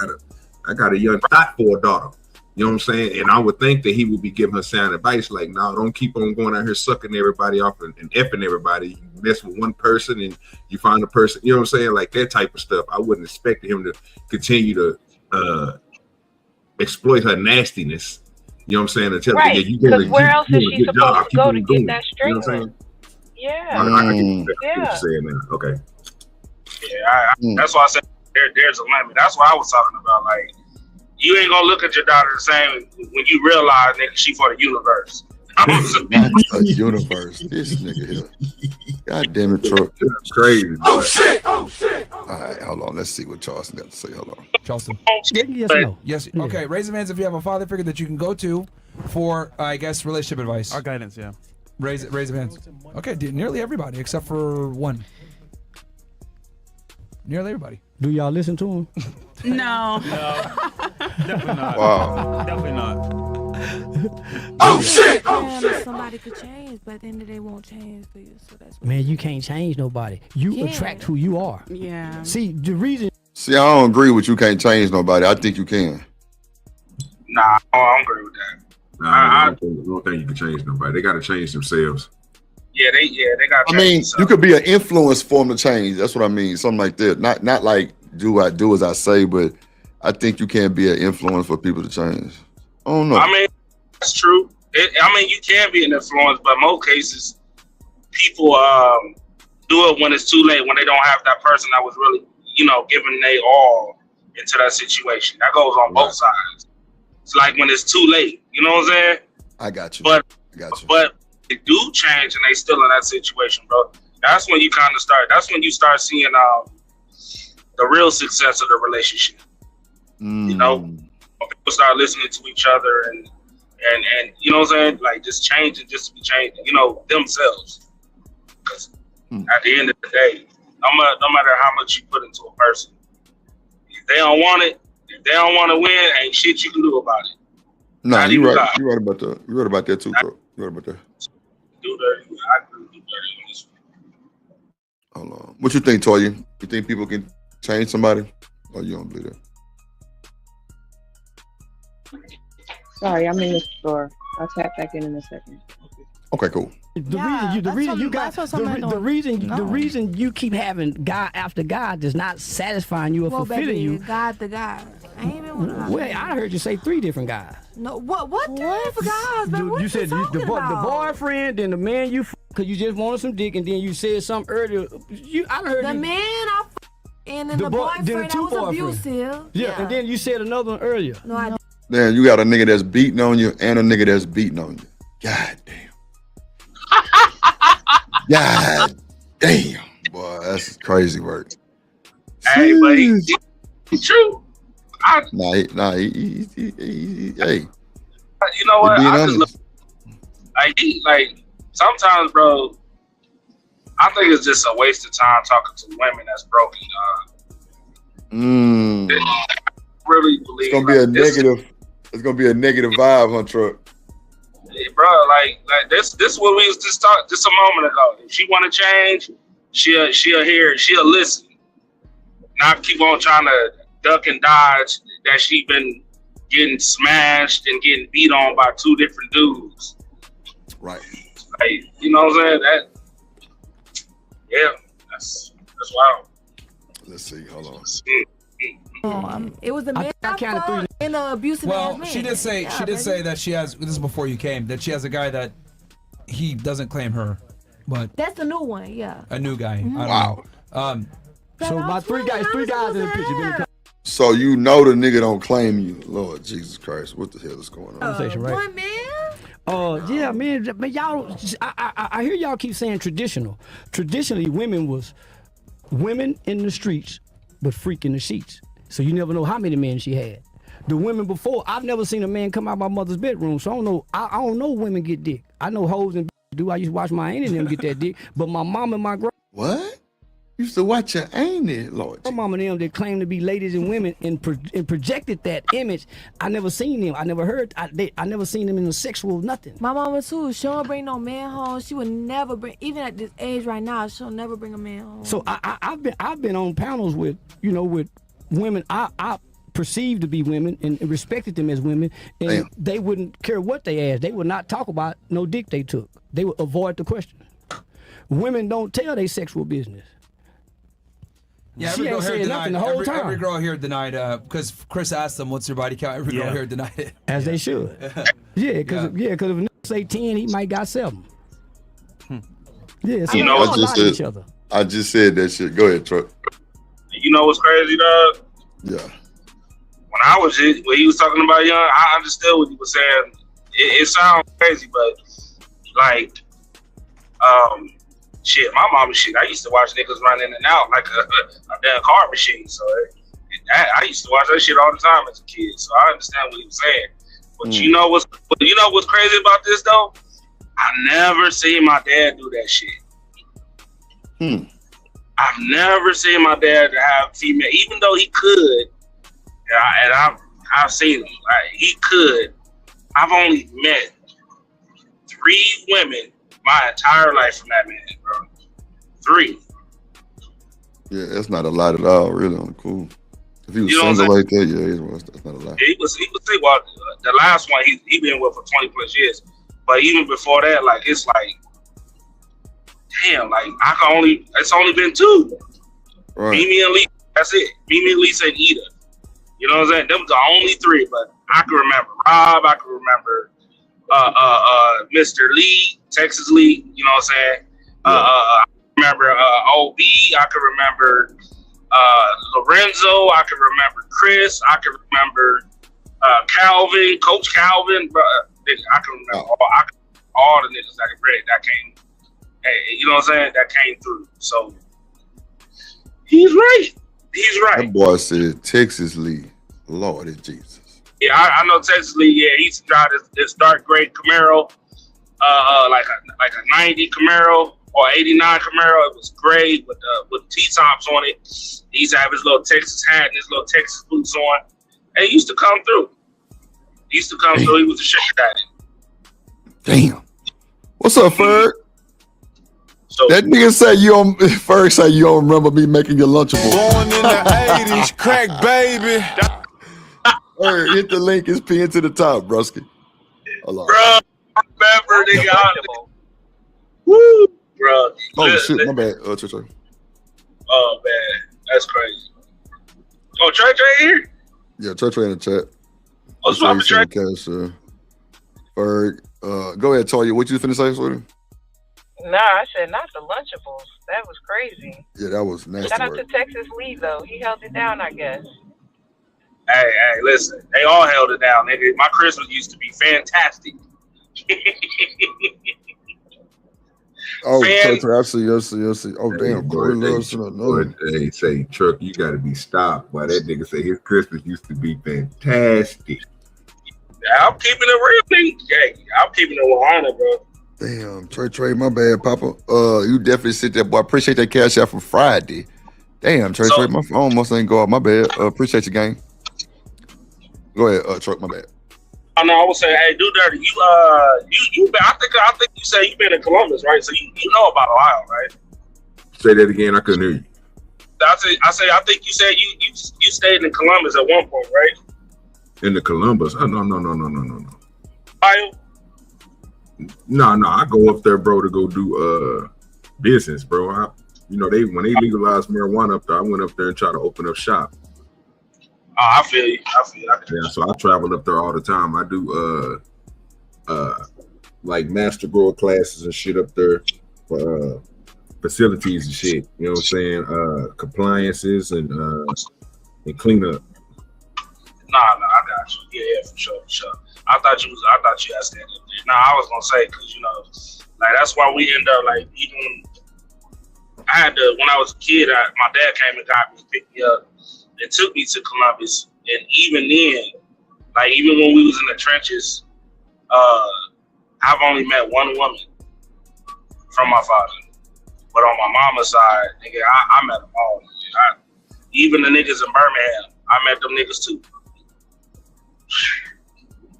got a young thought for a daughter. You know what I'm saying? And I would think that he would be giving her sound advice, like, no, don't keep on going out here sucking everybody off and effing everybody. You mess with one person and you find a person, you know what I'm saying? Like, that type of stuff. I wouldn't expect him to continue to exploit her nastiness. You know what I'm saying? Until Right, because where else is she supposed to go to get that straight? You know what I'm saying? Yeah. I can get what you're saying now. Okay. Yeah, that's why I said there's a limit. That's what I was talking about. Like, you ain't gonna look at your daughter the same when you realize, nigga, she for the universe. A universe. This nigga here. God damn it, Troy. That's crazy. Oh shit! All right, hold on. Let's see what Charleston got to say. Hold on. Charleston. Yes, no. Yes. Okay. Raise your hands if you have a father figure that you can go to for, I guess, relationship advice. Our guidance, yeah. Raise your hands. Okay, nearly everybody except for one. Nearly everybody. Do y'all listen to him? No. Definitely not. Wow. Definitely not. Oh shit! Yeah, somebody could change, but then they won't change for you. So that's Man, you can't change nobody. You attract who you are. Yeah. See, the reason. See, I don't agree with you can't change nobody. I think you can. Nah, I don't agree with that. Nah, I don't think you can change nobody. They got to change themselves. Yeah, they got. I mean, you could be an influence for them to change. That's what I mean. Something like that. Not like do as I say, but I think you can be an influence for people to change. I don't know. I mean, that's true. I mean, you can be an influence, but in most cases, people do it when it's too late, when they don't have that person that was really, giving they all into that situation. That goes on both sides. It's like when it's too late. You know what I'm saying? I got you. But they do change and they still in that situation, bro. That's when you kind of start. That's when you start seeing the real success of the relationship. When people start listening to each other and you know what I'm saying, like just changing, just to be changing, themselves. Because at the end of the day, no matter how much you put into a person, if they don't want it, if they don't want to win, ain't shit you can do about it. No, you're right. You're right about that. You're right about that too, bro. You're right about that. Do dirty. I agree with do dirty on this one. Hold on. What you think, Toya? You think people can change somebody, or you don't believe that? Sorry, I'm in the store. I'll tap back in a second. Okay, cool. The reason you keep having guy after guy that's not satisfying you or fulfilling you. God the guy. I ain't even with Well, I heard you say 3 different guys. No, what different guys, man? What you said the boyfriend, then the man you because you just wanted some dick, and then you said something earlier. I heard the man I and then the boyfriend that was abusive. Yeah, and then you said another one earlier. No, I didn't. Then you got a nigga that's beating on you and a nigga that's beating on you. God damn. God damn. Boy, that's crazy work. Hey, but he's true. Hey. You know what? I just look, like sometimes, bro, I think it's just a waste of time talking to women that's broken. I really believe it's gonna be a negative. It's gonna be a negative vibe on truck. Yeah, bro, like this what we was just talking just a moment ago. If she want to change, she'll hear it, she'll listen. Not keep on trying to duck and dodge that she been getting smashed and getting beat on by 2 different dudes. Right. Like, you know what I'm saying? That's wild. Let's see. Hold on. It was the man in the abusive Well, man. she did say that she has. This is before you came. That she has a guy that he doesn't claim her, but that's the new one. Yeah. A new guy. Mm-hmm. I don't know. So about 3 guys in the picture. So you know the nigga don't claim you. Lord Jesus Christ, what the hell is going on? Conversation, right? One man. Yeah, man. But y'all, I hear y'all keep saying traditional. Traditionally, women was women in the streets, but freak in the sheets. So you never know how many men she had. The women before, I've never seen a man come out of my mother's bedroom, so I don't know. I don't know women get dick. I know hoes and do. I used to watch my auntie and them get that dick, but my mom and my What? You used to watch your auntie, Lord. My mom and them that claim to be ladies and women and projected that image. I never seen them. I never heard. I never seen them in a sexual nothing. My mama too. She don't bring no man home. She would never bring, even at this age right now, she'll never bring a man home. So I've been on panels with with women I perceived to be women and respected them as women, and they wouldn't care what they asked. They would not talk about no dick they took. They would avoid the question. Women don't tell their sexual business. Yeah, she ain't saying nothing the whole time. Every girl here denied, because Chris asked them, "What's your body count?" Every girl here denied it. As they should. Because if a nigga say 10, he might got 7. Yeah, so I just said that shit. Go ahead, Truck. You know what's crazy, dog? Yeah. When he was talking about young, I understood what he was saying. It sounds crazy, but like, shit, my mama shit. I used to watch niggas run in and out like a damn car machine. So I used to watch that shit all the time as a kid. So I understand what he was saying. But you know what's crazy about this though? I never seen my dad do that shit. I've never seen my dad have female, even though he could. And I've seen him. He could. I've only met 3 women my entire life from that man, bro. 3. Yeah, that's not a lot at all, really. Cool. If he was You know what I'm single like that, yeah, that's not a lie. Yeah, he was well, the last one he been with for 20 plus years. But even before that, like it's like, damn, like it's only been 2. Right. Mimi and Lisa, that's it. Mimi, Lisa, and Ida. You know what I'm saying? Them was the only 3, but I can remember Rob, I can remember Mr. Lee, Texas Lee, you know what I'm saying? I remember OB, I can remember Lorenzo, I can remember Chris, I can remember Calvin, Coach Calvin, but I can remember all the niggas that came, you know what I'm saying, that came through. So he's right. That boy said Texas Lee. Lord Jesus. Yeah, I know Texas Lee. Yeah, he used to drive this dark gray Camaro, like a 90 Camaro or 89 Camaro. It was gray with T-tops on it. He used to have his little Texas hat and his little Texas boots on. And he used to come through. He was a shit daddy. Damn. What's up, Ferg? So, that nigga say Ferg say you don't remember me making your Lunchable. Born in the 80s, crack baby. Ferg, hit the link. It's pinned to the top, broski. Hold bro, I remember nigga. Woo, bro. Oh shit, my bad. Oh man, that's crazy. Oh, Trey here? Yeah, Trey in the chat. Oh, so I'm Trey. Ferg, go ahead, Toya. What you finna say, sweetie? Nah, I said not the Lunchables. That was crazy. Yeah, that was nasty. Shout out to Texas Lee though. He held it down, I guess. Hey, listen. They all held it down, nigga. My Christmas used to be fantastic. Oh, I see. Oh, damn. Corey loves Hey, say, Truck, you got to be stopped. Why that nigga say his Christmas used to be fantastic. I'm keeping it real, nigga. Hey, I'm keeping it 100, bro. Damn, Trey, my bad, Papa. You definitely sit there, boy. I appreciate that cash out for Friday. Damn, Trey, my phone must ain't go off. My bad. Appreciate you, gang. Go ahead, Truck, my bad. Oh, no, I was saying, hey, do dirty. You been, I think you said you've been in Columbus, right? So you know about Ohio, right? Say that again. I couldn't hear you. I think you said you stayed in Columbus at one point, right? In the Columbus? Oh, no. Ohio? No. I go up there, bro, to go do business, bro. When they legalized marijuana up there, I went up there and tried to open up shop. Oh, I feel you. Yeah, so I travel up there all the time. I do like master grower classes and shit up there for facilities and shit. You know what I'm saying? Compliances and cleanup. Nah, I got you. Yeah, for sure. I thought you had stand up there. Nah, I was gonna say because like that's why we end up like even. I had to when I was a kid. My dad came and got me, picked me up, and took me to Columbus. And even then, like even when we was in the trenches, I've only met one woman from my father. But on my mama's side, nigga, I met them all. Even the niggas in Birmingham, I met them niggas too.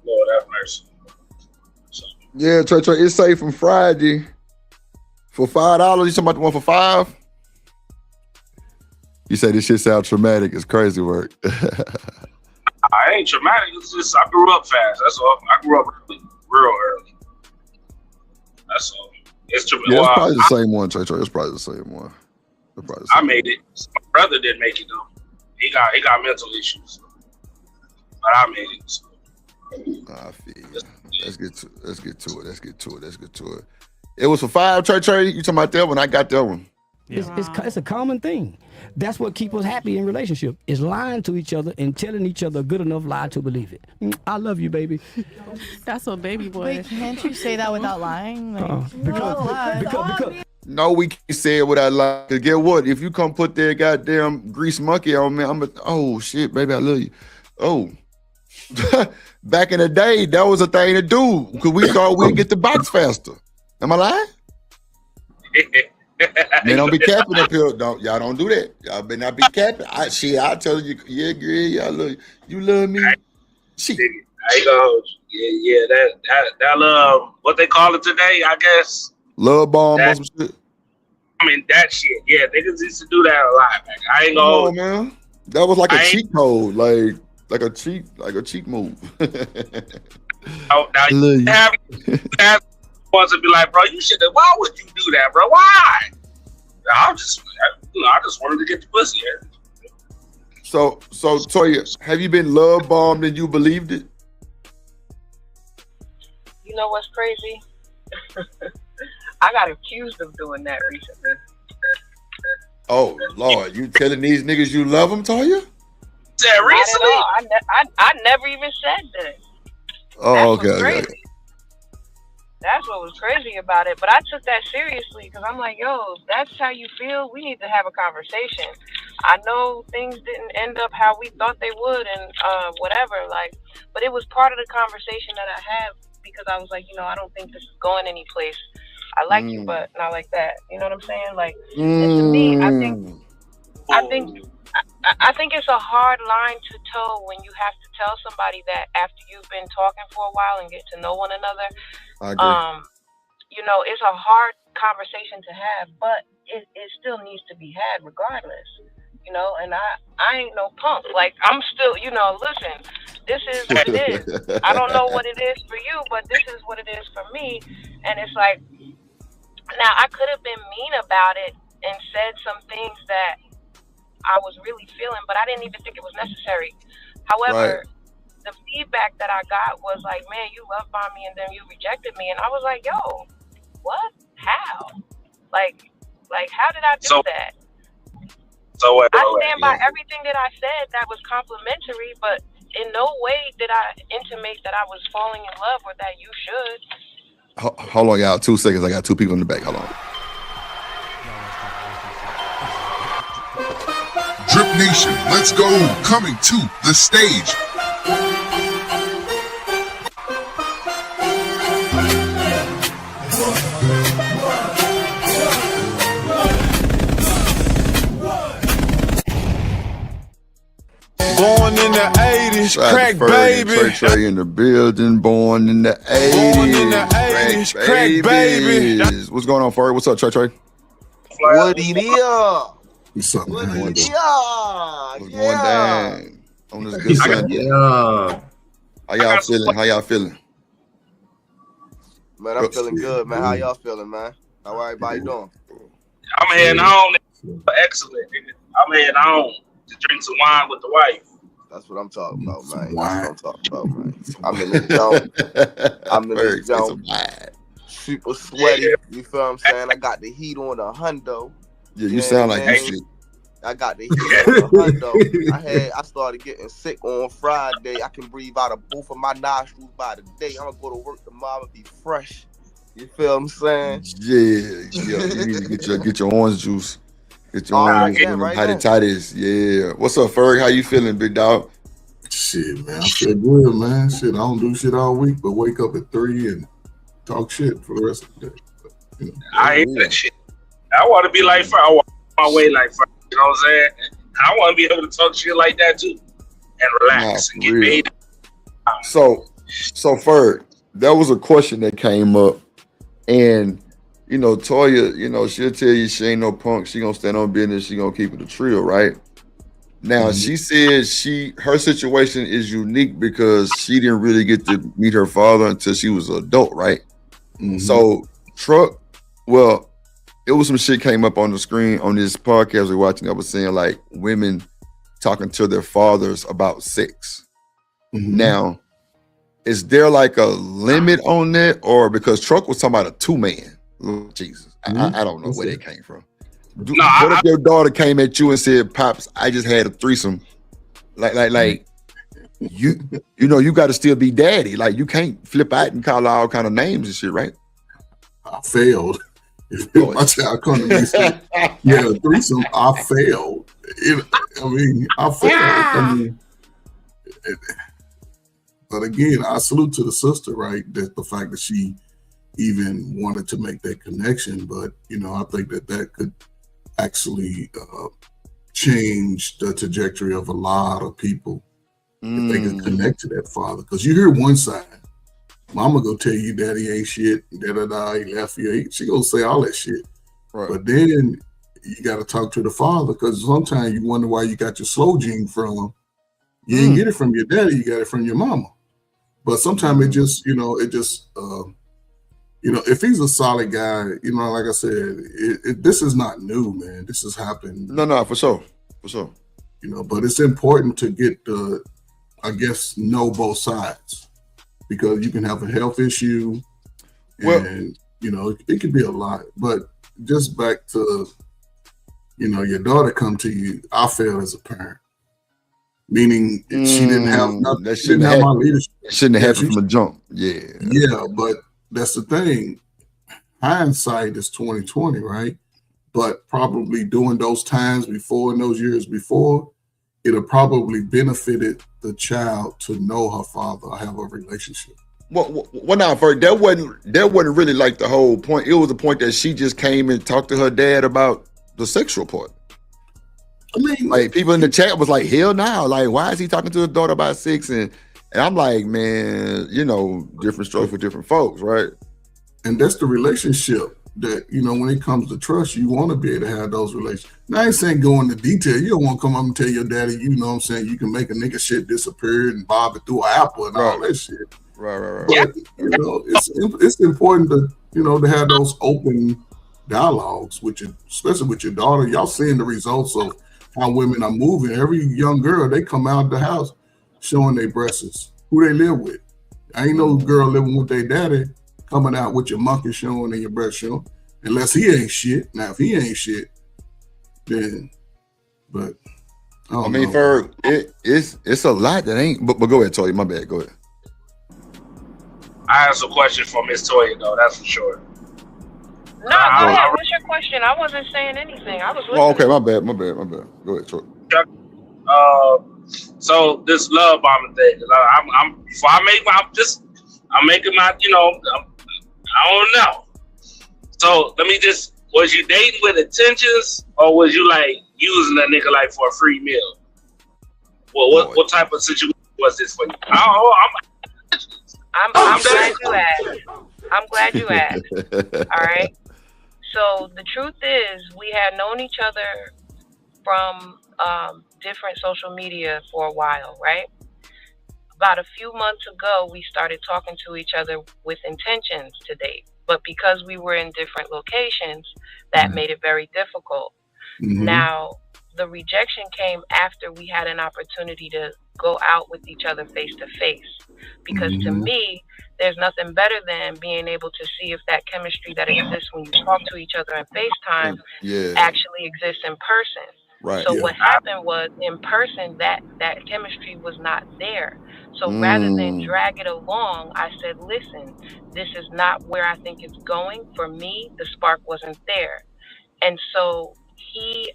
Lord have mercy. Yeah, Trey, it's safe from Friday for $5. You talking about the one for $5? You say this shit sounds traumatic. It's crazy work. I ain't traumatic. It's just I grew up fast. That's all. I grew up real early. That's all. It's true. Yeah, it's probably the same one, Trey. It's probably the same one. I made it. My brother didn't make it though. He got mental issues, but I made it. So. I feel you. Let's get to it. It was for $5, Trey. You talking about that one? I got that one. Yeah. It's a common thing. That's what keeps us happy in relationship is lying to each other and telling each other a good enough lie to believe it. I love you, baby. That's what baby boy. Wait, can't you say that without lying? Because no, we can't say it without lying. Cause get what? If you come put that goddamn grease monkey on me, oh shit, baby, I love you. Oh. Back in the day, that was a thing to do because we thought we'd get the box faster. Am I lying? Man, don't be capping up here. Y'all don't do that. Y'all better not be capping. I tell you, yeah, girl, I love you. You love me. Shit. I go. Yeah. That love. What they call it today? I guess. Love bomb or some shit. I mean that shit. Yeah, niggas used to do that a lot. Man. I ain't gonna. Man. That was like a cheat code, like a cheat move. Oh, now you have ones to be like, bro, you should have. Why would you do that, bro? Why? I just wanted to get the pussy here. So Toya, have you been love bombed and you believed it? You know what's crazy? I got accused of doing that recently. Oh Lord, you telling these niggas you love them, Toya? Said recently? Not at all. I never even said that. Oh, okay. That's what was crazy about it. But I took that seriously because I'm like, yo, if that's how you feel, we need to have a conversation. I know things didn't end up how we thought they would and whatever, like, but it was part of the conversation that I had because I was like, you know, I don't think this is going any place. I like you, but not like that. You know what I'm saying? Like, and to me, I think it's a hard line to toe when you have to tell somebody that after you've been talking for a while and get to know one another. I agree. You know, it's a hard conversation to have, but it still needs to be had regardless. You know, and I ain't no punk. Like, I'm still, you know, listen, this is what it is. I don't know what it is for you, but this is what it is for me. And it's like, now I could have been mean about it and said some things that I was really feeling, but I didn't even think it was necessary. However, the feedback that I got was like, man, you love bombed me and then you rejected me. And I was like, yo, what? How? Like how did I do that? So I stand by everything that I said that was complimentary, but in no way did I intimate that I was falling in love or that you should. Hold on, y'all. 2 seconds. I got 2 people in the back. Hold on. Drip Nation, let's go. Coming to the stage. Born in the 80s, crack baby. Trey in the building, born in the 80s. Born in the 80s, crack baby. What's going on, Ferg? What's up, Trey? What it is? What's up, man? What's going down on this good Sunday? How y'all feeling? Man, I'm feeling good, man. How y'all feeling, man? How everybody doing? I'm heading home. Excellent. I'm heading home to drink some wine with the wife. That's what I'm talking about, man. That's what I'm talking about, man. I'm in this zone. I'm in this zone. Super sweaty. You feel what I'm saying? I got the heat on the hundo. Yeah, you sound like you sick. I got the heat on the hundo. I started getting sick on Friday. I can breathe out of both of my nostrils by the day. I'm gonna go to work tomorrow and be fresh. You feel what I'm saying? Yeah. You need to get your orange juice. Get your orange juice. How the tight is. Yeah. What's up, Ferg? How you feeling, big dog? Shit, man. I feel good, man. Shit, I don't do shit all week, but wake up at 3 and talk shit for the rest of the day. But, you know, I hate that shit. I want to be like Ferg. I want my way like Ferg. You know what I'm saying? I want to be able to talk shit like that too, and relax and get paid. So Ferg, that was a question that came up, and you know, Toya, you know, she'll tell you she ain't no punk. She gonna stand on business. She gonna keep it a trio, right? Now she said her situation is unique because she didn't really get to meet her father until she was an adult, right? So it was some shit came up on the screen on this podcast we're watching that was saying like women talking to their fathers about sex. Now, is there like a limit on that, or because Truck was talking about a 2-man? Lord Jesus, I don't know where they came from. What if your daughter came at you and said, "Pops, I just had a threesome"? Like you know, you got to still be daddy. Like you can't flip out and call all kind of names and shit, right? I failed. If my child come to me and say, "Yeah, a threesome," I failed. I failed. But again, I salute to the sister, right? That the fact that she even wanted to make that connection, but you know, I think that could actually change the trajectory of a lot of people if they could connect to that father. Because you hear one side, mama go tell you daddy ain't shit, he left you, she gonna say all that shit. Right. But then you got to talk to the father, because sometimes you wonder why you got your slow gene from. You didn't get it from your daddy, you got it from your mama. But sometimes it just, if he's a solid guy, like I said, this is not new, man. This has happened. No, for sure. But it's important to get know both sides, because you can have a health issue, and it could be a lot. But just back to, your daughter come to you, I failed as a parent. Meaning she didn't have nothing. That she didn't have my leadership. Shouldn't have happened from the jump. Yeah. Yeah, but that's the thing. Hindsight is 20/20, right? But probably during those times before, in those years before, it'll probably benefited the child to know her father or have a relationship. Well, now, that wasn't really like the whole point. It was the point that she just came and talked to her dad about the sexual part. I mean, like, people in the chat was like, hell no, like, why is he talking to his daughter about sex? And I'm like, man, different strokes for different folks, right? And that's the relationship that, when it comes to trust, you want to be able to have those relationships. Now, I ain't saying go into detail. You don't want to come up and tell your daddy, you can make a nigga shit disappear and bob it through an apple and all that shit. Right. But, it's important to, to have those open dialogues with you, especially with your daughter. Y'all seeing the results of how women are moving. Every young girl, they come out the house showing their breasts, who they live with. I ain't no girl living with their daddy coming out with your monkey showing and your breast showing, unless he ain't shit. Now, if he ain't shit, then, but I mean, Ferg, it's a lot that ain't. But go ahead, Toya. My bad. Go ahead. I have some questions for Miss Toya, though. That's for sure. No, go ahead. What's your question? I wasn't saying anything. I was listening. Oh, okay. My bad. Go ahead, Toya. So this love bombing thing. I'm making my, I don't know. So let me was you dating with intentions, or was you like using a nigga like for a free meal? Well, what type of situation was this for you? I'm glad you asked. I'm glad you asked. All right. So the truth is, we had known each other from different social media for a while, right? About a few months ago, we started talking to each other with intentions to date. But because we were in different locations, that made it very difficult. Mm-hmm. Now, the rejection came after we had an opportunity to go out with each other face to face. Because to me, there's nothing better than being able to see if that chemistry that exists when you talk to each other on FaceTime actually exists in person. Right. So what happened was, in person, that chemistry was not there. So rather than drag it along, I said, listen, this is not where I think it's going. For me, the spark wasn't there. And so he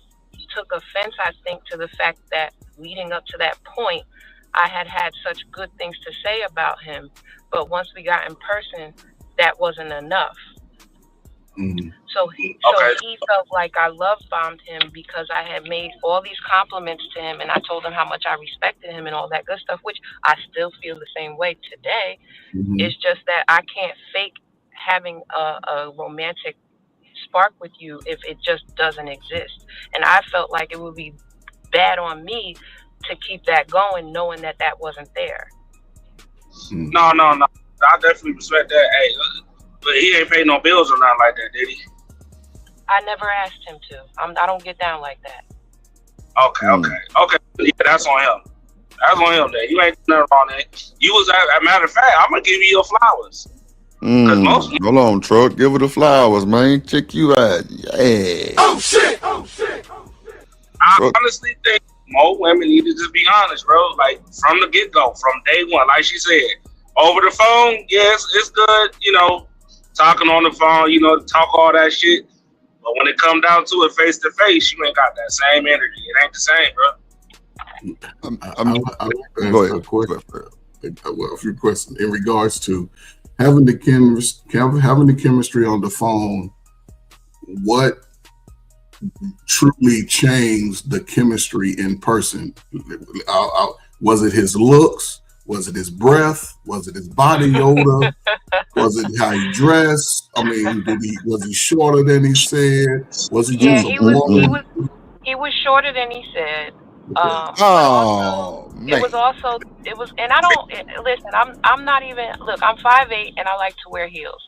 took offense, I think, to the fact that leading up to that point, I had such good things to say about him. But once we got in person, that wasn't enough. So he felt like I love bombed him because I had made all these compliments to him, and I told him how much I respected him and all that good stuff, which I still feel the same way today. It's just that I can't fake having a romantic spark with you if it just doesn't exist. And I felt like it would be bad on me to keep that going, knowing that wasn't there. No. I definitely respect that. Hey, but he ain't paying no bills or nothing like that, did he? I never asked him to. I don't get down like that. Okay. Yeah, that's on him. That's on him. There, you ain't nothing wrong there. You was, as a matter of fact, I'm gonna give you your flowers. Hold on, truck. Give her the flowers, man. Check you out. Yeah. Oh shit. I honestly think more women need to just be honest, bro. Like from the get go, from day one, like she said, over the phone, yes, it's good. Talking on the phone, talk all that shit. But when it come down to it, face to face, you ain't got that same energy. It ain't the same, bro. Go ahead. A few questions in regards to having the chemistry on the phone. What truly changed the chemistry in person? Was it his looks? Was it his breath? Was it his body odor? Was it how he dressed? I mean, was he shorter than he said? Was he just he a woman? was shorter than he said. Man. It was, and I don't listen. I'm not even. Look, I'm 5'8" and I like to wear heels.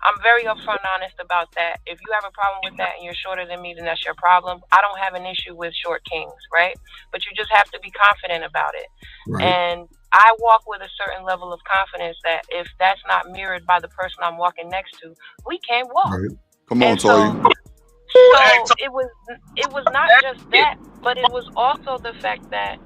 I'm very upfront and honest about that. If you have a problem with that and you're shorter than me, then that's your problem. I don't have an issue with short kings, right? But you just have to be confident about it. Right. And I walk with a certain level of confidence that if that's not mirrored by the person I'm walking next to, we can't walk. Right. Come on, Toya. So it was not just that, but it was also the fact that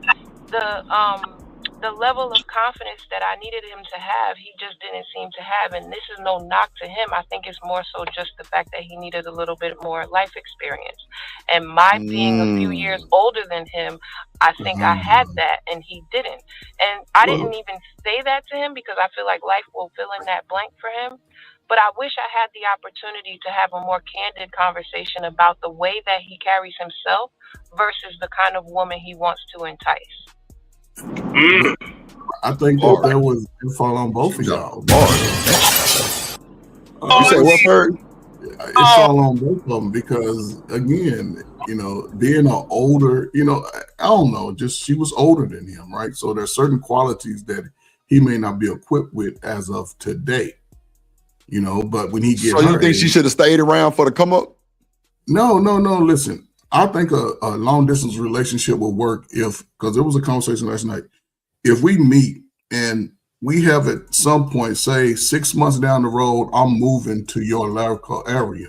the level of confidence that I needed him to have, he just didn't seem to have. And this is no knock to him. I think it's more so just the fact that he needed a little bit more life experience. And my being a few years older than him, I think I had that and he didn't. And I didn't even say that to him because I feel like life will fill in that blank for him. But I wish I had the opportunity to have a more candid conversation about the way that he carries himself versus the kind of woman he wants to entice. I think that was it fall on both of y'all. You say what, Ferg? It fall on both of them because, again, being an older, I don't know, just she was older than him, right? So there's certain qualities that he may not be equipped with as of today, but when he gets So you think she should have stayed around for the come up? No. Listen, I think a long distance relationship will work because there was a conversation last night. If we meet and we have at some point, say 6 months down the road, I'm moving to your local area,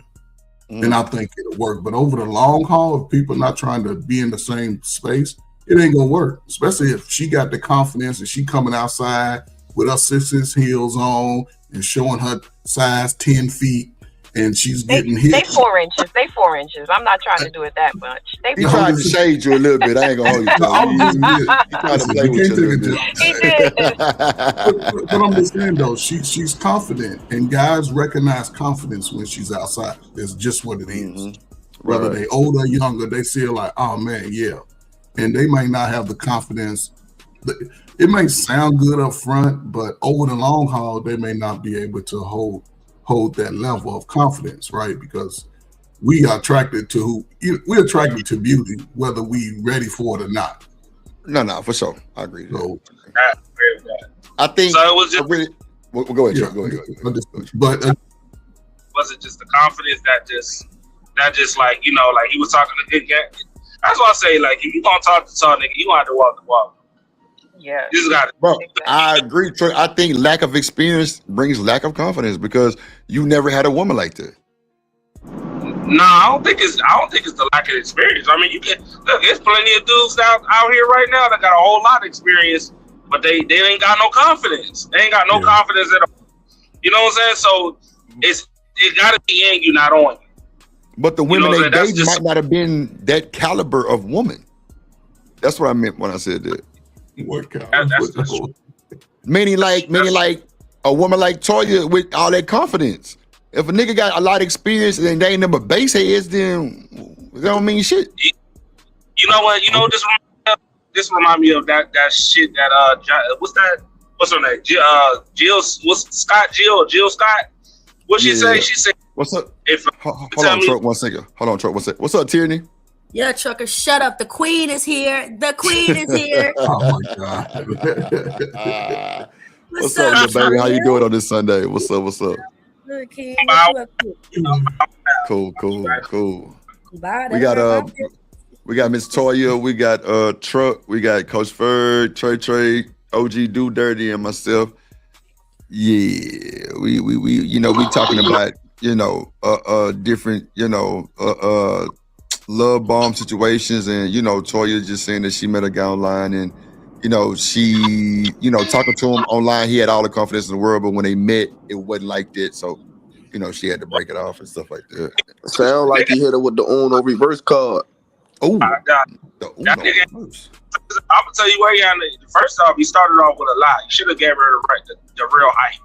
then I think it'll work. But over the long haul, if people not trying to be in the same space, it ain't gonna work. Especially if she got the confidence and she coming outside with her 6-inch heels on and showing her size 10 feet. And she's getting hit. They 4 inches. They 4 inches. I'm not trying to do it that much. He tried to shade you a little bit. I ain't gonna hold you. He tried to play with you a little bit. He did. But I'm just saying though, she's confident, and guys recognize confidence when she's outside. It's just what it is. Whether they older or younger, they feel like, oh man, yeah. And they might not have the confidence. It may sound good up front, but over the long haul, they may not be able to hold that level of confidence, right? Because we are attracted to we're attracted to beauty, whether we ready for it or not. No, for sure. I agree. I agree with that. I think so. It was just go ahead, Chuck. Go ahead. But was it just the confidence that just like he was talking to good guy? That's why I say, like, if you gonna talk to nigga, you gonna have to walk the walk. Yeah, you just got it, bro. I agree, Troy. I think lack of experience brings lack of confidence because you never had a woman like that. No, I don't think it's the lack of experience. I mean, there's plenty of dudes out here right now that got a whole lot of experience, but they ain't got no confidence. They ain't got no confidence at all. You know what I'm saying? So it got to be in you, not on you. But the women they dated might not have been that caliber of woman. That's what I meant when I said that. That's Meaning like a woman like Toya with all that confidence. If a nigga got a lot of experience and they ain't number base heads, then that don't mean shit. You know what? This remind me of that shit that what's her name? Jill Scott? What she say? She said, "What's up?" Hold on, Truck. 1 second. Hold on, Truck. 1 second. What's up, Tierney? Yeah, Trucker, shut up. The queen is here. The queen is here. Oh my God. What's up, baby? How you doing on this Sunday? What's up? Good, King. Cool. We got Miss Toya, we got Truck, we got Coach Ferg, Trey, OG Do Dirty, and myself. Yeah, we talking about different love bomb situations, and Toya just saying that she met a guy online, and she talking to him online, he had all the confidence in the world, but when they met, it wasn't like that. So she had to break it off and stuff like that. Sound like he hit her with the Uno reverse card. Oh, I'm gonna tell you where he on. First off, he started off with a lie. You should have gave her the real height.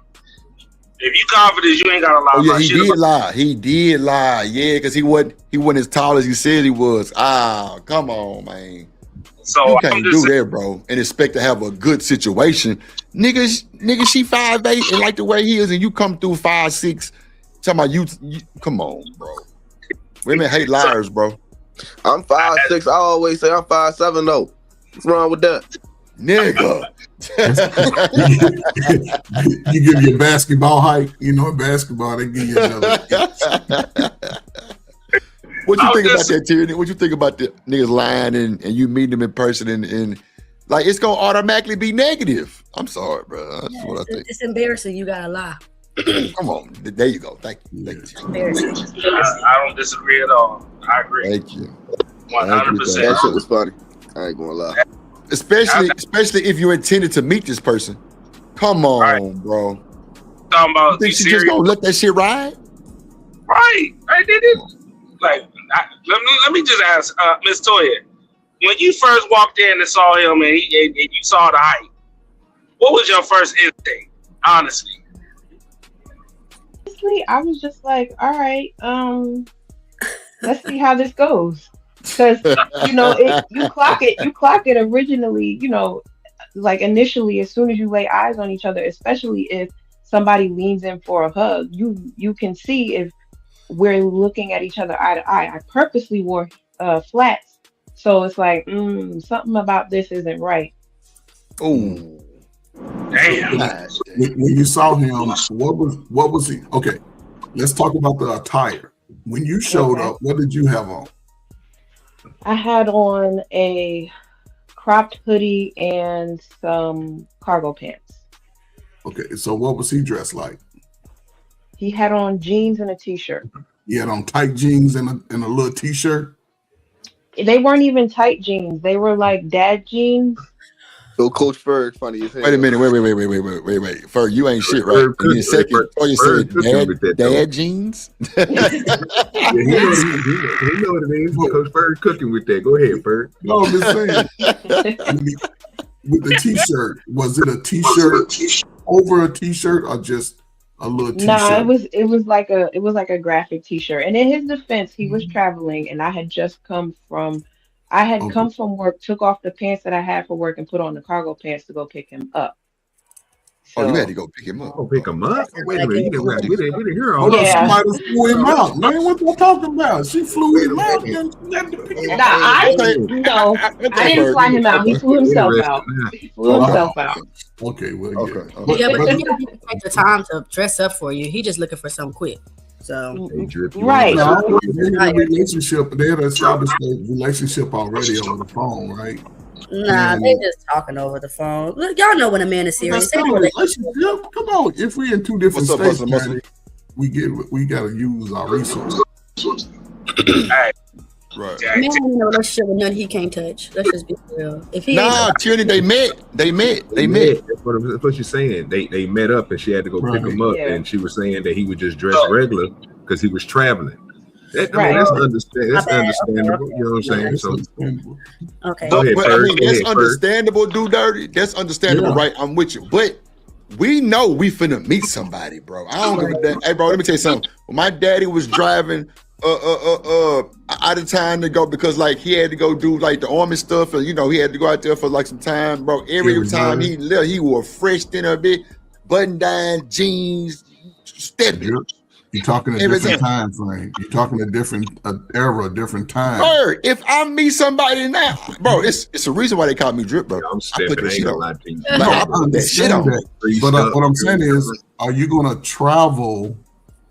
If you confident, you ain't got to lie. Oh yeah, he did lie. Yeah, because he wasn't as tall as he said he was. Ah, come on, man. So you I'm can't just do that, bro, and expect to have a good situation. Nigga, she 5'8" and like the way he is, and you come through 5'6", talking about you come on, bro. Women hate liars, bro. I'm 5'6". I always say I'm 5'7" though. What's wrong with that? Nigga. You give your basketball height, you know, in basketball, they give you another. What you think about that, Tierney? What you think about the niggas lying and you meet them in person and like it's gonna automatically be negative? I'm sorry, bro. That's what I think. It's embarrassing. You gotta lie. Come on, there you go. Thank you. Embarrassing. I don't disagree at all. I agree. Thank you. 100%. That shit was funny. I ain't gonna lie. Especially if you intended to meet this person. Come on, bro. Talking about you think she just gonna let that shit ride? Right. I did it. Like, let me just ask, Miss Toya, when you first walked in and saw him and you saw the height, what was your first instinct? Honestly. Honestly, I was just like, all right, let's see how this goes. Because you know, you clock it originally, you know, like initially as soon as you lay eyes on each other, especially if somebody leans in for a hug, you can see if we're looking at each other eye to eye. I purposely wore flats, so it's like something about this isn't right. Oh, damn! When you saw him, what was he? Okay, let's talk about the attire. When you showed up, what did you have on? I had on a cropped hoodie and some cargo pants. Okay, so what was he dressed like? He had on jeans and a t-shirt. He had on tight jeans and a little t-shirt. They weren't even tight jeans. They were like dad jeans. So Coach Ferg, funny as hell. Wait a minute. Wait. Ferg, you ain't shit, right? In a second, you said dad jeans. Yeah, he know what it means. Coach Ferg cooking with that. Go ahead, Ferg. No, I'm just saying. With the t-shirt, was it a t-shirt over a t-shirt or just a little t-shirt? No, it was like a graphic t-shirt. And in his defense, he was traveling, and I had just come from work, took off the pants that I had for work, and put on the cargo pants to go pick him up. So, you had to go pick him up. Oh, pick him up? Wait a minute. We didn't hear all that. Yeah. Somebody flew him out. Man, what you talking about? She flew him out. I didn't fly him out. He flew himself out. Okay, well, okay. Yeah, but he didn't take the time to dress up for you. He just looking for something quick. So right. No, they had a relationship. They had established a relationship already over the phone, right? Nah, they just talking over the phone. Look, y'all know when a man is serious. Come on, if we in two different states, we gotta use our resources. Right. A man in a relationship with nothing he can't touch. Let's just be real. If he Tierney, they met. That's what she's saying. They met up and she had to go pick him up, and she was saying that he would just dress regular because he was traveling. That's understandable. You know what I'm saying? So, okay. That's understandable, do dirty. That's understandable, right? I'm with you. But we know we finna meet somebody, bro. I don't give a damn. Hey, bro, let me tell you something. When my daddy was driving out of time to go because like he had to go do like the army stuff, and you know he had to go out there for like some time, bro. Every time he left, he wore fresh dinner, a bit button down jeans, stepping. You're talking a different time frame. You're talking a different era, different time. Bird, if I meet somebody now, bro, it's a reason why they call me Drip, bro. I'm stepping. I ain't gonna lie to you. I put that shit on. But what I'm saying is, are you gonna travel?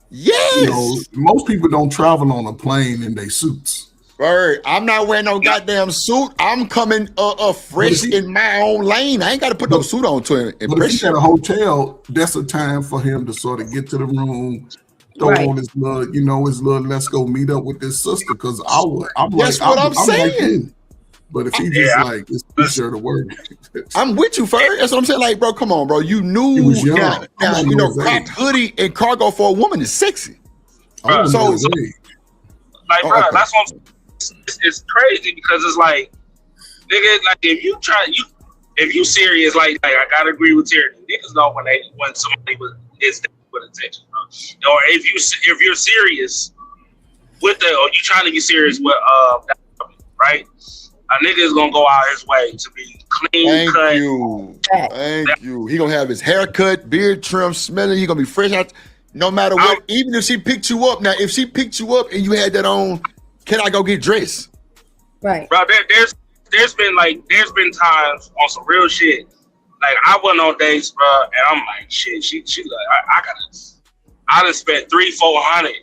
Yes. You know, most people don't travel on a plane in their suits. Bird, I'm not wearing no goddamn suit. I'm coming fresh in my own lane. I ain't got to put no suit on to impress. But if he's at a hotel, that's a time for him to sort of get to the room, throw on his little, let's go meet up with this sister. Because that's what I'm saying. Like, but if he just like, it's t-shirt to work. I'm with you, Ferg. That's what I'm saying. Like, bro, come on, bro. You knew he was young. Now, you know, cropped hoodie and cargo for a woman is sexy. Bro, that's what I'm saying. It's crazy because it's like, nigga, like if you serious, like I gotta agree with Terry. Niggas know when somebody is with attention, bro. Or if you're serious with or you trying to be serious with right? A nigga is gonna go out his way to be clean cut. Thank you. He gonna have his hair cut, beard trim, smelling. He gonna be fresh out. No matter what, even if she picked you up. Now, if she picked you up and you had that on, can I go get dressed? Right. Bro, there's been times on some real shit. Like I went on dates, bro, and I'm like, shit, she like, I done spent $300-400.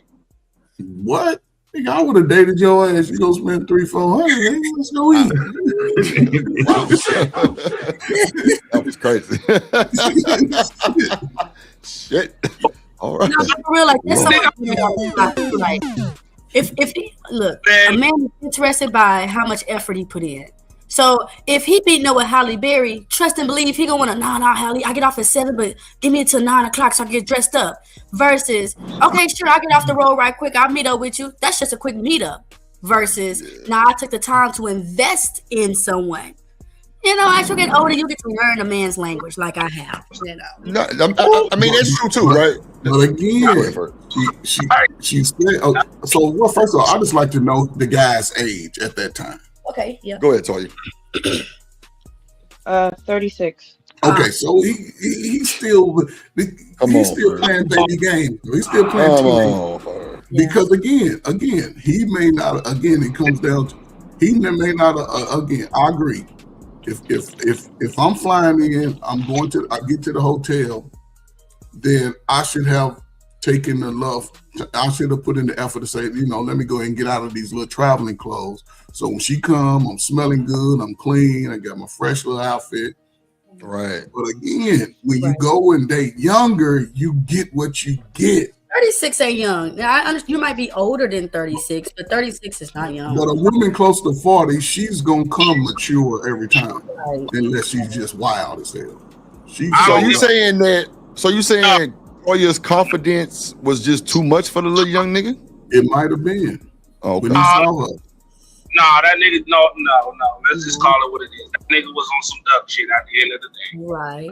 What? Nigga, I would have dated your ass. You gonna spend $300-400? Let's go eat. That was crazy. Shit. All right. No, but for real, like that's something like if he look, a man is interested by how much effort he put in. So if he beating up with Halle Berry, trust and believe he gonna want to Halle, I get off at 7, but give me until 9 o'clock so I get dressed up. Versus, okay, sure, I get off the road right quick, I'll meet up with you. That's just a quick meetup. Versus, now I took the time to invest in someone. You know, as you get older, you get to learn a man's language like I have. You know. No, I mean that's true too, right? But again, she said. Oh, so well, first of all, I just like to know the guy's age at that time. Okay, yeah. Go ahead, Toya. 36. Okay, so he's still playing baby games. He's still playing because again, he may not. Again, it comes down to he may not. Again, I agree. If I'm flying in, I get to the hotel, then I should have taken the love. I should have put in the effort to say, let me go ahead and get out of these little traveling clothes. So when she come, I'm smelling good, I'm clean, I got my fresh little outfit. Right. But again, when you go and date younger, you get what you get. 36 ain't young. Now I understand you might be older than 36, but 36 is not young. But a woman close to 40, she's gonna come mature every time, unless she's just wild as hell. So you saying Toya's confidence was just too much for the little young nigga? It might have been. Oh, when he saw her. Nah, that nigga, no. Let's just call it what it is. That nigga was on some duck shit at the end of the day. Right.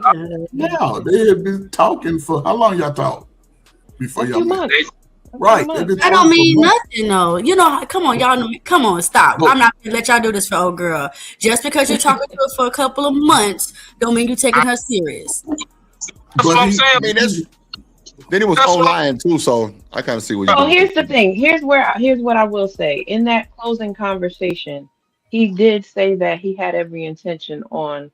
Now they had been talking for how long y'all talk before y'all met? Right. That don't mean nothing, though. You know, come on, y'all. Come on, stop. I'm not gonna let y'all do this for old girl. Just because you're talking to her for a couple of months, don't mean you're taking her serious. That's what I'm saying. I mean, then it was online too, so I kind of see what you're doing. Here's the thing. Here's what I will say. In that closing conversation, he did say that he had every intention on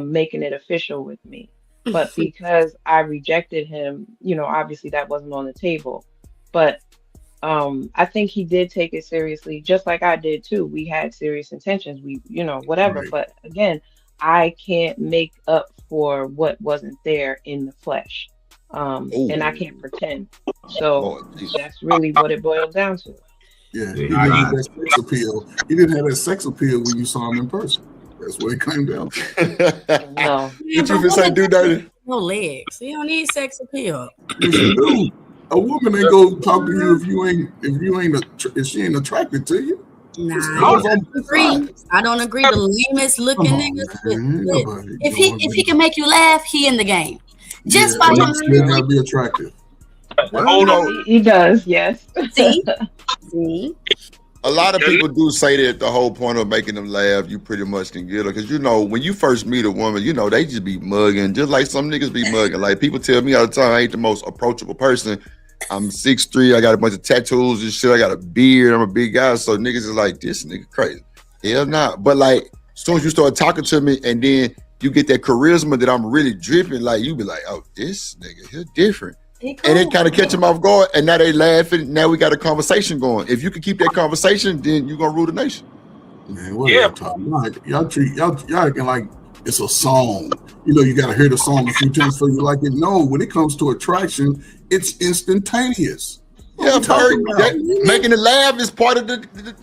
making it official with me. But because I rejected him, obviously that wasn't on the table. But I think he did take it seriously, just like I did too. We had serious intentions. We, whatever. Right. But again, I can't make up for what wasn't there in the flesh. And I can't pretend. So that's really what it boils down to. Yeah, he didn't have that sex appeal. He didn't have that sex appeal when you saw him in person. That's what it came down to. No. Did you say do dirty? No legs. You don't need sex appeal. A woman ain't go talk to you if she ain't attracted to you. Nah, I don't agree. The lamest looking niggas. If he can make you laugh, he in the game. Just by him. Still gotta be attractive. He does, yes. See? A lot of people do say that the whole point of making them laugh, you pretty much can get her. Because, when you first meet a woman, they just be mugging, just like some niggas be mugging. Like, people tell me all the time, I ain't the most approachable person. I'm 6'3", I got a bunch of tattoos and shit. I got a beard, I'm a big guy. So niggas is like, this nigga crazy. Hell not. But, like, as soon as you start talking to me and then you get that charisma that I'm really dripping, like, you be like, oh, this nigga, he's different. Cool. And it kind of catch them off guard, and now they laughing. Now we got a conversation going. If you can keep that conversation, then you're gonna rule the nation. Man, what are y'all talking about? Y'all acting like it's a song. You gotta hear the song a few times before you like it. No, when it comes to attraction, it's instantaneous. Yeah, I've heard that making it laugh is part of the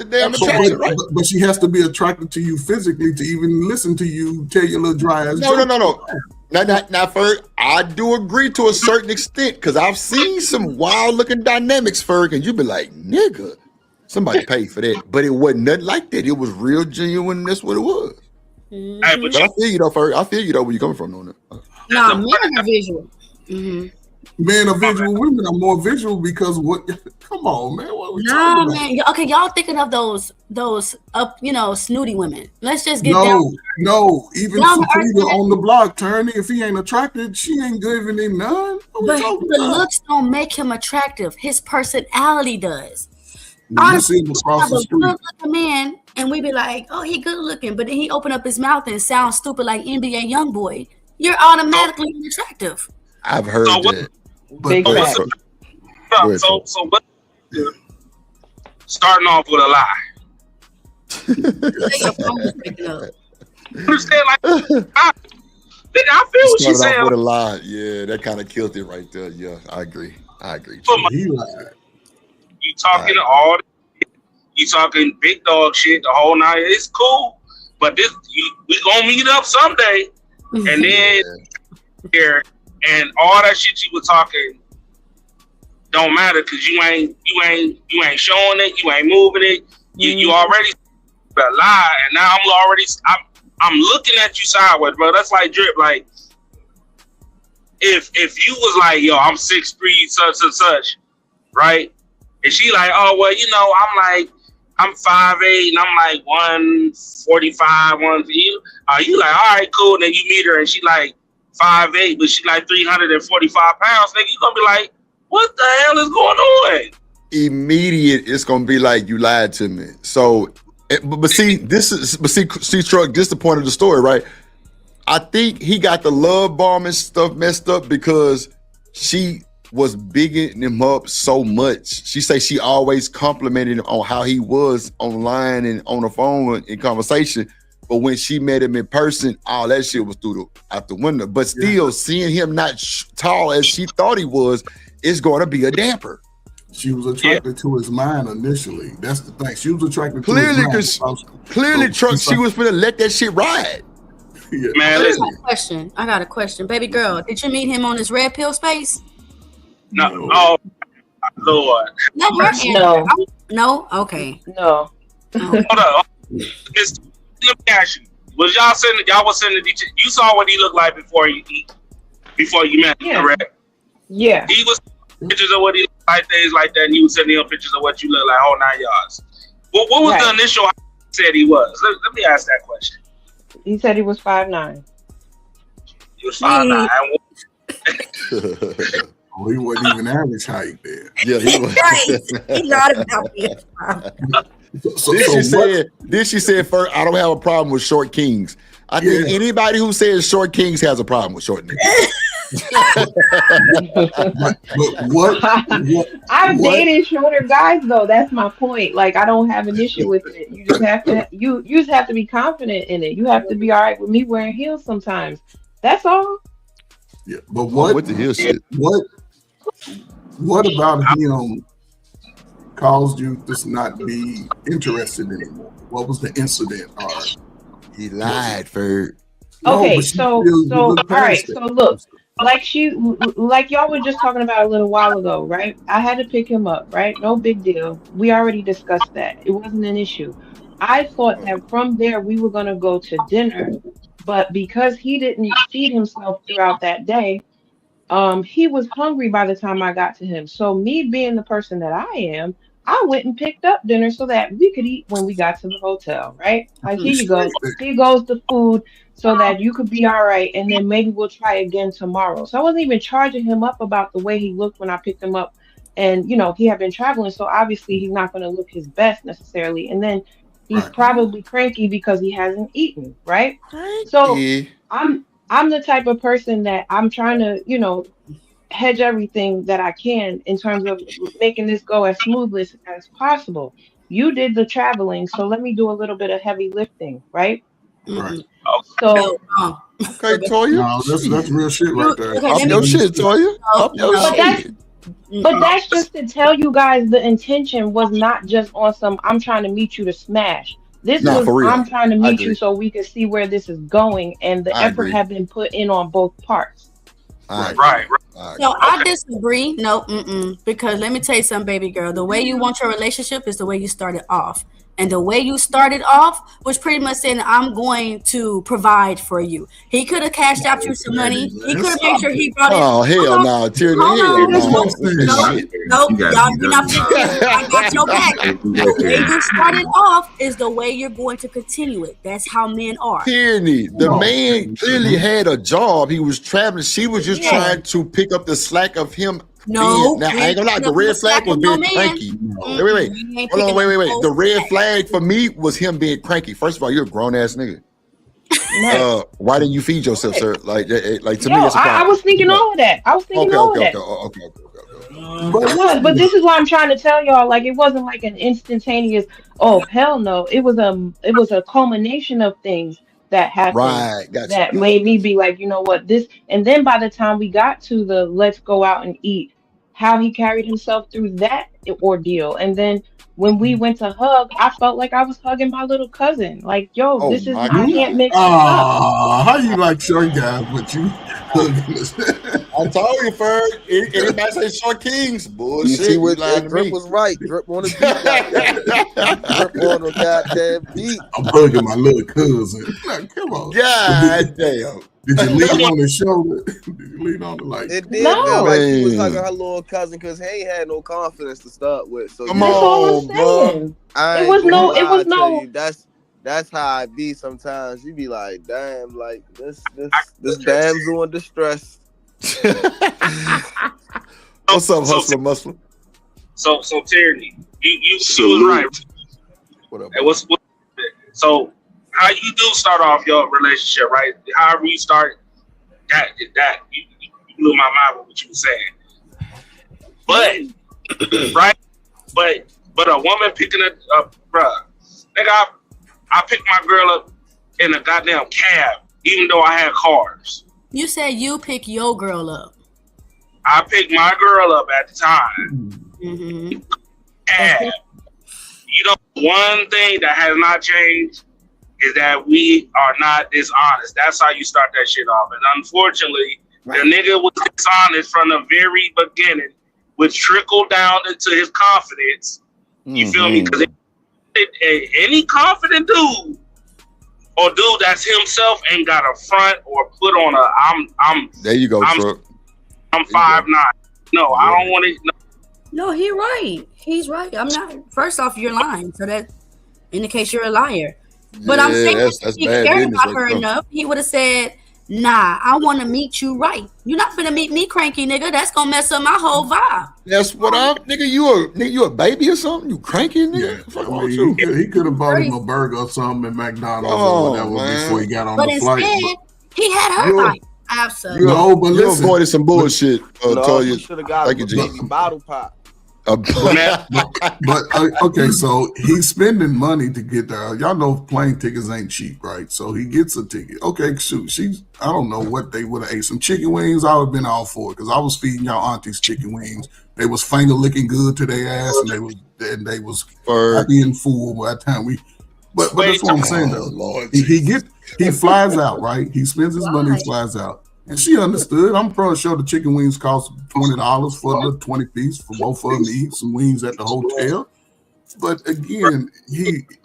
damn attraction, right? But she has to be attracted to you physically to even listen to you tell your little dry ass. No. Not Ferg. I do agree to a certain extent because I've seen some wild looking dynamics, Ferg, and you be like, nigga, somebody paid for that. But it wasn't nothing like that. It was real genuine. That's what it was. But I feel you though, Ferg. I feel you though where you coming from on that. No, men are visual. Mm-hmm. men are visual, women are more visual because what? Come on, man. What are we Nah, talking about? man. Okay, y'all thinking of those up, snooty women. Let's just get No, down. no. Even Down to earth, Sabrina on the block, turning. If he ain't attracted, she ain't giving him none. What we But talking the about? looks don't make him attractive. His personality does. You see him across Have the a street. good looking man, and we be like, "Oh, he good looking," but then he open up his mouth and sound stupid like NBA YoungBoy. You're automatically unattractive. I've heard that. Big Go ahead, fact. Troy. Go ahead, Troy. So what? Starting off with a lie. Understand? Like, I feel what she's Started saying. off with a lie. Yeah, that kind of killed it right there. Yeah, I agree. He lied. You talking all, you talking big dog shit the whole night. It's cool, but we gonna meet up someday, and then here and all that shit you were talking don't matter because you ain't showing it, you ain't moving it. You already a lie, and now I'm looking at you sideways, bro. That's like Drip. Like if you was like, yo, I'm 6'3", such and such, right? And she like, oh well, I'm 5'8", and I'm like 145, 1. You like, all right, cool. And then you meet her, and she like 5'8", but she like 345 pounds. Nigga, you gonna be like, what the hell is going on? Immediate, it's gonna be like you lied to me. So, but see, Truck. This is the point of the story, right? I think he got the love bomb and stuff messed up because she was bigging him up so much. She say she always complimented him on how he was online and on the phone in conversation. But when she met him in person, all that shit was out the window. But still, seeing him not tall as she thought he was is going to be a damper. She was attracted to his mind initially. That's the thing. She was attracted clearly, to his mind. Clearly, Truck, she was gonna let that shit ride. Yeah. Man, listen. I got a question. Baby girl, did you meet him on his red pill space? No. Oh, Lord. No? Okay. No. Hold up. Let me ask you. Y'all was sending each. You saw what he looked like before you met him, correct? Yeah. He was pictures of what he looked like, things like that, and he was sending him pictures of what you look like, whole 9 yards. What was the initial he said he was? Let me ask that question. He said he was 5'9". He was 5'9". Oh, he wasn't even average height there. Yeah, he was. He not about being Then she said first, I don't have a problem with short kings. I think anybody who says short kings has a problem with short niggas. I've dated shorter guys though. That's my point. Like I don't have an issue with it. You just have to you just have to be confident in it. You have to be all right with me wearing heels sometimes. That's all. Yeah, but what the heel shit? What about him caused you to not be interested anymore? What was the incident? He lied for. Okay, so all right. So look, like y'all were just talking about a little while ago, right? I had to pick him up, right? No big deal. We already discussed that. It wasn't an issue. I thought that from there we were gonna go to dinner, but because he didn't feed himself throughout that day, he was hungry by the time I got to him. So me being the person that I am, I went and picked up dinner so that we could eat when we got to the hotel, right? Like, here you go. Here goes the food so that you could be all right. And then maybe we'll try again tomorrow. So I wasn't even charging him up about the way he looked when I picked him up. And, he had been traveling. So obviously he's not going to look his best necessarily. And then he's probably cranky because he hasn't eaten, right? So I'm the type of person that I'm trying to, hedge everything that I can in terms of making this go as smoothly as possible. You did the traveling, so let me do a little bit of heavy lifting, right? Right. So, okay, Toya. No, that's real shit right there. Up your shit, Toya. Up your shit. But that's just to tell you guys the intention was not just on some, I'm trying to meet you to smash. This was, I'm trying to meet you so we can see where this is going, and the effort have been put in on both parts. Right. No, I disagree. No, because let me tell you something, baby girl. The way you want your relationship is the way you started off. And the way you started off was pretty much saying, I'm going to provide for you. He could have cashed out you some money. He could have made sure he brought in. Oh, hell no. Tyranny. Hell no. Nope. Y'all get off the I got your back. The way you started off is the way you're going to continue it. That's how men are. Tyranny. The man clearly had a job. He was traveling. She was just trying to pick up the slack of him. No, now I ain't gonna lie. The red flag was being cranky. Wait. Hold on, wait. The red flag for me was him being cranky. First of all, you're a grown ass nigga. Why didn't you feed yourself, sir? Like to me, that's a problem. I was thinking all of that. Okay. But this is why I'm trying to tell y'all. Like, it wasn't like an instantaneous. Oh hell no! It was a culmination of things that happened. Right, gotcha. That made me be like, you know what, this. And then by the time we got to the let's go out and eat, how he carried himself through that ordeal, and then when we went to hug, I felt like I was hugging my little cousin. Like, yo, this is, I can't mix it up. How you like short guys, but you hugging this? I told you, Ferg. Anybody say short kings? Bullshit. You see what Drip was right. Drip on the beat. Drip on the goddamn beat. I'm hugging my little cousin. Like, come on. God damn. Did you lean on his shoulder? Did you lean on the like? It did feel like she was hugging her little cousin because he ain't had no confidence to start with. So come on, bro. It was no. That's how I be sometimes. You be like, damn, like this damsel in distress. What's up, hustler, muscle? So Tyranny, you was right. What up? So how you do start off your relationship, right? However you start, that you blew my mind with what you were saying. But right, but a woman picking up, bruh, nigga, I picked my girl up in a goddamn cab, even though I had cars. You said you pick your girl up. I picked my girl up at the time. Mm-hmm. And you know, one thing that has not changed is that we are not dishonest. That's how you start that shit off. And unfortunately, the nigga was dishonest from the very beginning, which trickled down into his confidence. You feel me? Because any confident dude or dude that's himself ain't got a front or put on a I'm there you go, truck. I'm 5'9". No, I don't want to. No, he's right. He's right. I'm not. First off, you're lying, so that indicates you're a liar. But I'm saying if he cared about her enough, he would have said, nah, I want to meet you right. You're not finna meet me cranky, nigga. That's gonna mess up my whole vibe. That's what I'm, nigga. You a baby or something? You cranky, nigga? Yeah, he could have bought him a burger or something at McDonald's or whatever before he got on the flight. But instead, he had her right. Absolutely. No, but you avoided some bullshit. You should have got a baby bottle pop. But okay, so he's spending money to get there. Y'all know plane tickets ain't cheap, right? So he gets a ticket. Okay, shoot, I don't know what they would have ate. Some chicken wings, I would have been all for it because I was feeding y'all aunties chicken wings. They was finger licking good to their ass, and they was happy and full by the time we. But that's what I'm saying though. Lord, he flies out, right? He spends his money, flies out. And she understood. I'm pretty sure the chicken wings cost $20 for the 20 piece for both of them to eat some wings at the hotel. But again,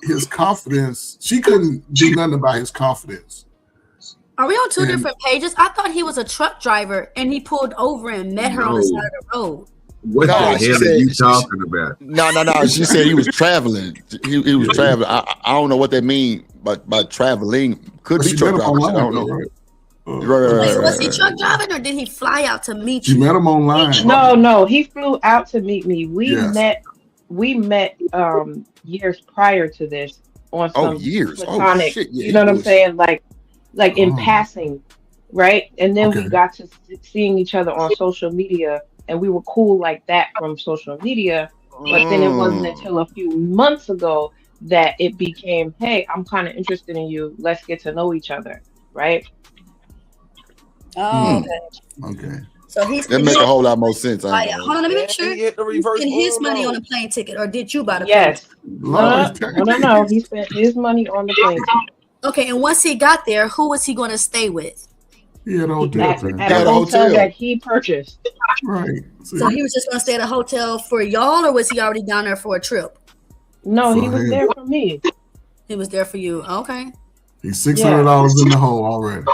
his confidence, she couldn't do nothing about his confidence. Are we on two different pages? I thought he was a truck driver and he pulled over and met her on the side of the road. What the hell are you talking about? No. She said he was traveling. He was traveling. I don't know what that means, but by traveling could be truck driving. I don't know. Right? Was he truck driving or did he fly out to meet you? You met him online. No, he flew out to meet me. We met years prior to this on some platonic, you know what I'm saying? Like in passing, right? And then we got to seeing each other on social media and we were cool like that from social media. But then it wasn't until a few months ago that it became, hey, I'm kind of interested in you. Let's get to know each other, right? Oh, okay. So he's that makes a whole lot more sense. Hold on, let me make sure. He spent his money on a plane ticket, or did you buy the plane ticket? No. He spent his money on the plane ticket. Okay, and once he got there, who was he going to stay with? At a hotel that he purchased. Right. So he was just going to stay at a hotel for y'all, or was he already down there for a trip? No, he For was him. there for me. He was there for you. Okay. He's $600 in the hole already.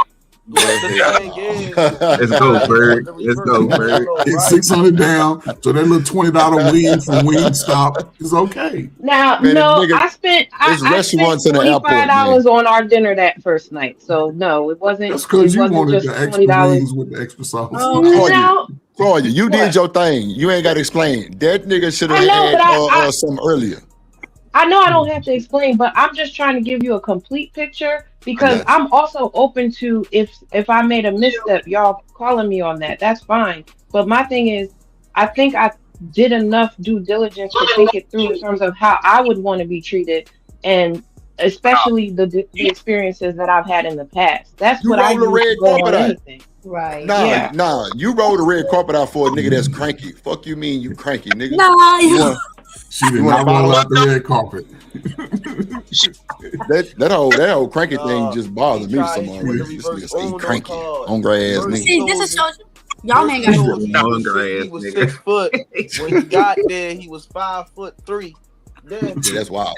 Let's go, Bird. Let's go, Bird. It's $600 down, so that little $20 wing from Wingstop is okay. Now, Man, no, nigga, I spent there's restaurants in the airport, $25 on our dinner that first night. So no, it wasn't. That's because it you wasn't wanted just the extra $20. wings with the extra sauce. Oh, no. Claudia, you What? did your thing. You ain't got to explain. That nigga should have I know, had but something earlier. I know I don't have to explain, but I'm just trying to give you a complete picture because got you. I'm also open to if I made a misstep, y'all calling me on that. That's fine. But my thing is, I think I did enough due diligence to think it through in terms of how I would want to be treated, and especially the experiences that I've had in the past. That's You what I roll the use to red go on carpet out. anything. Right. Nah, Yeah. nah. You roll the red carpet out for a nigga that's cranky. Fuck you mean you cranky, nigga? Nah, You want- She did You wanna not roll follow out the red carpet. that whole cranky thing just bothers me so much. This nigga say cranky, hungry ass nigga. See, this is shows y'all ain't got no. Hungry ass He was nigga. 6 foot. When he got there, he was 5'3". Then, Yeah, that's wild.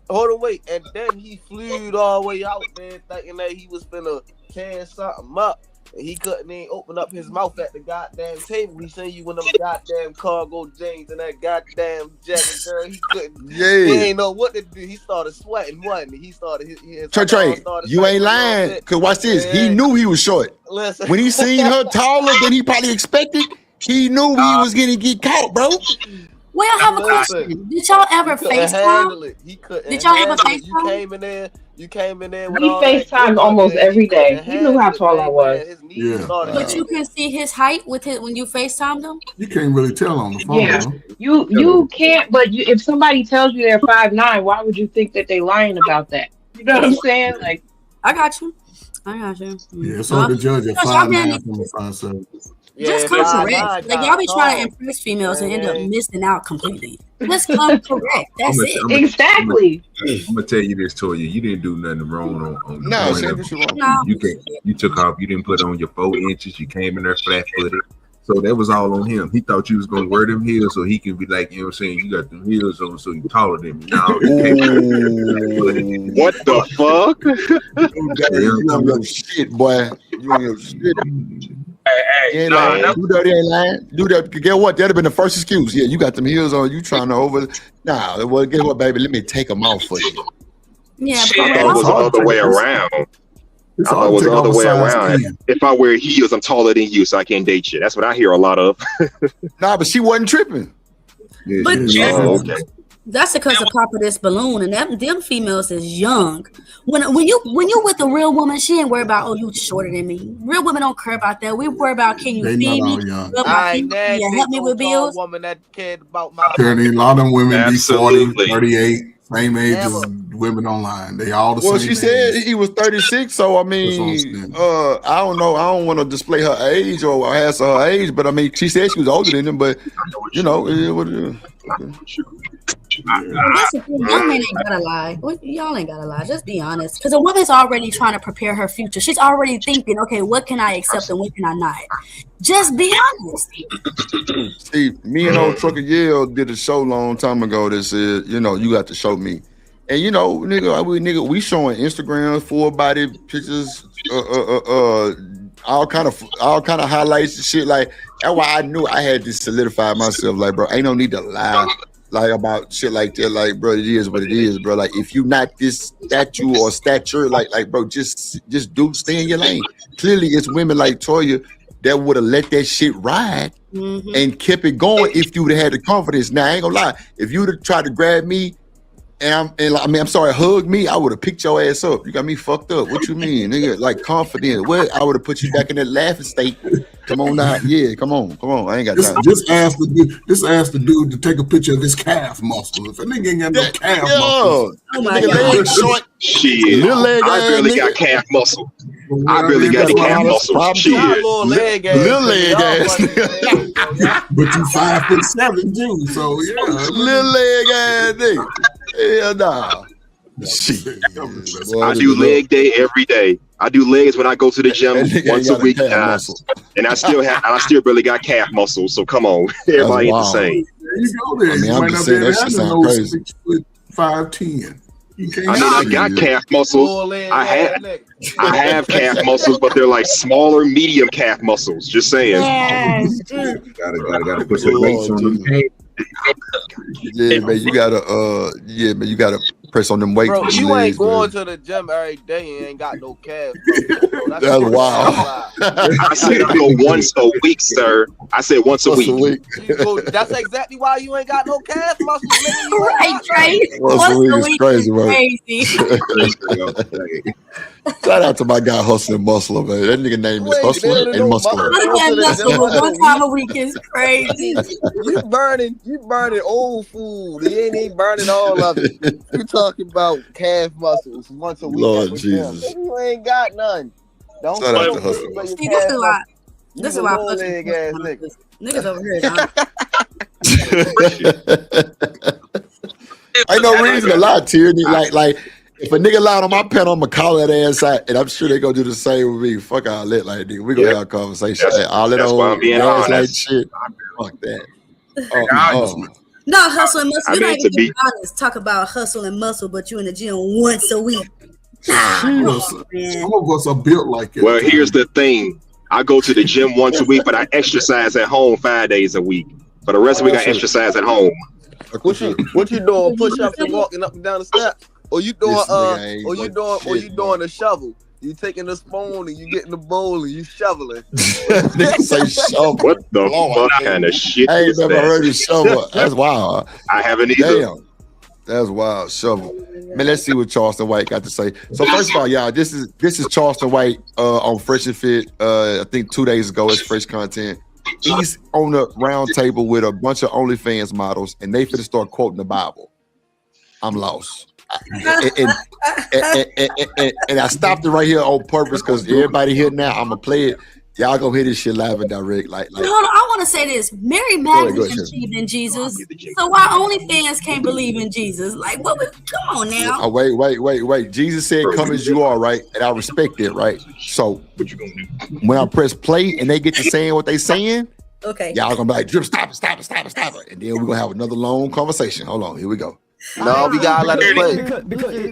hold on, wait, and then he flew all the way out there thinking that he was finna can something up. And he couldn't even open up his mouth at the goddamn table. He seen you in them goddamn cargo jeans and that goddamn jacket, girl. He couldn't. Yeah. He ain't know what to do. He started sweating. Wasn't he? He started his Trey, started you ain't shaking a little lying. bit. Cause watch this. Yeah. He knew he was short. Listen. When he seen her taller than he probably expected, he knew he was gonna get caught, bro. Well, I have a question. Did y'all ever He couldn't handle FaceTime? it. He couldn't Did y'all ever handle it. FaceTime? You came in there with We all that FaceTimed good almost looking. every day. couldn't He knew how handle it, tall I man. was. His knees started But you can see his height with it when you FaceTimed him. You can't really tell on the phone. Yeah, Huh? you can't. But if somebody tells you they're 5'9", why would you think that they lying about that? You know what I'm saying? Like, I got you. Yeah, it's hard to judge at 5'9" from a 5'7". Just come correct. Like y'all be trying to impress females and end up missing out completely. Just come correct. That's it. Exactly. I'm gonna tell you this, Toya. You didn't do nothing wrong on the No, point say of what it. you want. You took off. You didn't put on your 4 inches. You came in there flat footed. So that was all on him. He thought you was gonna wear them heels so he can be like, you know what I'm saying? You got them heels on, so you taller than me. No, what the fuck? You don't know shit, boy. You don't know shit. Hey, Do that, ain't lying. Do that. Get what? That'd have been the first excuse. Yeah, you got them heels on. You trying to over? Nah. Well, guess what, baby? Let me take them off for you. Yeah, I thought it was the other way around. I thought it was the other way around. If I wear heels, I'm taller than you, so I can't date you. That's what I hear a lot of. Nah, but she wasn't tripping. Yeah, But okay. that's because of Papa this balloon and them females is young. When you with a real woman, she ain't worried about you shorter than me. Real women don't care about that. We worry about can you They feed not me, all young. rub my feet, can you help me with bills. Woman that cared about my Apparently, a lot of them women Absolutely. be 40, 38, same age as women online. They all the Well, same she age. said he was 36, so I mean, I don't know. I don't want to display her age or ask her age, but I mean, she said she was older than him, but you know, it is what it is. That's the thing. Young men ain't gotta lie. Y'all ain't gotta lie. Just be honest. Because a woman's already trying to prepare her future. She's already thinking, okay, what can I accept and what can I not? Just be honest. See, me and old Trucker Yale did a show long time ago that said, you know, you got to show me. And you know, nigga, we showing Instagram, full body pictures, all kind of highlights and shit. Like that's why I knew I had to solidify myself. Like, bro, ain't no need to lie like about shit like that. Like, bro, it is what it is, bro. Like, if you not this statue or stature, like, bro, just do stay in your lane. Clearly, it's women like Toya that would have let that shit ride and kept it going if you would have had the confidence. Now, I ain't gonna lie, if you would have tried to grab me. I'm sorry, hug me, I would have picked your ass up. You got me fucked up. What you mean, nigga? Like confident. What? I would have put you back in that laughing state. Come on now. Yeah, come on. I ain't got time. Just ask the dude to take a picture of his calf muscle. If a nigga ain't got no calf muscle. Oh my God. Short. Shit, Little leg I barely got calf muscle. I barely got the calf muscle. Shit. little leg ass. Little leg ass. But you 5'7" too, so yeah. Little leg ass nigga. Hell nah. Shit. I do leg day every day. I do legs when I go to the gym once a week, and I still barely got calf muscle. So come on, everybody ain't the same. you go there. I mean, You I'm might just not saying be that able shit to sound handle crazy. 6'5", 10. I mean, I got calf muscles. I have calf muscles, but they're like smaller, medium calf muscles. Just saying. Gotta put some weights on them. Yeah, man, you gotta press on them weights. Bro, with you your ain't legs, going man. to the gym every day and ain't got no calf. That's wild. I said I go once a week, sir. I said once a week. That's exactly why you ain't got no calf muscles, nigga. You Right, Trey. Once a week is crazy, man. Crazy. Shout out to my guy Hustling Muscler, man. That nigga name is Hustler and Muscular. One time a week is crazy. You burning old food. You ain't burning all of it. You talking about calf muscles once a week. Lord Jesus. Nigga, you ain't got none. Don't Shout out show to me Hustler your See, calf this is why muscles. You a fucking leg ass nigga. niggas over here. Ain't no reason to lie, Tierney. Like if a nigga lied on my panel, I'm gonna call that ass out, and I'm sure they gonna do the same with me. Fuck all that, like nigga. We gonna have a conversation. All that That's why I'm old being gaslight honest. shit. Fuck that. No, hustle and muscle. I You're mean, not to even being be- honest. Talk about hustle and muscle, but you in the gym once a week. Nah, Some of us are built like it. Well, here's the thing. I go to the gym once a week, but I exercise at home 5 days a week. For the rest of the week, I exercise at home. What you doing? Push ups and walking up and down the steps? Or you doing you doing a shovel? You taking the spoon and you getting the bowl and you shoveling. Nigga say shovel. What the fuck kind of shit I ain't is never that? heard of shovel. That's wild. I haven't either. Damn. That's wild. Shovel. Man, let's see what Charleston White got to say. So first of all, y'all, this is Charleston White on Fresh and Fit. I think 2 days ago. It's fresh content. He's on a round table with a bunch of OnlyFans models, and they finna start quoting the Bible. I'm lost. And I stopped it right here on purpose because everybody here now, I'm gonna play it. Y'all gonna hear this shit live and direct. Like Hold on, I want to say this. Mary Magdalene go ahead, believed in Jesus, so why OnlyFans can't believe in Jesus? Like, what? Come on now. Oh, wait. Jesus said, "Come as you are," right? And I respect it, right? So when I press play and they get to saying what they saying, Okay. y'all gonna be like, "Drip, stop it," and then we're gonna have another long conversation. Hold on, here we go. No, we gotta let it play.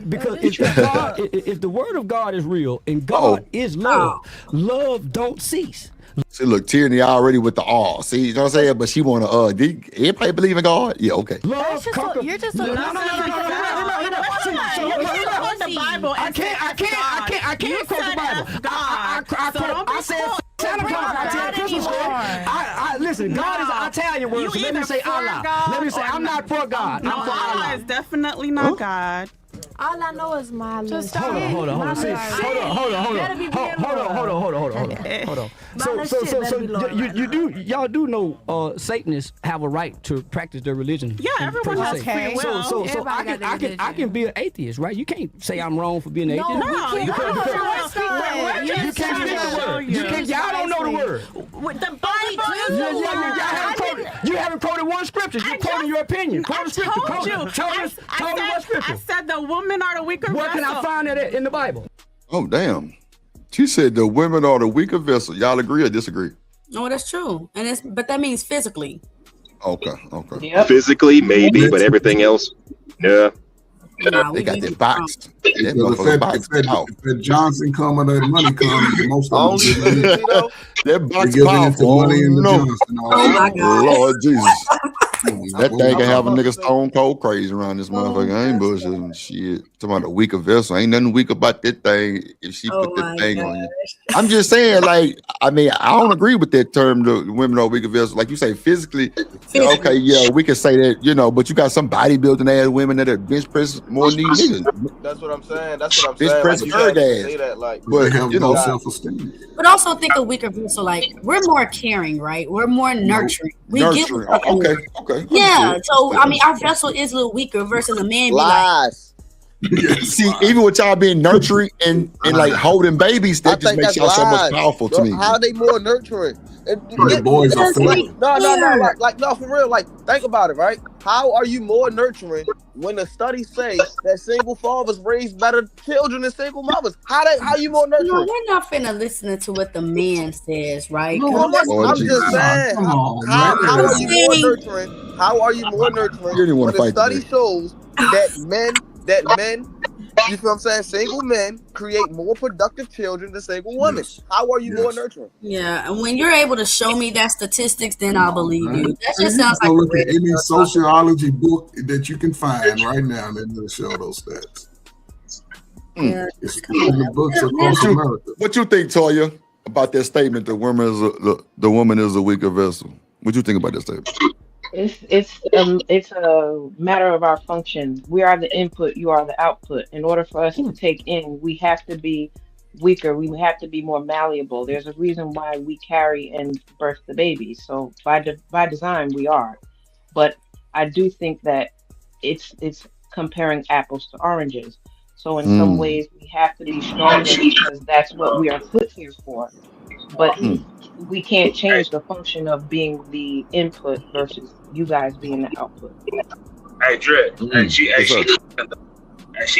Because if the word of God is real and God is love, love don't cease. See, look, Tierney already with the R. See, you know what I'm saying? But she wanna did everybody believe in God? Yeah, okay. Love conquer. You're just a No. The Bible. I can't quote the Bible. I said Santa Claus. Listen, God is an Italian word, so let me say Allah. Let me say I'm not for God. I'm for Allah Allah. is definitely not God. All I know is my list. Hold on. See, hold on. So y'all do know Satanists have a right to practice their religion. Yeah, everyone has free will. So I can be an atheist, right? You can't say I'm wrong for being an atheist. No, you can't. Y'all don't know the word. With the Bible, you haven't quoted one scripture. You're quoting your opinion. Quote a scripture. Told you. Tell me what scripture. I said the women are the weaker Where can I find that in the Bible? Oh, damn. She said the women are the weaker vessel. Y'all agree or disagree? No, that's true, but that means physically. Okay. Yep. Physically, maybe, but everything else, yeah. They got that box. That If motherfucker box. that Johnson come and that money come, most of them That box giving powerful. into money in the No. Johnson. Oh my God. Lord Jesus. That thing can have a nigga stone cold crazy around this motherfucker. I ain't bullshitting shit. Talking about a weaker vessel. Ain't nothing weak about that thing if she put that thing on you. I'm just saying, like, I mean, I don't agree with that term, the women are weaker vessels. Like you say, physically, okay, yeah, we can say that, you know, but you got some bodybuilding ass women that are bench press more than these niggas. That's what I'm saying. Bench press Like, you third can't ass. say that, like, But, They have you no know, self-esteem. But also think of weaker vessel, like we're more caring, right? We're more nurturing. We give nurturing. a fucking- Okay. Yeah. Understood. So I mean, our vessel is a little weaker versus a man. Be like, See, even with y'all being nurturing and like holding babies, that just makes y'all so much powerful to me. How are they more nurturing? The boys are fluid. No, for real. Like, think about it, right? How are you more nurturing when the studies say that single fathers raise better children than single mothers? How you more nurturing? No, we're not finna listen to what the man says, right? I'm just saying. How are you more nurturing? How are you more nurturing You didn't when want to the fight study today. shows that men, you feel what I'm saying? Single men create more productive children than single women. Yes. How are you more Yes. nurturing? Yeah, and when you're able to show me that statistics, then I'll believe Right? you. That And just you sounds can like go a look at red any pill talking. sociology book that you can find right now, and they're going to show those stats. Yeah. It's in the books across What America. what you think, Toya, about that statement? The woman is a weaker vessel. What you think about that statement? It's a matter of our function. We are the input, you are the output. In order for us to take in, we have to be weaker. We have to be more malleable. There's a reason why we carry and birth the baby. So by design, we are. But I do think that it's comparing apples to oranges. So in some ways, we have to be stronger because that's what we are put here for. But we can't change the function of being the input versus you guys being the output. Hey, Drip. Hey, she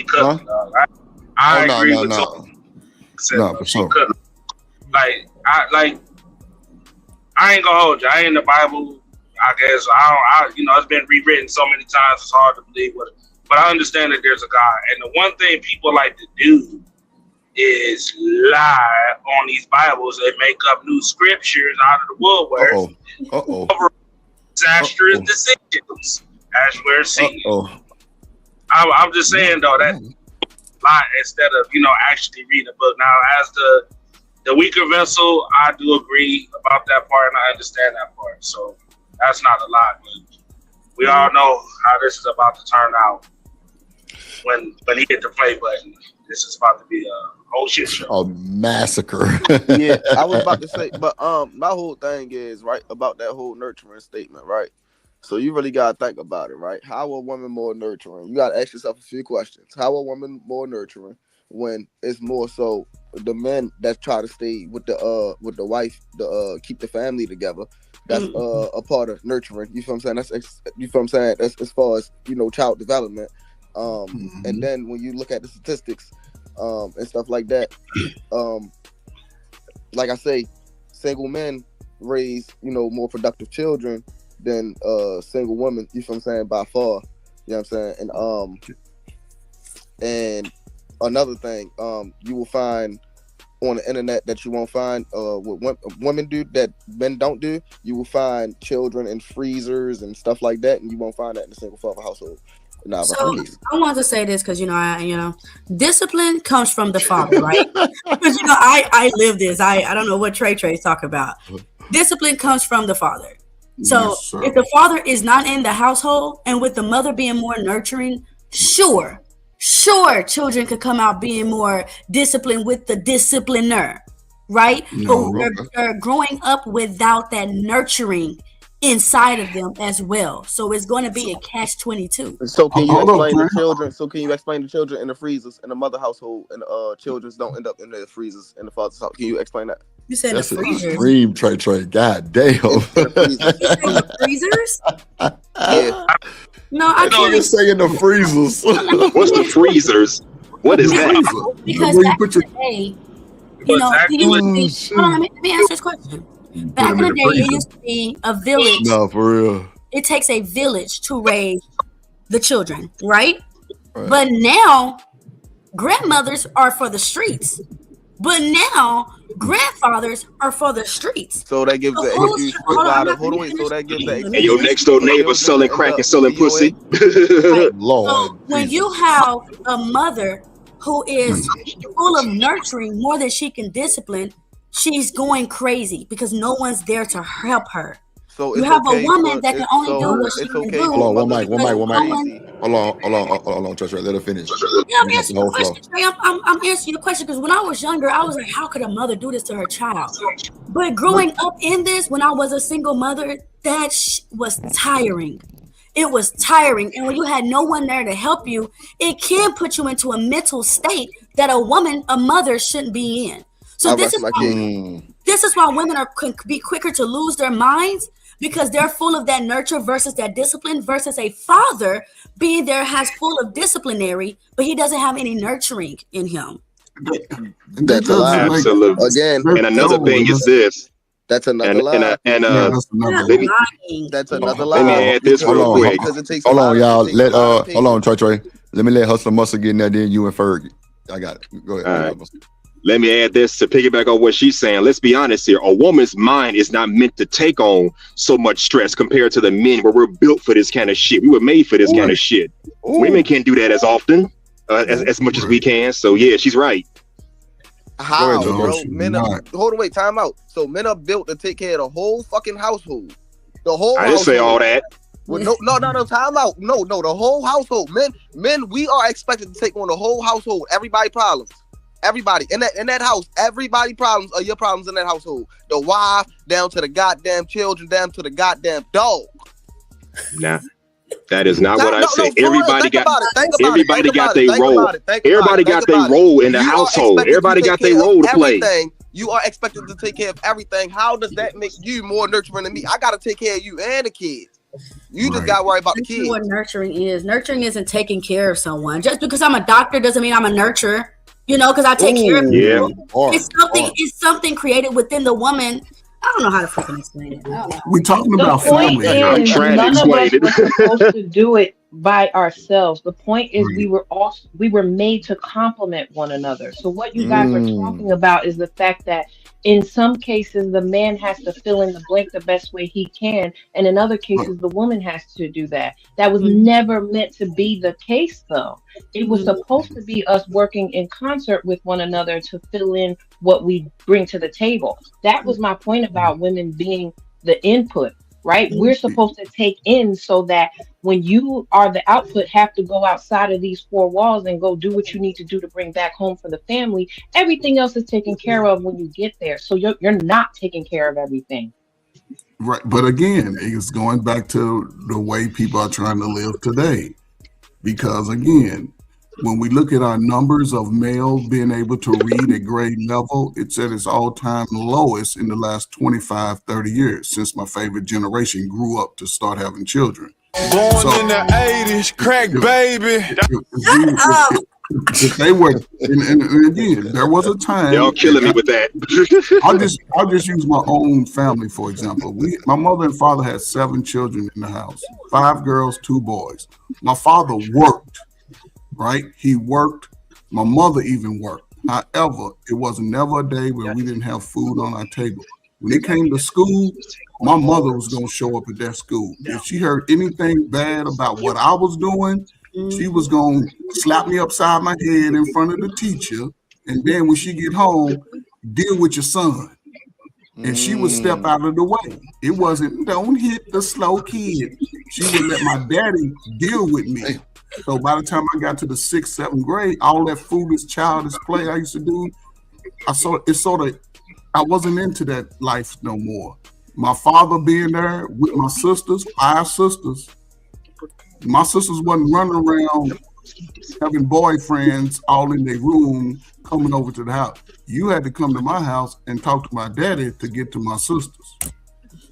cooking, dog. I agree with you. No, for sure. I ain't gonna hold you. I ain't in the Bible. I guess it's been rewritten so many times. It's hard to believe what. But I understand that there's a God, and the one thing people like to do is lie on these Bibles and make up new scriptures out of the woodwork. Over disastrous decisions, as we're seeing. I'm just saying though that lie instead of actually reading a book. Now, as the weaker vessel, I do agree about that part, and I understand that part. So that's not a lie, but we all know how this is about to turn out when he hit the play button. This is about to be a whole shit show. A massacre. Yeah, I was about to say, but my whole thing is right about that whole nurturing statement, right? So you really gotta think about it, right? How are women more nurturing? You gotta ask yourself a few questions. How are women more nurturing when it's more so the men that try to stay with the wife to keep the family together? That's a part of nurturing. You feel what I'm saying? That's as far as child development. And then when you look at the statistics and stuff like that, like I say, single men raise more productive children than single women. You feel what I'm saying? By far. You know what I'm saying? And another thing, you will find on the internet that you won't find what women do that men don't do. You will find children in freezers and stuff like that, and you won't find that in a single father household. So I want to say this because discipline comes from the father, right? Because I live this. I don't know what Trey's talking about. Discipline comes from the father. So if the father is not in the household, and with the mother being more nurturing, sure, children could come out being more disciplined with the discipliner, right? But they're growing up without that nurturing inside of them as well. So it's going to be a catch-22. So can you explain the children? So can you explain the children in the freezers in the mother household, and children don't end up in the freezers in the father's house? Can you explain that? You said that's the freezers. Extreme, Trey. God damn. The freezers? Yeah. No, I can't say in the freezers. What's the freezers? What is that? Because back in the day, let me answer this question. Back in the day, it used to be a village. No, for real. It takes a village to raise the children, right? But now, grandmothers are for the streets. But now, grandfathers are for the streets. So that gives the excuse. So that gives the excuse. And your next door neighbor selling crack and selling pussy. Lord. So when you have a mother who is full of nurturing more than she can discipline, she's going crazy because no one's there to help her. So you have a woman that can only do what she can do. Hold on, one mic. Hold on, Trey. Let her finish. Yeah, I'm answering your question, Trey. I'm answering your question because when I was younger, I was like, how could a mother do this to her child? But growing up in this, when I was a single mother, that was tiring. It was tiring. And when you had no one there to help you, it can put you into a mental state that a mother shouldn't be in. So this is why women can be quicker to lose their minds, because they're full of that nurture versus that discipline, versus a father being there has full of disciplinary, but he doesn't have any nurturing in him. That's absolutely. Again, and another thing is this. That's another lie. That's another let me, That's another lie. let me add this real quick. Because it takes Hold a lot on, y'all. It takes a lot of Hold on, Trey. Let me let Hustler Muscle get in there. Then you and Ferg. I got it. Go ahead. All right. Let me add this to piggyback on what she's saying. Let's be honest here. A woman's mind is not meant to take on so much stress compared to the men, where we're built for this kind of shit. We were made for this kind of shit. Women can't do that as often, as much as we can. So yeah, she's right. How, bro? Men are, hold on, wait, time out. So men are built to take care of the whole fucking household. The whole. I didn't say all that. Well, no, time out. No, the whole household. Men, we are expected to take on the whole household. Everybody problems. Everybody in that house, everybody problems are your problems in that household. The wife down to the goddamn children, down to the goddamn dog. Nah, that is not what I said. Everybody got their role. Everybody got their role in the household. Everybody got their role to play. You are expected to take care of everything. How does that make you more nurturing than me? I got to take care of you and the kids. You just got to worry about the kids. What nurturing is. Nurturing isn't taking care of someone. Just because I'm a doctor doesn't mean I'm a nurturer. You know, because I take care of people. It's something created within the woman. I don't know how to freaking explain it. We're talking about family. I'm trying to explain it. None of us were supposed to do it by ourselves. The point is we were made to complement one another. So what you guys are talking about is the fact that in some cases the man has to fill in the blank the best way he can, and in other cases the woman has to do that. That was never meant to be the case, though. It was supposed to be us working in concert with one another to fill in what we bring to the table. That was my point about women being the input, right? We're supposed to take in so that when you are the output, have to go outside of these four walls and go do what you need to do to bring back home for the family. Everything else is taken care of when you get there. So you're not taking care of everything. Right. But again, it's going back to the way people are trying to live today. Because again, when we look at our numbers of males being able to read at grade level, it's at its all-time lowest in the last 25, 30 years since my favorite generation grew up to start having children. Born in the 80s, crack baby. If they were, and again, there was a time. Y'all killing me with that. I'll just use my own family for example. My mother and father had 7 children in the house, 5 girls, 2 boys. My father worked, right? He worked. My mother even worked. However, it was never a day where we didn't have food on our table. When it came to school, my mother was going to show up at that school. If she heard anything bad about what I was doing, she was going to slap me upside my head in front of the teacher. And then when she get home, deal with your son. And she would step out of the way. It wasn't, don't hit the slow kid. She would let my daddy deal with me. So by the time I got to the 6th, 7th grade, all that foolish, childish play I used to do, I wasn't into that life no more. My father being there with my sisters, 5 sisters. My sisters wasn't running around having boyfriends all in their room coming over to the house. You had to come to my house and talk to my daddy to get to my sisters.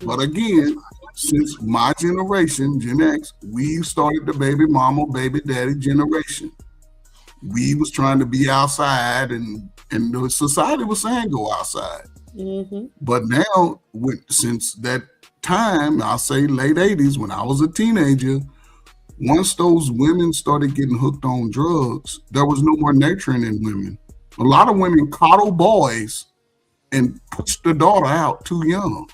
But again, since my generation, Gen X, we started the baby mama, baby daddy generation. We was trying to be outside and the society was saying go outside. But now, since that time, I'll say late 80s, when I was a teenager, once those women started getting hooked on drugs, there was no more nurturing in women. A lot of women coddle boys and push the daughter out too young.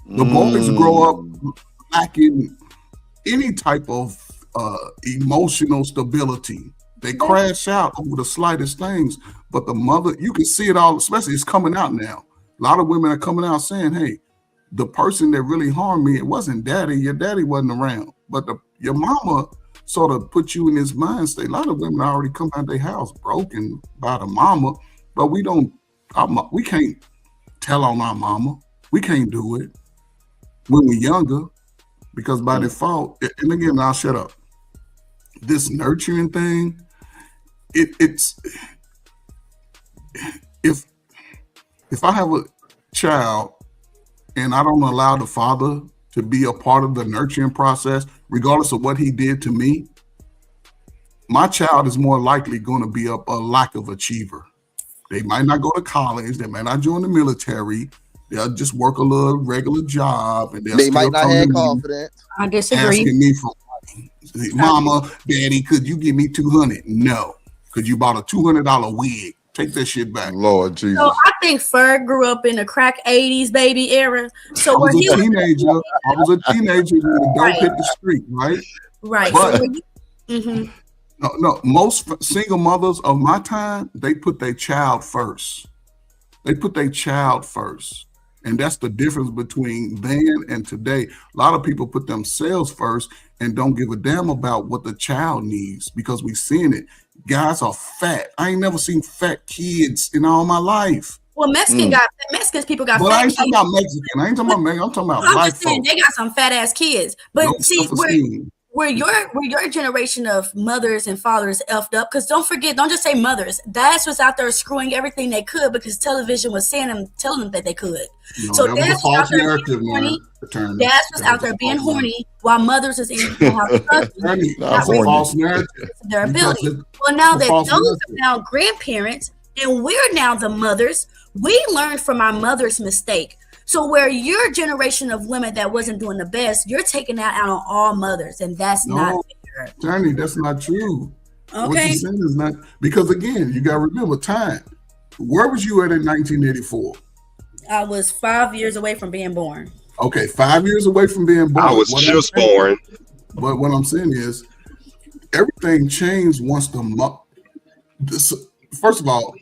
The boys grow up lacking any type of emotional stability. They crash out over the slightest things. But the mother, you can see it all, especially it's coming out now. A lot of women are coming out saying, hey, the person that really harmed me, it wasn't daddy. Your daddy wasn't around. But your mama sort of put you in this mind state. A lot of women already come out of their house broken by the mama, but we can't tell on our mama. We can't do it when we're younger because by default, and again, I'll shut up. This nurturing thing, it's if I have a child and I don't allow the father to be a part of the nurturing process, regardless of what he did to me, my child is more likely going to be a lack of achiever. They might not go to college, they might not join the military, They'll just work a little regular job, and they'll They still might not come have to me confidence. I disagree. asking me for money. Mama, Daddy, could you give me $200? No. Could you bought a $200 wig? Take that shit back. Lord Jesus. So I think Ferg grew up in the crack 80s baby era. So I was when he a teenager. I was a teenager when the dope Right. hit the street, right? right. But So when you, no, most single mothers of my time, they put their child first. They put their child first. And that's the difference between then and today. A lot of people put themselves first and don't give a damn about what the child needs because we've seen it. Guys are fat. I ain't never seen fat kids in all my life. well, Mexicans people got But fat I ain't talking kids. about Mexican. I ain't talking about Mexican. I'm talking about I'm black just saying folks. they got some fat ass kids. But No see, self-esteem. where your generation of mothers and fathers effed up, because don't forget, don't just say mothers. Dads was out there screwing everything they could because television was telling them that they could. No, So that was a dads was false out there narrative, being horny. man. Attorney. Dads was That out was a there being false narrative. horny while mothers is in the house struggling, Attorney, not that's a really false narrative. their Because ability. Well, now it's a that false those narrative. are now grandparents and we're now the mothers, we learned from our mother's mistake. So where your generation of women that wasn't doing the best, you're taking that out on all mothers, and that's not No, fair. Attorney, that's not true. What Okay. you're saying is not, because again, you got to remember time. Where was you at in 1984? I was 5 years away from being born. Okay, 5 years away from being born. I was What I'm just saying- born. But what I'm saying is, everything changed once first of all,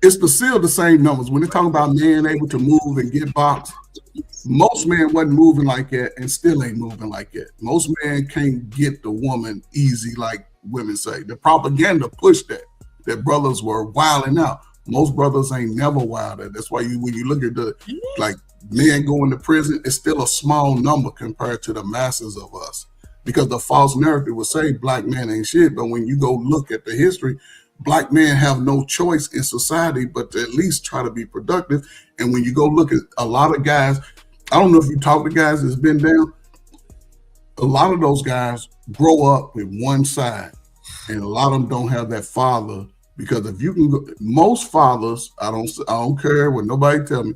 it's still the same numbers. When they're talking about men able to move and get boxed, most men wasn't moving like that and still ain't moving like that. Most men can't get the woman easy like women say. The propaganda pushed that brothers were wilding out. Most brothers ain't never wilded. That's why when you look at the like men going to prison, it's still a small number compared to the masses of us. Because the false narrative will say black men ain't shit, but when you go look at the history, black men have no choice in society but to at least try to be productive. And when you go look at a lot of guys, I don't know if you talk to guys that's been down, a lot of those guys grow up with one side, and a lot of them don't have that father. Because if you can go, most fathers, I don't care what nobody tell me,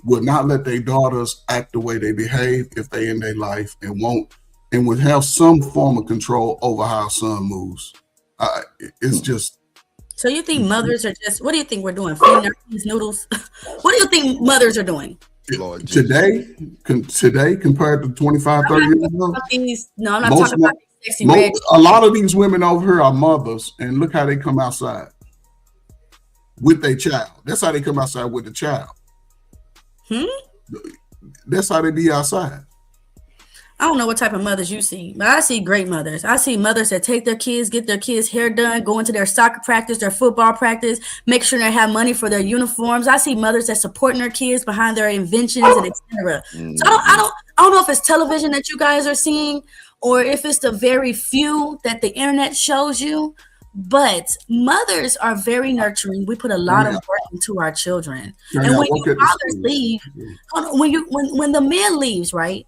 will not let their daughters act the way they behave if they in their life and would have some form of control over how a son moves. It's just. So you think mothers are just? What do you think we're doing? Feeding our kids noodles? What do you think mothers are doing? Today compared to 25, 30 years ago, No, I'm not talking about these sexy red. a lot of these women over here are mothers, and look how they come outside with their child. That's how they come outside with the child. That's how they be outside. I don't know what type of mothers you see, but I see great mothers. I see mothers that take their kids, get their kids' hair done, go into their soccer practice, their football practice, make sure they have money for their uniforms. I see mothers that supporting their kids behind their inventions and etc. So I don't know if it's television that you guys are seeing or if it's the very few that the internet shows you. But mothers are very nurturing. We put a lot of work into our children. And when your fathers leave, when the man leaves, right?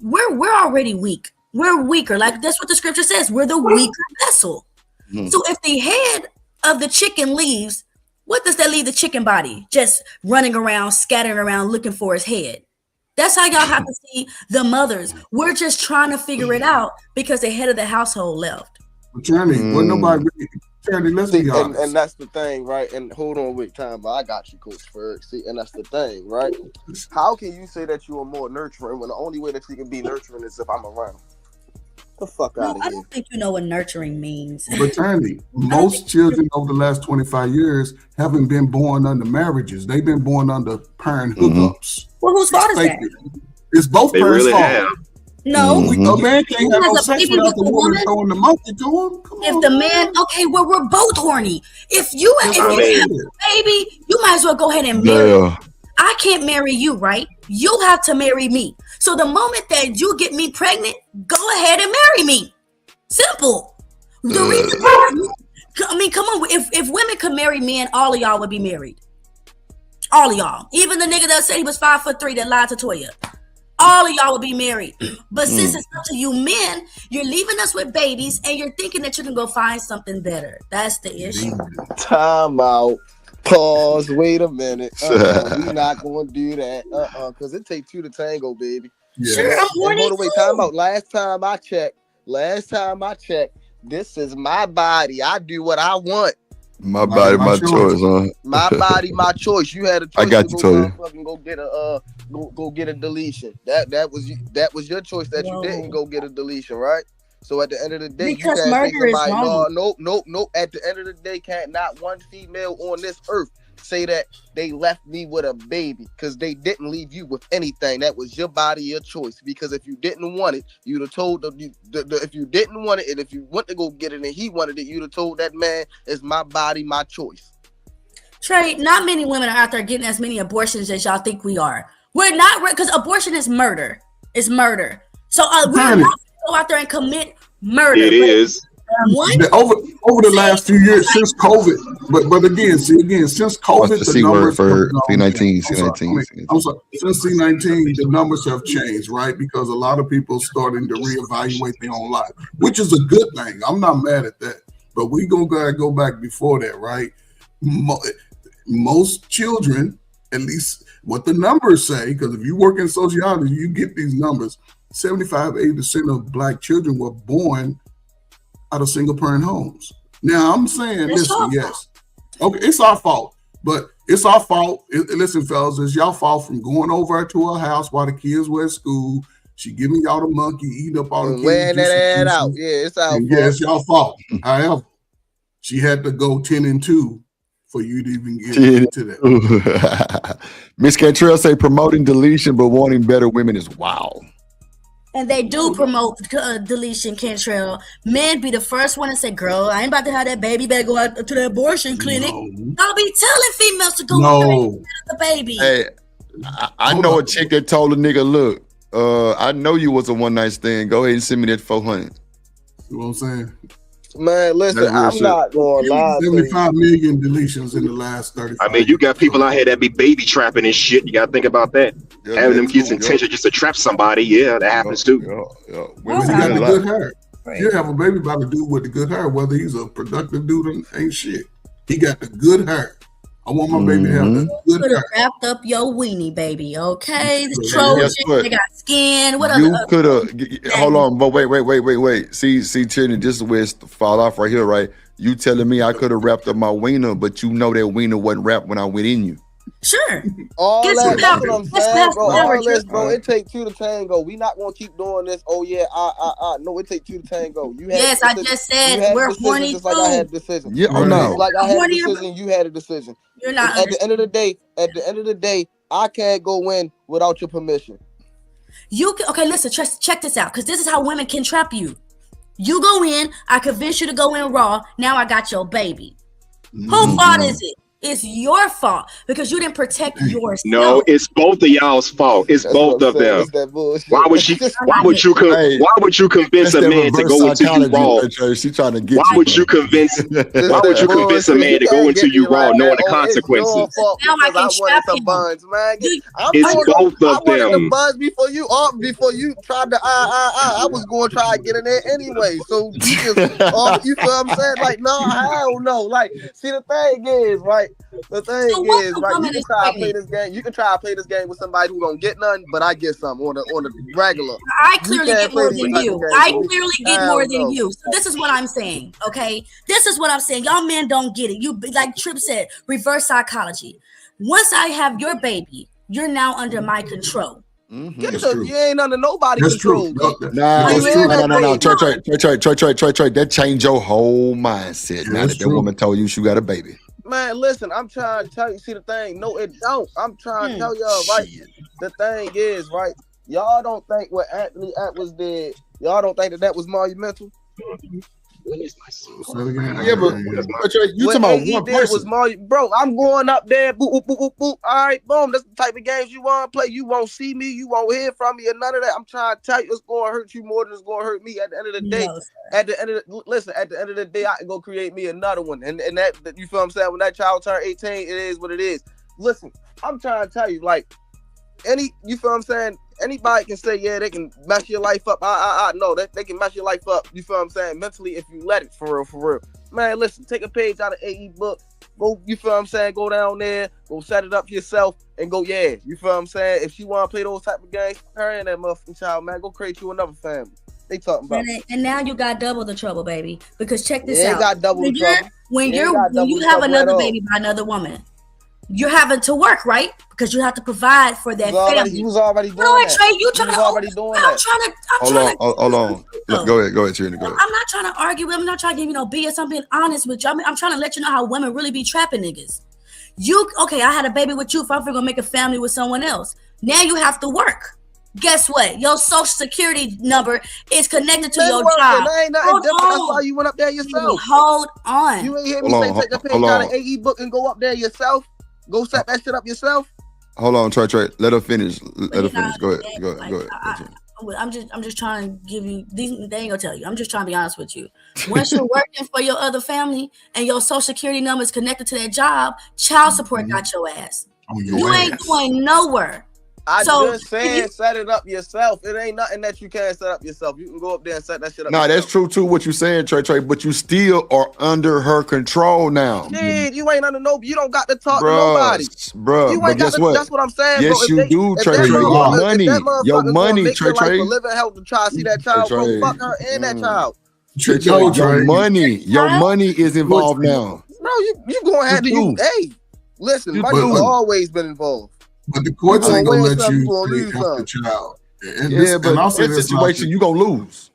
We're already weak. We're weaker. Like that's what the scripture says. We're the weaker vessel. So if the head of the chicken leaves, what does that leave the chicken body? Just running around, scattering around, looking for his head. That's how y'all have to see the mothers. We're just trying to figure it out because the head of the household left. Attorney, well, nobody really. Attorney, let's be honest. And that's the thing, right? And hold on, wait, time, but I got you, Coach Ferg. See, and that's the thing, right? How can you say that you are more nurturing when the only way that you can be nurturing is if I'm around? The fuck out of here. I don't think you know what nurturing means. But Attorney, most children over the last 25 years haven't been born under marriages. They've been born under parent hookups. Well, whose fault is that? It's both They parents' really fault. have. No. A man can't have no Has a sex baby without the with a woman woman? throwing the monkey to him. Come If on, the man. man, okay, well, we're both horny. If you have a baby, you might as well go ahead and marry. Yeah. I can't marry you, right? You have to marry me. So the moment that you get me pregnant, go ahead and marry me. Simple. The reason why, I mean, come on. If women could marry men, all of y'all would be married. All of y'all. Even the nigga that said he was 5'3" that lied to Toya. All of y'all will be married. But since it's up to you men, you're leaving us with babies and you're thinking that you can go find something better. That's the issue. Time out. Pause. Wait a minute. We not gonna do that. Because it takes two to tango, baby. Yeah. Sure, I'm horny Hold on, wait. too. Time out. Last time I checked. This is my body. I do what I want. My body, my choice, huh? My body, my choice. You had a choice. I got you, Toya. Go get a go get a deletion. That was your choice that you didn't go get a deletion, right? So at the end of the day, Because you can't say murder is somebody, wrong. nope. At the end of the day, can't not one female on this earth say that they left me with a baby, because they didn't leave you with anything. That was your body, your choice. Because if you didn't want it, you'd have told them. If you didn't want it, and if you went to go get it and he wanted it, you'd have told that man, "It's my body, my choice." Trey, not many women are out there getting as many abortions as y'all think we are. We're not, because abortion is murder. It's murder. So we're not going to go out there and commit murder. It is. Over the last few years since COVID, but again, since COVID, What's the C word for C19? I'm sorry. Since C19, the numbers have changed, right? Because a lot of people starting to reevaluate their own life, which is a good thing. I'm not mad at that. But we gotta go back before that, right? Most children, at least what the numbers say, because if you work in sociology, you get these numbers. 75-80% of Black children were born out of single parent homes. Now I'm saying, listen, yes, okay, it's our fault, but it's our fault. Listen, fellas, it's y'all fault from going over to her house while the kids were at school. She giving y'all the monkey, eating up all the kids. Wearing that ad out. Yeah, it's our fault. Yeah, it's y'all fault. However, she had to go 10-2 for you to even get into that. Miss Cantrell say promoting deletion but wanting better women is wow. And they do promote deletion, Cantrell. Men be the first one to say, "Girl, I ain't about to have that baby. Better go out to the abortion clinic." Don't be telling females to go get the baby. Hey, I know a chick that told a nigga, "Look, I know you was a one night stand. Go ahead and send me that 400." You know what I'm saying? Man, listen, I'm not going to lie. 75 million deletions in the last 30. I mean, you got people out here that be baby trapping and shit. You got to think about that. Having them kids' intention just to trap somebody. Yeah, that happens too. Women got the good hair. You have a baby by the dude with the good hair, whether he's a productive dude or ain't shit. He got the good hair. I want my baby to have the good Could have hair. wrapped up your weenie, baby. Okay, the Trojan, they got skin. What You other? could have hold on, but wait. See, Tierney, this is where it's fall off right here, right? You telling me I could have wrapped up my wiener, but you know that wiener wasn't wrapped when I went in you. Sure. All Get that, some that's what I'm power. saying, That's bro. power, All this, Trey. bro. It take two to tango. We not gonna keep doing this. Oh yeah, no, it take two to tango. You had Yes, I just said we're horny just like I had a too. decision. Yeah, oh, no. Just like I had a Horny- decision, you had a decision. You're not. At the end of the day, I can't go in without your permission. You can, okay? Listen, check this out, because this is how women can trap you. You go in, I convince you to go in raw. Now I got your baby. Whose fault is it? It's your fault because you didn't protect yourself. No, it's both of y'all's fault. It's both of them. Why would you convince a man to go into you raw? She trying to get Why would you convince a man to go into you raw knowing the consequences? Now I can trap you. Buns, man. It's both of I wanted them. the buzz before you tried to I was going to try to get in there anyway. So you just you feel what I'm saying? Like, no, hell no. Like, see, the thing is, right? The thing is, right? You can try to play this game. You can try to play this game with somebody who don't get none, but I get some on the regular. I clearly get more than you. I clearly get more than you. So this is what I'm saying, okay? This is what I'm saying. Y'all men don't get it. You, like Tripp said, reverse psychology. Once I have your baby, you're now under my control. You ain't under nobody's control. Nah, that's true. No. Trey, that changed your whole mindset. Now that woman told you she got a baby. Man, listen, I'm trying to tell you. See the thing? No, it don't. I'm trying to tell y'all, right? The thing is, right? Y'all don't think what Anthony Atwood did. Y'all don't think that was monumental. Yeah, but you talking about one person. Bro, I'm going up there, boop, boop, boop, boop, boop. All right, boom. That's the type of games you want to play. You won't see me. You won't hear from me or none of that. I'm trying to tell you, it's going to hurt you more than it's going to hurt me. At the end of the day, at the end of the day, I can go create me another one. And that, you feel what I'm saying? When that child turn 18, it is what it is. Listen, I'm trying to tell you, like, you feel what I'm saying? Anybody can say, yeah, they can mess your life up. No, they can mess your life up. You feel what I'm saying? Mentally, if you let it, for real. Man, listen, take a page out of AE book. you feel what I'm saying? Go down there, go set it up yourself, and go, yeah. You feel what I'm saying? If she want to play those type of games, her and that motherfucking child, man, go create you another family. They talking about. And now you got double the trouble, baby. Because check this You out. got double the trouble. When you have another baby by another woman, you're having to work, right? Because you have to provide for that family. You was already doing that. Trey, you was already doing that. Hold on. Go ahead, Trini. Go ahead. I'm not trying to argue with him. I'm not trying to give BS. I'm being honest with you. I'm trying to let you know how women really be trapping niggas. I had a baby with you. If I'm gonna make a family with someone else, now you have to work. Guess what? Your social security number is connected to your job. That ain't nothing different. That's why you went up there yourself. Hold on. You ain't hear me say take the page out of AE book and go up there yourself. Go set that shit up yourself. Hold on, Trey. Let her finish. Go ahead. I'm just trying to give you these. They ain't gonna tell you. I'm just trying to be honest with you. Once you're working for your other family and your social security number is connected to that job, child support got your ass. You ain't going nowhere. I just said set it up yourself. It ain't nothing that you can't set up yourself. You can go up there and set that shit up. Nah, that's true too. What you saying, Trey, but you still are under her control now. Dude, you ain't under you don't got to talk to nobody. Bro, but guess what? That's what I'm saying. Yes, bro. You do, Trey. Your money, Trey. For living health to try to see that child, bro, fuck her and that child. Trey, your money is involved now. No, you going to have to. Hey, listen, money's always been involved. But the courts ain't gonna let you help the child. But in this situation, you gonna lose.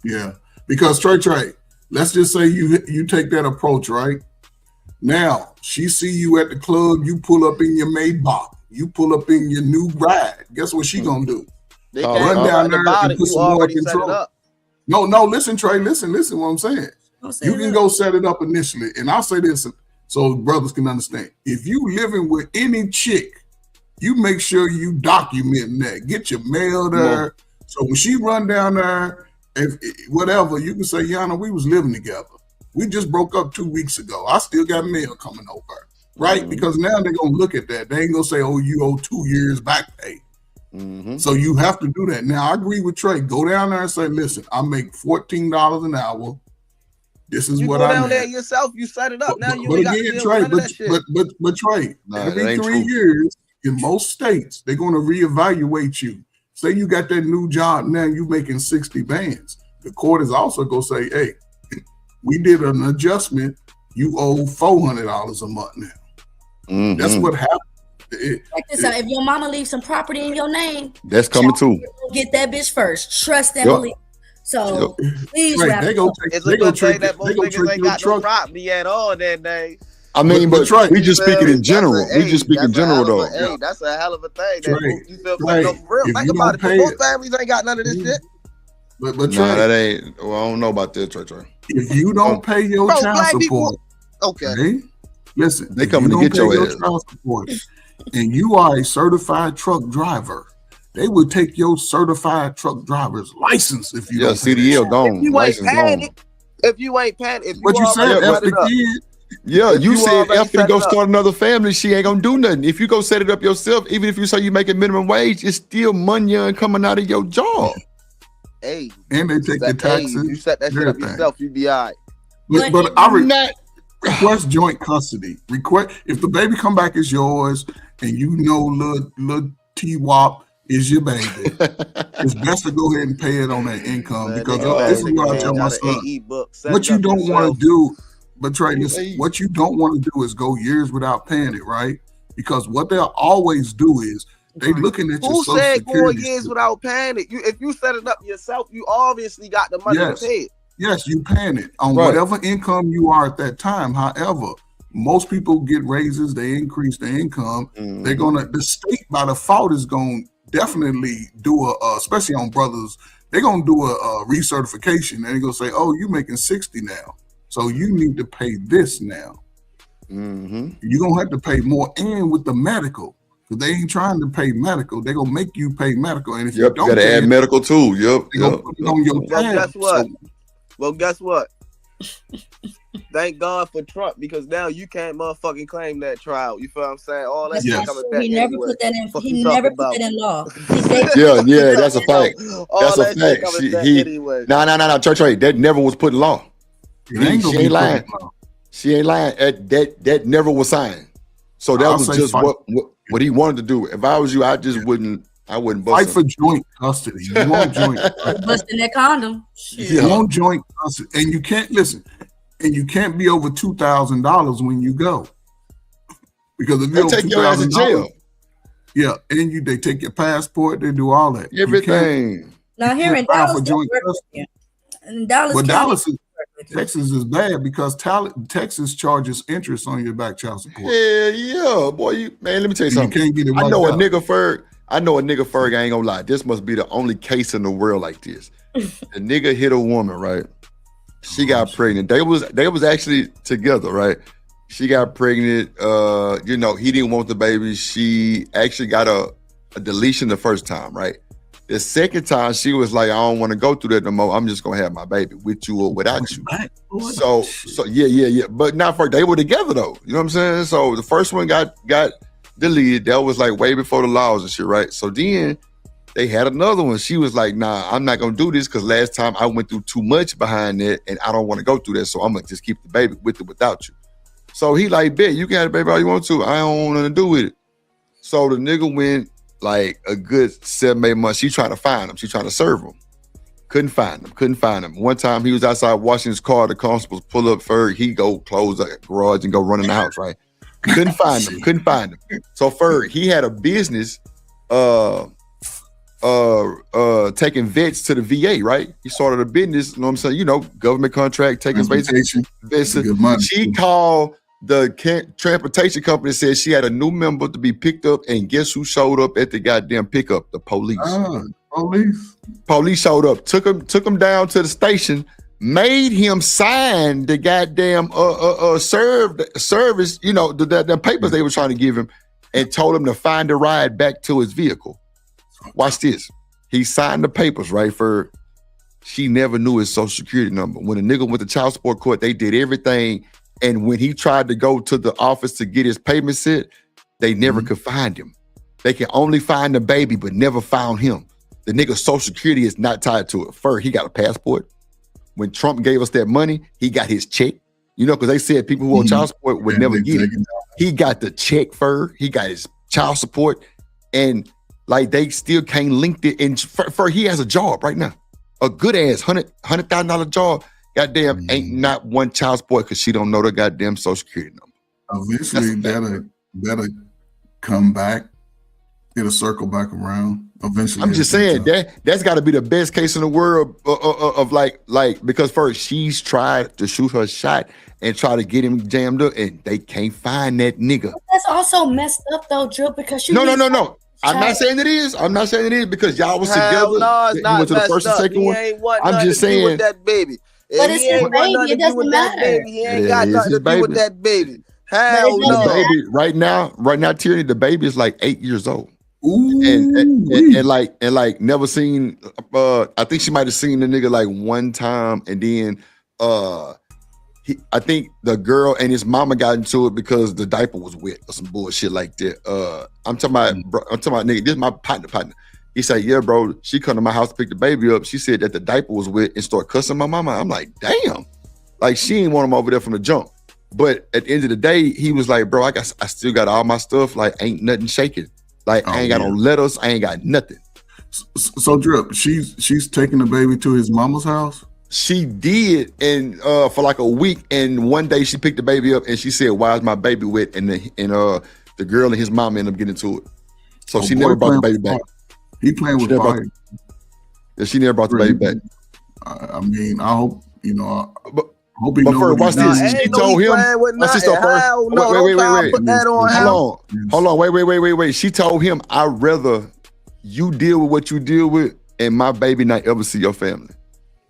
Yeah, because Trey, let's just say you take that approach, right? Now she see you at the club, you pull up in your Maybach, you pull up in your new ride. Guess what she gonna do? Run down there and put some more control. No, listen, Trey, listen what I'm saying. You can go set it up initially, and I'll say this so brothers can understand. If you living with any chick, you make sure you document that. Get your mail there. So when she run down there, if whatever, you can say, Yana, we was living together. We just broke up 2 weeks ago. I still got mail coming over. Right? Because now they're going to look at that. They ain't going to say, oh, you owe 2 years back pay. So you have to do that. Now, I agree with Trey. Go down there and say, listen, I make $14 an hour. This is what I go down there yourself. You set it up. Now you ain't got to deal Trey, with none of that shit. but Trey, every 3 years, in most states, they're going to reevaluate you. Say you got that new job, now you making 60 bands. The court is also going to say, hey, we did an adjustment. You owe $400 a month now. That's what happened. Check this out. If your mama leaves some property in your name, that's coming too. Get that bitch first. Trust and believe. So please, they go trick that most niggas ain't got no property at all that day. I mean, but we just speaking in general. We just speaking general though. Hey, that's a hell of a thing. You feel like real. Think about it. Most families ain't got none of this shit. But nah, that ain't. Well, I don't know about that, Trey. If you don't pay your child support, listen, they coming to get your ass. Child support, and you are a certified truck driver, they would take your certified truck driver's license if you don't CDL gone. If you ain't paying, if you ain't paying, what you said, F the kid. Yeah, you said after you go start another family, she ain't gonna do nothing. If you go set it up yourself, even if you say you making minimum wage, it's still money coming out of your job. Hey, and they take the taxes. You set that shit up yourself, you be all right. But I request joint custody. Request if the baby come back as yours, and you know little T-Wop is your baby. It's best to go ahead and pay it on that income because this is what I tell my son. What you don't want to do. But Trey, listen, what you don't want to do is go years without paying it, right? Because what they'll always do is they looking at your social security. Who said 4 years without paying it? If you set it up yourself, you obviously got the money to pay it. Yes, you paying it on whatever income you are at that time. However, most people get raises, they increase their income. They're the state by default is gonna definitely do especially on brothers, they're gonna do a recertification and they're gonna say, oh, you making 60 now. So you need to pay this now. You're going to have to pay more and with the medical. Because they ain't trying to pay medical. They're going to make you pay medical. And if you don't got to add medical too. They're going to put it on your tab. Well, guess what? Thank God for Trump because now you can't motherfucking claim that trial. You feel what I'm saying? All that shit coming back. He never put that in. He never put that in law. Yeah, that's a fact. That's a fact. No, Trey, that never was put in law. She ain't lying. She ain't lying. That never was signed. So that was just what he wanted to do. If I was you, I wouldn't bust fight for joint custody. You want joint custody. Busting that condom. You want joint custody. And you can't listen. And you can't be over $2,000 when you go. Because if you take your ass to jail. Yeah, and they take your passport, they do all that. Everything. Now here in Dallas, Texas is bad because Texas charges interest on your back child support. Yeah, boy, man. Let me tell you something. You can't get it I know a out. nigga Ferg. I ain't gonna lie. This must be the only case in the world like this. The nigga hit a woman, right? She got pregnant. They was actually together, right? She got pregnant. He didn't want the baby. She actually got a deletion the first time, right? The second time, she was like, I don't want to go through that no more. I'm just gonna have my baby with you or without you. So yeah. But not for they were together though. You know what I'm saying? So the first one got deleted. That was like way before the laws and shit, right? So then they had another one. She was like, nah, I'm not gonna do this because last time I went through too much behind it and I don't want to go through that. So I'm gonna just keep the baby with it without you. So he like, bet you can have the baby all you want to. I don't want nothing to do with it. So the nigga went like a good 7-8 months. She trying to find him. She trying to serve him. Couldn't find him. One time he was outside washing his car. The constables pull up Ferg. He go close the garage and go run in the house, right? Couldn't find him. So Ferg, he had a business taking vets to the VA, right? He started a business, you know what I'm saying? Government contract, taking vets. She called the transportation company, said she had a new member to be picked up, and guess who showed up at the goddamn pickup? The police. Police showed up, took him down to the station, made him sign the goddamn service, the papers they were trying to give him, and told him to find a ride back to his vehicle. Watch this. He signed the papers, right? For she never knew his social security number. When a nigga went to child support court, they did everything. And when he tried to go to the office to get his payment set, they never could find him. They can only find the baby, but never found him. The nigga's social security is not tied to it. First, he got a passport. When Trump gave us that money, he got his check. Because they said people who owe child support would never get it. He got the check first. He got his child support. And like they still can't link it. And he has a job right now. A good ass $100,000 job. Goddamn, ain't not one child support because she don't know the goddamn social security number. Eventually, that'll come back. It'll circle back around. Eventually, I'm just saying that's got to be the best case in the world of like because first she's tried to shoot her shot and try to get him jammed up, and they can't find that nigga. But that's also messed up though, Drew, because you. No. I'm not saying it is because y'all was together. No, it's not went to the first and second one. I'm just saying with that baby. But it's his baby. It doesn't matter. He ain't got nothing to do with that baby. Hell no. Baby, right now, Tierney, the baby is like 8 years old. And like never seen. I think she might have seen the nigga like one time, and then I think the girl and his mama got into it because the diaper was wet or some bullshit like that. I'm talking about nigga. This is my partner. He said, yeah, bro, she come to my house to pick the baby up. She said that the diaper was wet and started cussing my mama. I'm like, damn. Like, she ain't want him over there from the jump. But at the end of the day, he was like, bro, I still got all my stuff. Like, ain't nothing shaking. Like, I ain't got no letters. I ain't got nothing. So Drip, she's taking the baby to his mama's house? She did, and for like a week. And one day she picked the baby up and she said, why is my baby wet? And the girl and his mom ended up getting into it. So she never brought the baby back. He playing with fire. Yeah, she never brought the baby back. I mean, I hope hope he knows. Watch this. She told him. Watch this though, first. Hold on. Wait. She told him, I'd rather you deal with what you deal with, and my baby not ever see your family.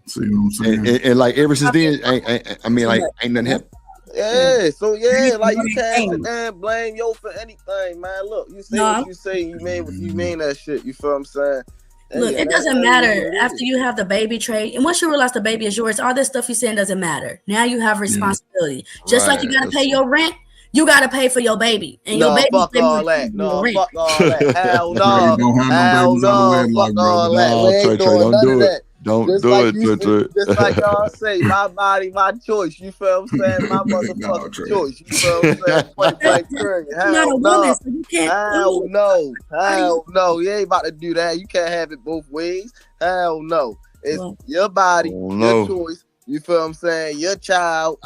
See what I'm saying? And like ever since then, ain't nothing happened. Yeah, so like you can't sit there and blame yo for anything, man. Look, you say what you say, you mean that shit. You feel what I'm saying? Look, it doesn't matter after you have the baby trait, and once you realize the baby is yours, all this stuff you're saying doesn't matter. Now you have responsibility. Just like you gotta pay your rent, you gotta pay for your baby. And your baby fuck all that. No, fuck all that. Hell no. Hell no. Fuck all that. We ain't doing none of that. Don't Just do like it, you, Trey. just like y'all say, my body, my choice. You feel what I'm saying? My motherfucking choice. You feel what I'm saying? Point blank period. You're not a Hell woman, no. so you can't. Hell no. Hell no. You ain't about to do that. You can't have it both ways. Hell no. It's your body, your choice. You feel what I'm saying? Your child.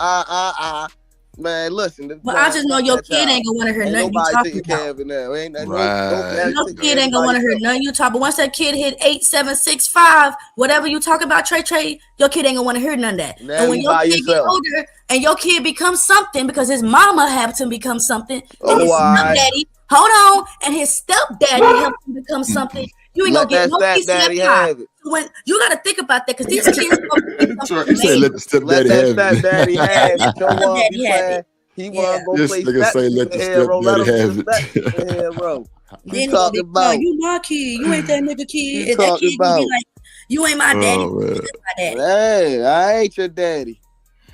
Man, listen. Well, I just know your kid ain't gonna want to hear nothing you talking care of it now. Ain't that Your kid ain't gonna want to hear nothing you talk. But once that kid hit 8, 7, 6, 5, whatever you talk about, Trey, your kid ain't gonna want to hear none of that. Now And when you your by kid get yourself. older and your kid becomes something because his mama helped him become something, and Oh, his all right. stepdaddy, hold on, and his stepdaddy helped him become something, you ain't Let gonna get that no piece of stepdaddy that have pie. it. When you gotta think about that, because these kids gonna be something You say let the stepdaddy Let have that it. stepdaddy have it. Your one be Stepdaddy have playing. it. He wanna go This play nigga say step let the superhero. Let stepdaddy him be have the it. step superhero. Then You he gonna talking be, about? you my kid. You ain't that nigga kid. You And that talking kid gonna be about? like, you ain't my daddy. Oh, man. You just my daddy. Hey, I ain't your daddy.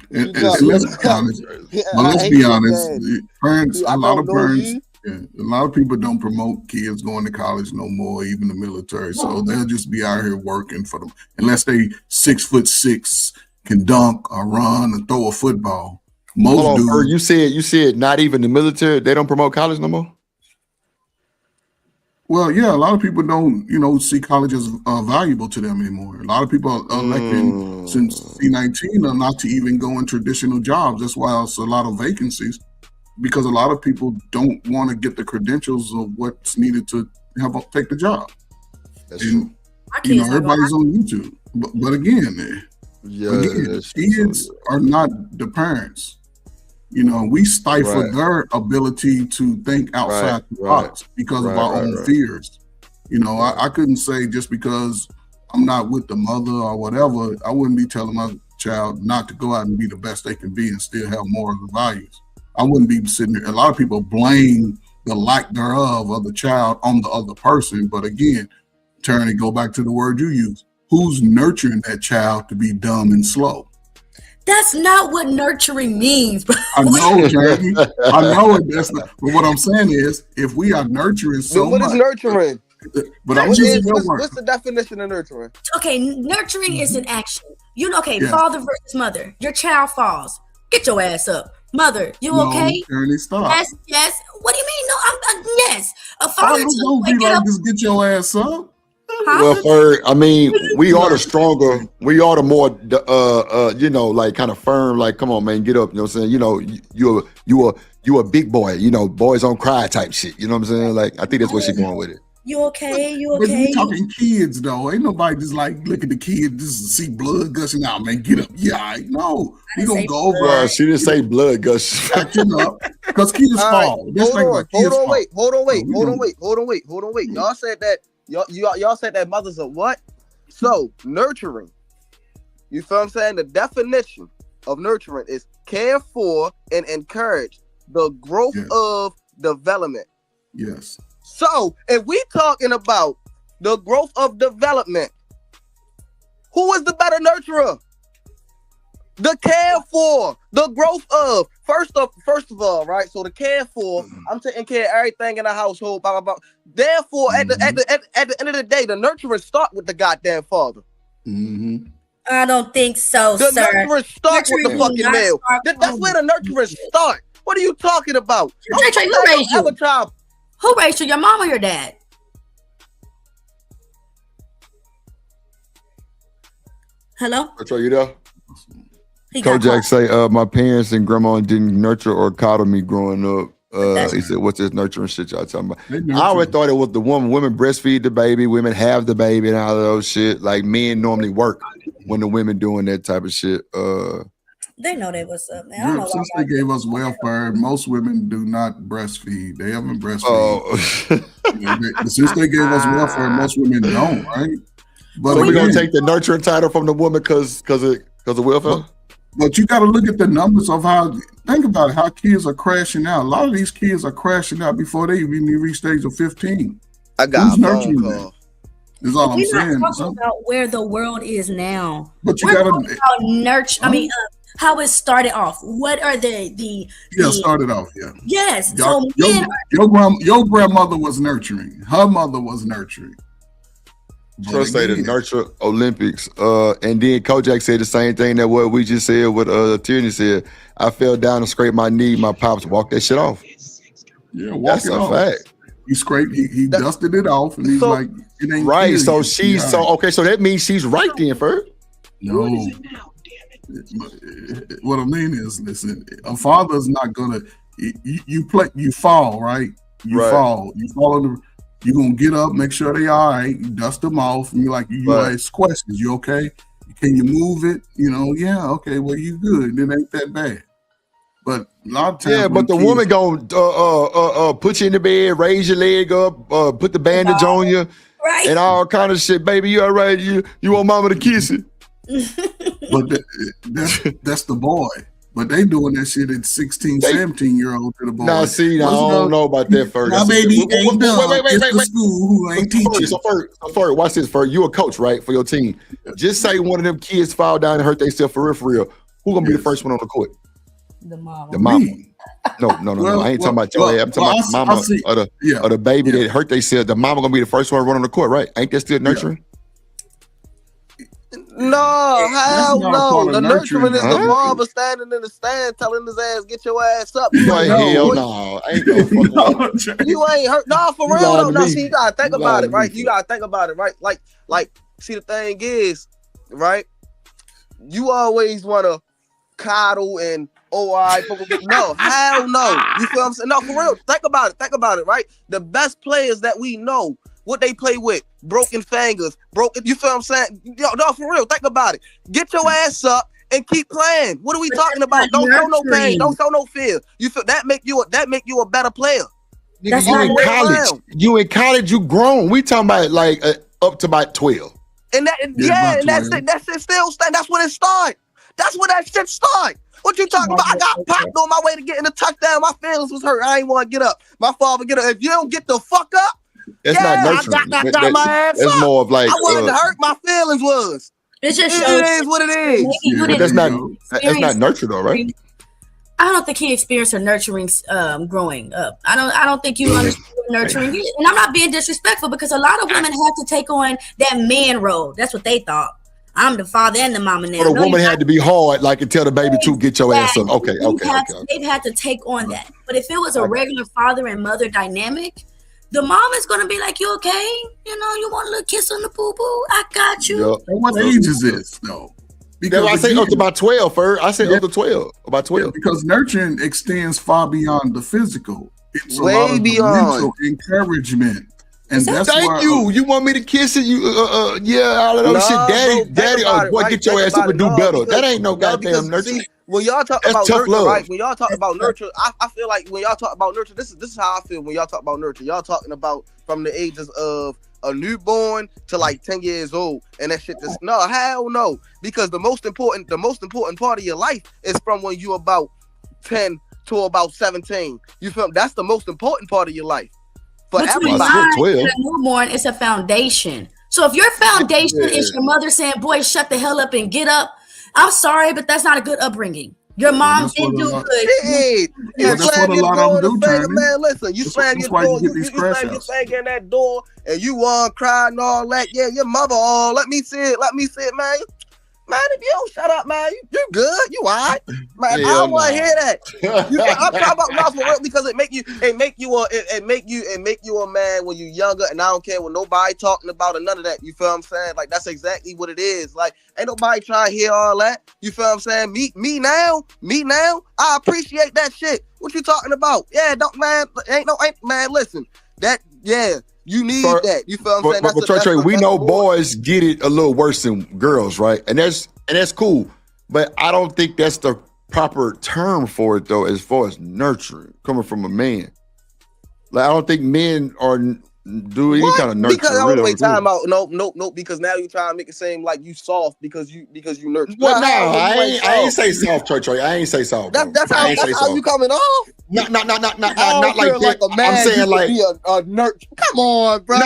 You And talking let's be about? honest. Yeah, But let's I be ain't your honest. daddy. Parents, I a lot don't of know parents, you. yeah, a lot of people don't promote kids going to college no more, even the military. So they'll just be out here working for them, unless they 6'6", can dunk or run or throw a football. Most Hold on, dudes. Bert, you said not even the military. They don't promote college no more. Well, yeah, a lot of people don't, see college as valuable to them anymore. A lot of people are electing since C-19 are not to even go in traditional jobs. That's why there's a lot of vacancies, because a lot of people don't want to get the credentials of what's needed to take the job. That's And, true. everybody's on YouTube. But again, kids are not the parents. We stifle their ability to think outside the box because of our own fears. I couldn't say just because I'm not with the mother or whatever, I wouldn't be telling my child not to go out and be the best they can be and still have morals and values. I wouldn't be sitting there. A lot of people blame the lack thereof of the child on the other person. But again, turn and go back to the word you use. Who's nurturing that child to be dumb and slow? That's not what nurturing means, bro. I know, Jeremy. I know it. That's not. But what I'm saying is, if we are nurturing so Then what is much, nurturing? but I'm using your word. What's the definition of nurturing? Okay, nurturing is an action. Yes. Father versus mother. Your child falls. Get your ass up. Mother, you okay? Jeremy, stop. Yes. What do you mean? No, I'm yes. A I father don't be like, just get your ass up. Well, Bert, I mean, we are the stronger, we are the more, like kind of firm. Like, come on, man, get up. You know what I'm saying? You a big boy. Boys don't cry type shit. You know what I'm saying? Like, I think that's where she's going with it. You okay? You But okay? we talking kids though. Ain't nobody just like look at the kid just to see blood gushing out. Man, get up. Yeah, no. We gonna go over. Well, she didn't say blood gush. Because kids fall. Hold on, wait. Y'all said that. Y'all said that mothers are what? So nurturing. You feel what I'm saying? The definition of nurturing is care for and encourage the growth of development. Yes. So if we talking about the growth of development, who is the better nurturer? The care for, the growth of. First of all, right? So the care for, I'm taking care of everything in the household, blah, blah, blah. Therefore, at the end of the day, the nurturing start with the goddamn father. Mm-hmm. I don't think so, the sir. Nurturing start with the fucking male. That's where the nurturing start. What are you talking about? Trey, who raised you? Who raised you? Your mom or your dad? Hello? Are you there? He got Kojak say, my parents and grandma didn't nurture or coddle me growing up. He said, what's this nurturing shit y'all talking about? I always thought it was the woman. Women breastfeed the baby, women have the baby and all of those shit. Like men normally work when the women doing that type of shit. They know they what's up, man. I don't know Since why they gave us welfare, most women do not breastfeed. They haven't breastfeed. Oh. Since they gave us welfare, most women don't, right? But So we're gonna take the nurturing title from the woman because of welfare? But you got to look at the numbers of think about it, how kids are crashing out. A lot of these kids are crashing out before they even reach the age of 15. I got Who's a phone nurturing call. them? Is all I'm We're saying. not talking about where the world is now. But you We're gotta talking about nurture. I mean, how it started off. What are the started off, yeah. Yes. Your, So men your grandmother was nurturing. Her mother was nurturing. Trust say the nurture Olympics. And then Kojak said the same thing that what we just said, what Tierney said. I fell down and scraped my knee. My pops walked that shit off. Yeah, that's a fact. He scraped, he dusted it off, and he's like, it ain't right. clear. So she's okay. So that means she's right then, Ferg. No. What I mean is, listen, a father's not gonna. You fall, right? You fall on the. You're gonna get up, make sure they all right. You dust them off, and you're like, you ask questions. You okay? Can you move it? You know, yeah, okay. Well, you good. It ain't that bad. But a lot of times, but the woman gonna put you in the bed, raise your leg up, put the bandage on you, and all kind of shit. Baby, you all right? You want mama to kiss it? But that's the boy. But they doing that shit at 16, 17-year-old to the boy. Nah, see, I don't know about that, Ferg. My baby ain't done. Wait. School who ain't teaching. So Ferg, watch this, Ferg. You a coach, right, for your team. Just say one of them kids fall down and hurt themselves for real. Who gonna be the first one on the court? The mama. The mama. No. I ain't talking about your I'm talking about mama or the baby that hurt themselves. The mama gonna be the first one to run on the court, right? Ain't that still nurturing? No, hell no. The nurturing is the father standing in the stand telling his ass, get your ass up. Hell no. I ain't gonna You ain't hurt. No, for real. No, see, you gotta think about it, right? You gotta think about it, right? Like, see, the thing is, right? You always wanna coddle and no, hell no. You feel what I'm saying? No, for real. Think about it, right? The best players that we know, what they play with, broken fingers, you feel what I'm saying? No, for real, think about it. Get your ass up and keep playing. What are we talking about? Don't show no pain, don't show no fear. You feel that make you a better player. That's you in college. You in college, you grown. We talking about like up to about 12. And that's it still stand. That's when it start. That's when that shit start. What you talking about? I got popped on my way to getting a touchdown. My feelings was hurt. I ain't want to get up. My father get up. If you don't get the fuck up, it's not nurturing. I got my ass up. It's more of like I wanted to hurt. My feelings was. It just shows. It is what it is. But that's not nurture though, right? I don't think he experienced a nurturing growing up. I don't think you understand nurturing is. And I'm not being disrespectful because a lot of women have to take on that man role. That's what they thought. I'm the father and the mama now. But a woman had to be hard, like, and tell the baby to get your ass up. Okay. They've had to take on that. But if it was a regular father and mother dynamic, the mom is going to be like, you okay? You know, you want a little kiss on the poo-poo? I got you. Yep. What age is this, though? Because I say up to about 12, I say up to 12. About 12. Because nurturing extends far beyond the physical. It's way a lot of beyond mental encouragement. And that's thank you. You want me to kiss it? You all of those shit. Daddy, boy, get your ass up and do better. That ain't no goddamn nurture. When y'all talk about nurture, right? When y'all talk about nurture, I feel like when y'all talk about nurture, this is how I feel when y'all talk about nurture. Y'all talking about from the ages of a newborn to like 10 years old, and that shit just hell no. Because the most important part of your life is from when you about 10 to about 17. You feel me? That's the most important part of your life. For everybody, newborn, it's a foundation. So if your foundation is your mother saying, "Boy, shut the hell up and get up," I'm sorry, but that's not a good upbringing. Your mom didn't do good. You slam your door in the finger, man. Listen, you slam your door, you slam your finger in that door, and you cry and all that. Yeah, your mother let me see it, man. Man, if you don't shut up, man, you good, you all right, man. I don't want to hear that. I'm talking about mouth for real because it make you a man when you younger, and I don't care what nobody talking about or none of that. You feel what I'm saying? Like that's exactly what it is. Like ain't nobody trying to hear all that. You feel what I'm saying? Me now. I appreciate that shit. What you talking about? Yeah, man. Listen, you need that. You feel what I'm saying? But Trey, we know boys get it a little worse than girls, right? And that's cool. But I don't think that's the proper term for it, though, as far as nurturing, coming from a man. Like, I don't think men do any kind of nurturing. Because I don't wait time out. No. Because now you trying to make it seem like you soft because you nurture. Well, no, I ain't say soft, Trey. I ain't say soft. That's how you coming off. Not like that. Like a man I'm saying like a nurture. Come on, bro.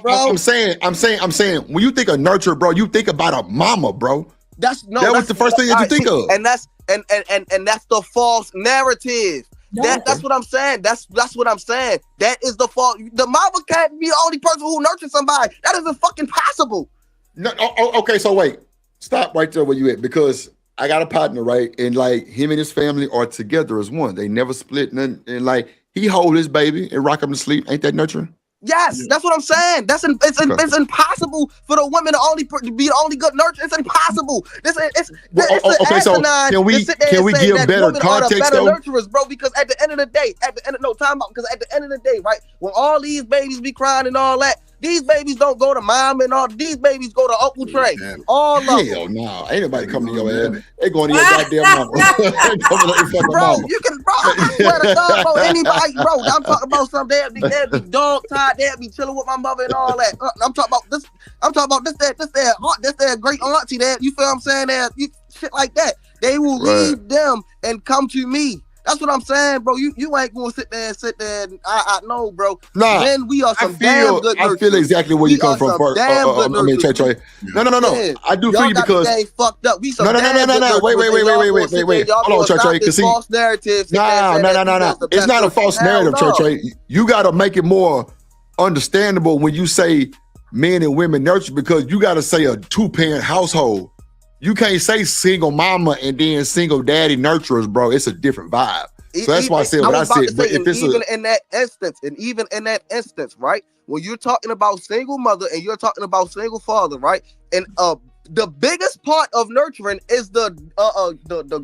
Bro. I'm saying when you think of nurture, bro, you think about a mama, bro. That was the first thing that you think of. And that's the false narrative. That's what I'm saying. That's what I'm saying. That is the fault. The mama can't be the only person who nurtures somebody. That isn't fucking possible. No, okay, so wait. Stop right there where you at, because I got a partner, right? And like him and his family are together as one. They never split nothing. And like he hold his baby and rock him to sleep. Ain't that nurturing? Yes, that's what I'm saying. It's impossible for the women to be the only good nurture. It's impossible. Okay, so can we give better context though? Nurturers, bro, because at the end of the day, because at the end of the day, right, when all these babies be crying and all that, these babies don't go to mom and all. These babies go to Uncle Trey. All of them. Hell no, ain't nobody coming to your ass. They going to your goddamn mama. Bro, you can, bro. I swear to God, bro. Anybody, bro. I'm talking about some. They'll be dog tired. They'll be chilling with my mother and all that. I'm talking about this. I'm talking about this. Their great auntie. That you feel what I'm saying? That shit like that. They will leave them and come to me. That's what I'm saying, bro. You ain't gonna sit there. And I know, bro. Nah, then we are some damn good nurturers. I feel exactly where you come from. I mean, Trey. No. I do feel you because fucked up. We some no. Wait. Hold on, Trey. Because false narratives. No. It's not a false narrative, Trey. You got to make it more understandable when you say men and women nurture, because you got to say a 2-parent household. You can't say single mama and then single daddy nurturers, bro. It's a different vibe. So that's why I said what I said. But if even in that instance, right? When you're talking about single mother and you're talking about single father, right? And the biggest part of nurturing is the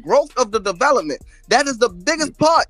growth of the development. That is the biggest part.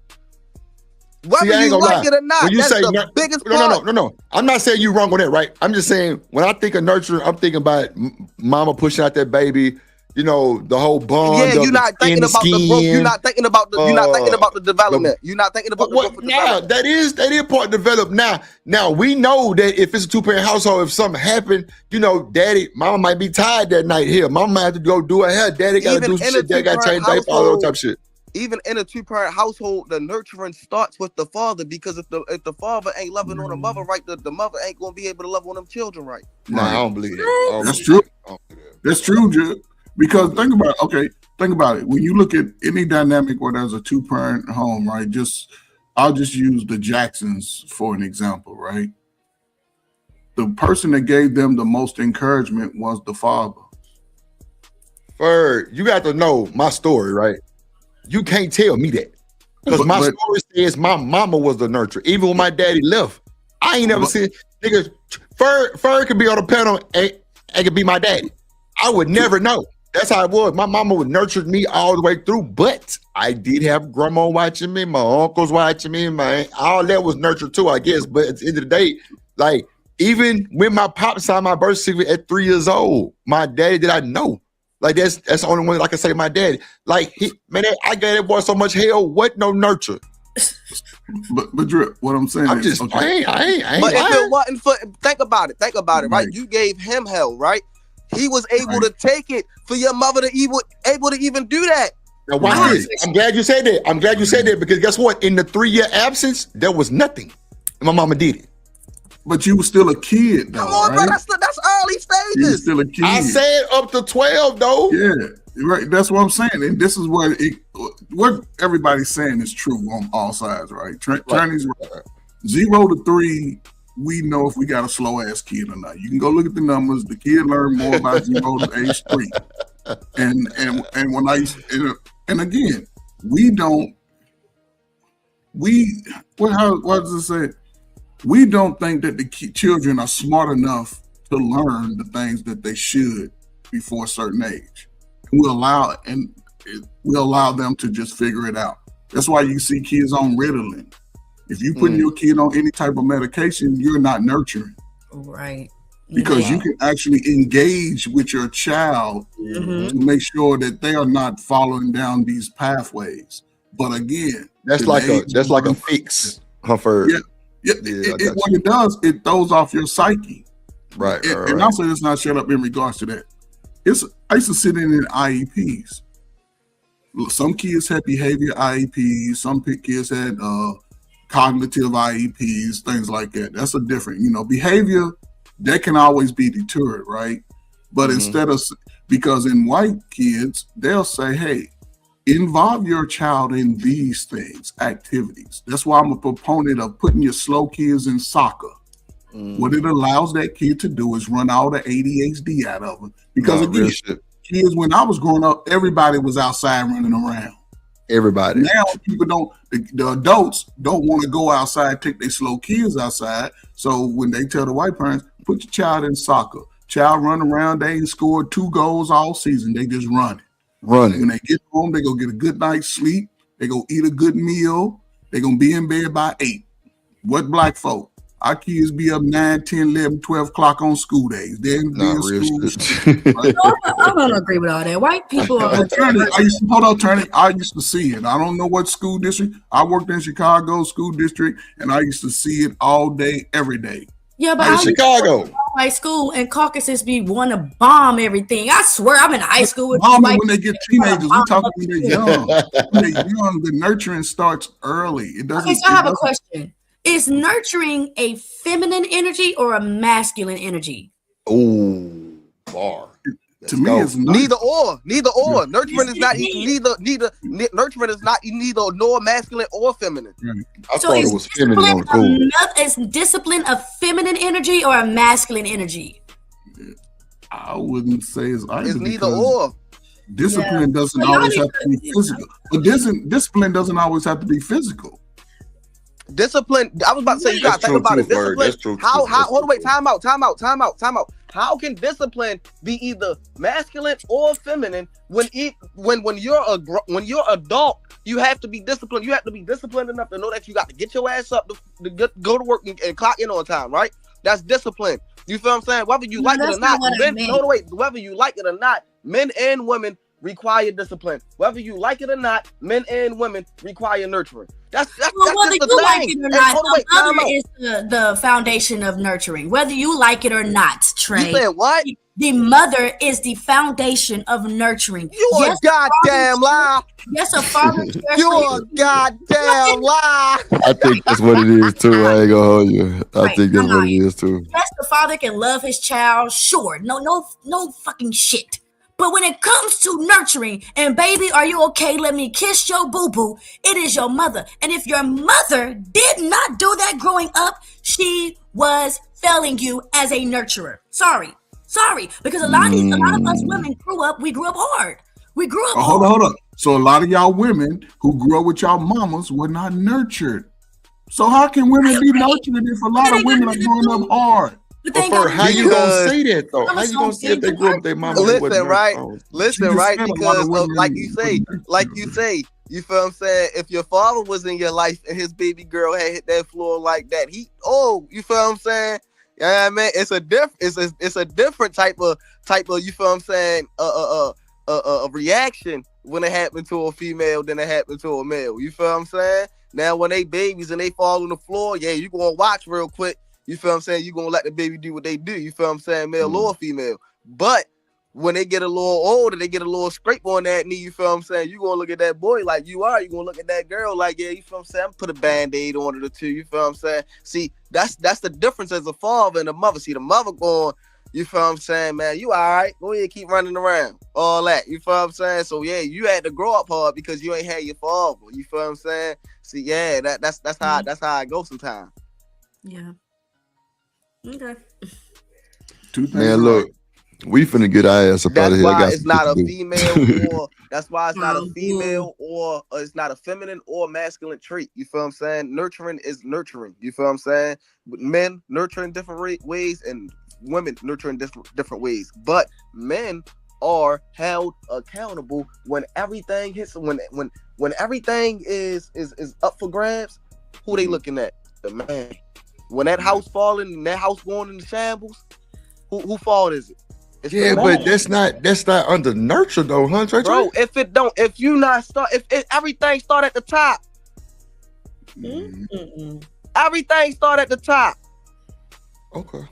Whether you like it or not, when you that's say the biggest part. No. I'm not saying you wrong on that, right? I'm just saying when I think of nurturing, I'm thinking about mama pushing out that baby. You know, the whole bond. Yeah, you're not thinking about the growth. You're not thinking about the. You're not thinking about the development. You're not thinking about the growth of development. That is part developed now. Now we know that if it's a 2-parent household, if something happened, you know, mama might be tired that night. Here, mama might have to go do her hair. Daddy got to do shit. Daddy got to change diapers, all that type of shit. Even in a 2-parent household, the nurturing starts with the father, because if the father ain't loving on the mother right, the mother ain't gonna be able to love on them children right. Nah, I don't believe that. That's true. That's true, Judd. Because think about it. When you look at any dynamic where there's a 2-parent home, right? I'll just use the Jacksons for an example, right? The person that gave them the most encouragement was the father. You got to know my story, right? You can't tell me that. Because my story says my mama was the nurturer. Even when my daddy left, I ain't never seen niggas. Fur could be on the panel and could be my daddy. I would never know. That's how it was. My mama would nurture me all the way through, but I did have grandma watching me, my uncles watching me, all that was nurtured too, I guess. But at the end of the day, like even when my pop signed my birth certificate at 3 years old, my daddy did I know. Like that's the only one that I can say my daddy. Like I gave that boy so much hell. What no nurture? But Drip, what I'm saying, I'm just playing. I ain't. But if it wasn't for, think about it, right? You gave him hell, right? He was able to take it for your mother to able to even do that. Now watch this. I'm glad you said that. Because guess what? In the 3-year absence, there was nothing. And my mama did it. But you were still a kid, though. Come on, right? bro. That's early stages. You were still a kid. I said up to 12, though. Yeah, right. That's what I'm saying. And this is what everybody's saying is true on all sides, right? Trinity's right. 0 to 3. We know if we got a slow ass kid or not. You can go look at the numbers. The kid learned more about 0 to age 3. And when and again, what does it say? We don't think that the children are smart enough to learn the things that they should before a certain age. And we allow them to just figure it out. That's why you see kids on Ritalin. If you putting your kid on any type of medication, you're not nurturing. Right. Because you can actually engage with your child to make sure that they are not following down these pathways. But again, that's like a fix. Hufford. Yeah. What it does, it throws off your psyche. Right. And also, let's not shut up in regards to that. I used to sit in IEPs. Some kids had behavior IEPs. Some kids had cognitive IEPs, things like that. That's a different, behavior that can always be deterred, right? But instead of, because in white kids, they'll say, hey, involve your child in these things, activities. That's why I'm a proponent of putting your slow kids in soccer. What it allows that kid to do is run all the ADHD out of them. Because again, kids, when I was growing up, everybody was outside running around. Everybody. Now people don't, the adults don't want to go outside, take their slow kids outside. So when they tell the white parents, put your child in soccer. Child run around, they ain't scored 2 goals all season. They just running. When they get home, they go get a good night's sleep. They go eat a good meal. They gonna be in bed by 8. What black folk? Our kids be up 9, 10, 11, 12 o'clock on school days. Then be in school. I don't agree with all that. White people are I used to see it. I don't know what school district. I worked in Chicago school district, and I used to see it all day, every day. Yeah, but in I Chicago. High school and caucuses be want to bomb everything. I swear, I'm in high school with when they get teenagers. We talking when they're young. When they're young, the nurturing starts early. It doesn't. Okay, so I have a question. Is nurturing a feminine energy or a masculine energy? Oh, bar. To me, it's neither or. Nurturing is not nurturing is not neither nor masculine or feminine. I thought it was feminine on the cool. Is discipline a feminine energy or a masculine energy? I wouldn't say it's either. It's neither or. Discipline doesn't always have to be physical. But discipline doesn't always have to be physical. Discipline. I was about to say, you gotta think about it. Discipline. How? Hold on, wait. Time out. How can discipline be either masculine or feminine when you're adult? You have to be disciplined. You have to be disciplined enough to know that you got to get your ass up to go to work and clock in on time, right? That's discipline. You feel what I'm saying? Whether you like it or not, whether you like it or not, men and women require discipline. Whether you like it or not, men and women require nurturing. That's whether just you the like thing. it or not, the mother is the foundation of nurturing. Whether you like it or not, Trey. You said what? The mother is the foundation of nurturing. You're a goddamn lie. Yes, a father. You're a goddamn lie. I think that's what it is too. I ain't gonna hold you. I think that's what it is too. Yes, the father can love his child. Sure, no fucking shit. But when it comes to nurturing, and baby, are you okay? Let me kiss your boo-boo. It is your mother. And if your mother did not do that growing up, she was failing you as a nurturer. Sorry. Because a lot of us women grew up hard. We grew up hard. Hold on. So a lot of y'all women who grew up with y'all mamas were not nurtured. So how can women be nurtured if a lot of women are growing up hard? How you gonna say that though? How you gonna say if they grew up with their mama? Listen, right? Because like you say, you feel what I'm saying? If your father was in your life and his baby girl had hit that floor like that, you feel what I'm saying? Yeah, man, it's a different type of you feel what I'm saying? A reaction when it happened to a female than it happened to a male. You feel what I'm saying? Now when they babies and they fall on the floor, yeah, you gonna watch real quick. You feel what I'm saying? You gonna let the baby do what they do. You feel what I'm saying? Male or female. But when they get a little older, they get a little scrape on that knee. You feel what I'm saying? You gonna look at that boy like you are. You gonna look at that girl like, yeah, you feel what I'm saying? I'm put a Band-Aid on it or two. You feel what I'm saying? See, that's the difference as a father and a mother. See, the mother going, you feel what I'm saying, man? You all right? Go ahead, keep running around. All that. You feel what I'm saying? So yeah, you had to grow up hard because you ain't had your father. You feel what I'm saying? See, yeah, that's how I go sometimes. Yeah. Okay. Man, look, we finna get our ass up out of here. That's why it's not a female or that's why it's not a female or it's not a feminine or masculine trait. You feel what I'm saying? Nurturing is nurturing. You feel what I'm saying? Men nurturing different ways and women nurturing different ways. But men are held accountable when everything hits when everything is up for grabs. Who they looking at? The man. When that house falling and that house going into shambles, who fault is it? It's but that's not under nurture though, huh, Trey? Bro, if everything start at the top. Everything start at the top. Okay.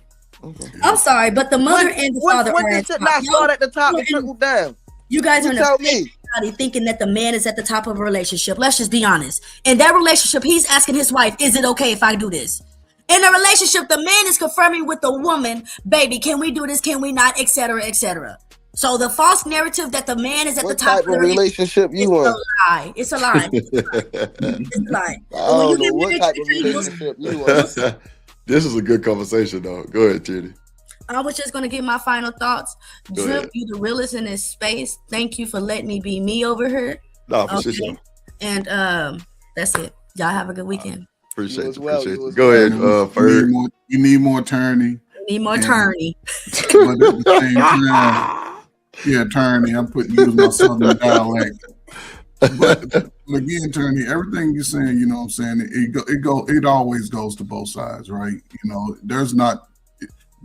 I'm sorry, but the mother and the father when did it not start at the top and trickle down? You guys are in a thinking that the man is at the top of a relationship. Let's just be honest. In that relationship, he's asking his wife, is it okay if I do this? In a relationship, the man is confirming with the woman, baby, can we do this? Can we not? Etc. etc. So the false narrative that the man is at What the top type of relationship you it's in? a lie. It's a lie. It's a lie. I don't know what type of relationship you in. This is a good conversation, though. Go ahead, Titty. I was just gonna give my final thoughts. Go Drip, ahead. you the realest in this space. Thank you for letting me be me over here. No, for sure. And that's it. Y'all have a good weekend. Appreciate you. well, Appreciate you you. as Go ahead, Ferg. You need more attorney. Need more attorney. But at the same time, yeah, attorney. I'm putting use my southern dialect. But again, attorney, everything you're saying, you know what I'm saying, it always goes to both sides, right? You know, there's not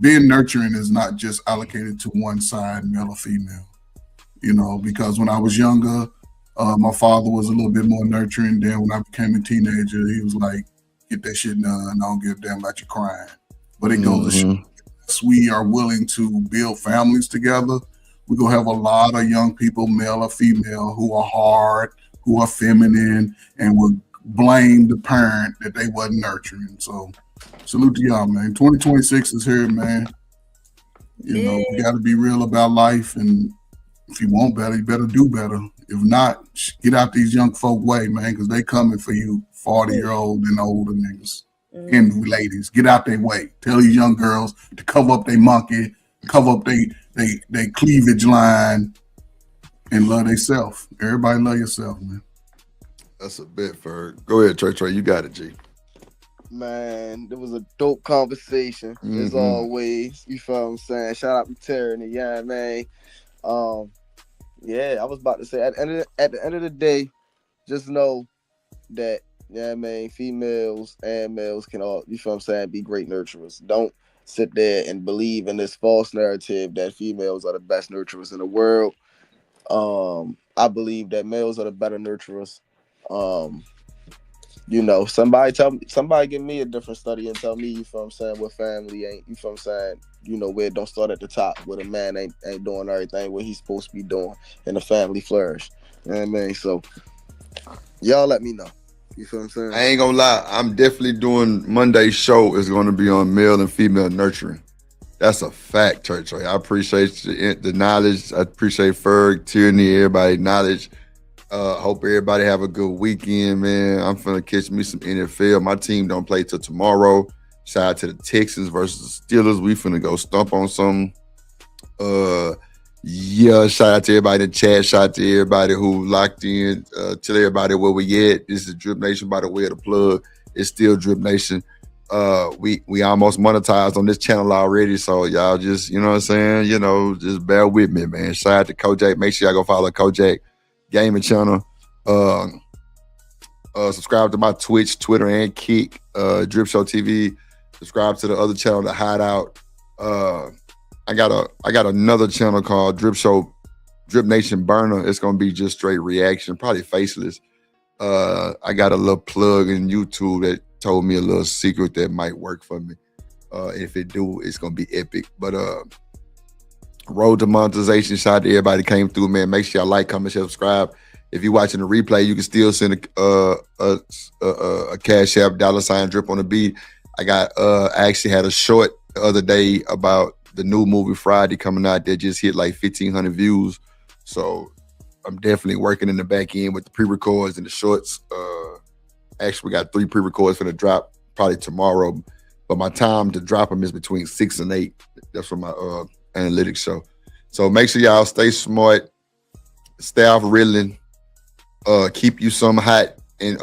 being nurturing is not just allocated to one side, male or female. You know, because when I was younger, my father was a little bit more nurturing. Then when I became a teenager, he was like, "Get that shit done. I don't give a damn about you crying." But it goes to show, if we are willing to build families together, we're gonna have a lot of young people, male or female, who are hard, who are feminine, and will blame the parent that they wasn't nurturing. So salute to y'all, man. 2026 is here, man. You know, we gotta be real about life, and if you want better, you better do better. If not, get out these young folk way, man, because they coming for you, 40-year-old and older niggas and ladies. Get out their way. Tell these young girls to cover up their monkey, cover up they cleavage line, and love themselves. Everybody love yourself, man. That's a bit, Ferg. Go ahead, Trey. You got it, G. Man, it was a dope conversation as always. You feel what I'm saying? Shout out to Tyranny, yeah, man. Yeah, I was about to say at the end of the day, just know that, yeah, man, females and males can all, you feel what I'm saying, be great nurturers. Don't sit there and believe in this false narrative that females are the best nurturers in the world. I believe that males are the better nurturers. You know, somebody give me a different study and tell me, you feel what I'm saying, what family ain't, you feel what I'm saying, you know, where it don't start at the top, where the man ain't doing everything what he's supposed to be doing, and the family flourish. You know what I mean? So y'all let me know. You feel what I'm saying? I ain't gonna lie. I'm definitely doing Monday's show is going to be on male and female nurturing. That's a fact, Trey. I appreciate the knowledge. I appreciate Ferg, Tierney, everybody knowledge. Hope everybody have a good weekend, man. I'm finna catch me some NFL. My team don't play till tomorrow. Shout out to the Texans versus the Steelers. We finna go stump on some. Yeah, shout out to everybody in the chat. Shout out to everybody who locked in. Tell everybody where we at. This is Drip Nation, by the way of the plug. It's still Drip Nation. We almost monetized on this channel already, so y'all just, you know what I'm saying, you know, just bear with me, man. Shout out to Kojak. Make sure y'all go follow Kojak Gaming channel. Subscribe to my Twitch, Twitter, and Kick, Drip Show TV. Subscribe to the other channel, The Hideout. I got another channel called Drip Nation Burner. It's gonna be just straight reaction, probably faceless. I got a little plug in YouTube that told me a little secret that might work for me. If it do, it's gonna be epic. But road to monetization. Shout out to everybody that came through, man. Make sure y'all like, comment, share, subscribe. If you're watching the replay, you can still send a Cash App $ Drip on the beat. I actually had a short the other day about the new movie Friday coming out that just hit like 1,500 views. So I'm definitely working in the back end with the pre-records and the shorts. Actually, we got 3 pre-records for the drop probably tomorrow, but my time to drop them is between 6 and 8. That's for my analytics show. So make sure y'all stay smart, stay off reeling, keep you some hot and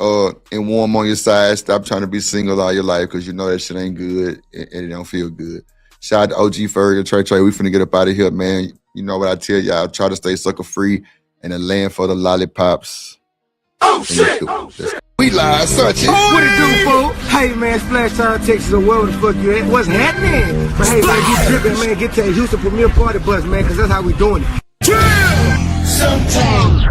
warm on your side. Stop trying to be single all your life because you know that shit ain't good and it don't feel good. Shout out to OG Ferg and Trey. We finna get up out of here, man. You know what I tell y'all. Try to stay sucker free and a land for the lollipops. Oh, shit! We live, such it. What it do, fool? Hey, man, Splash Town, Texas, or wherever the fuck you at. What's happening? But hey, man, get dripping, man. Get to that Houston Premier Party bus, man, because that's how we doing it. Sometimes.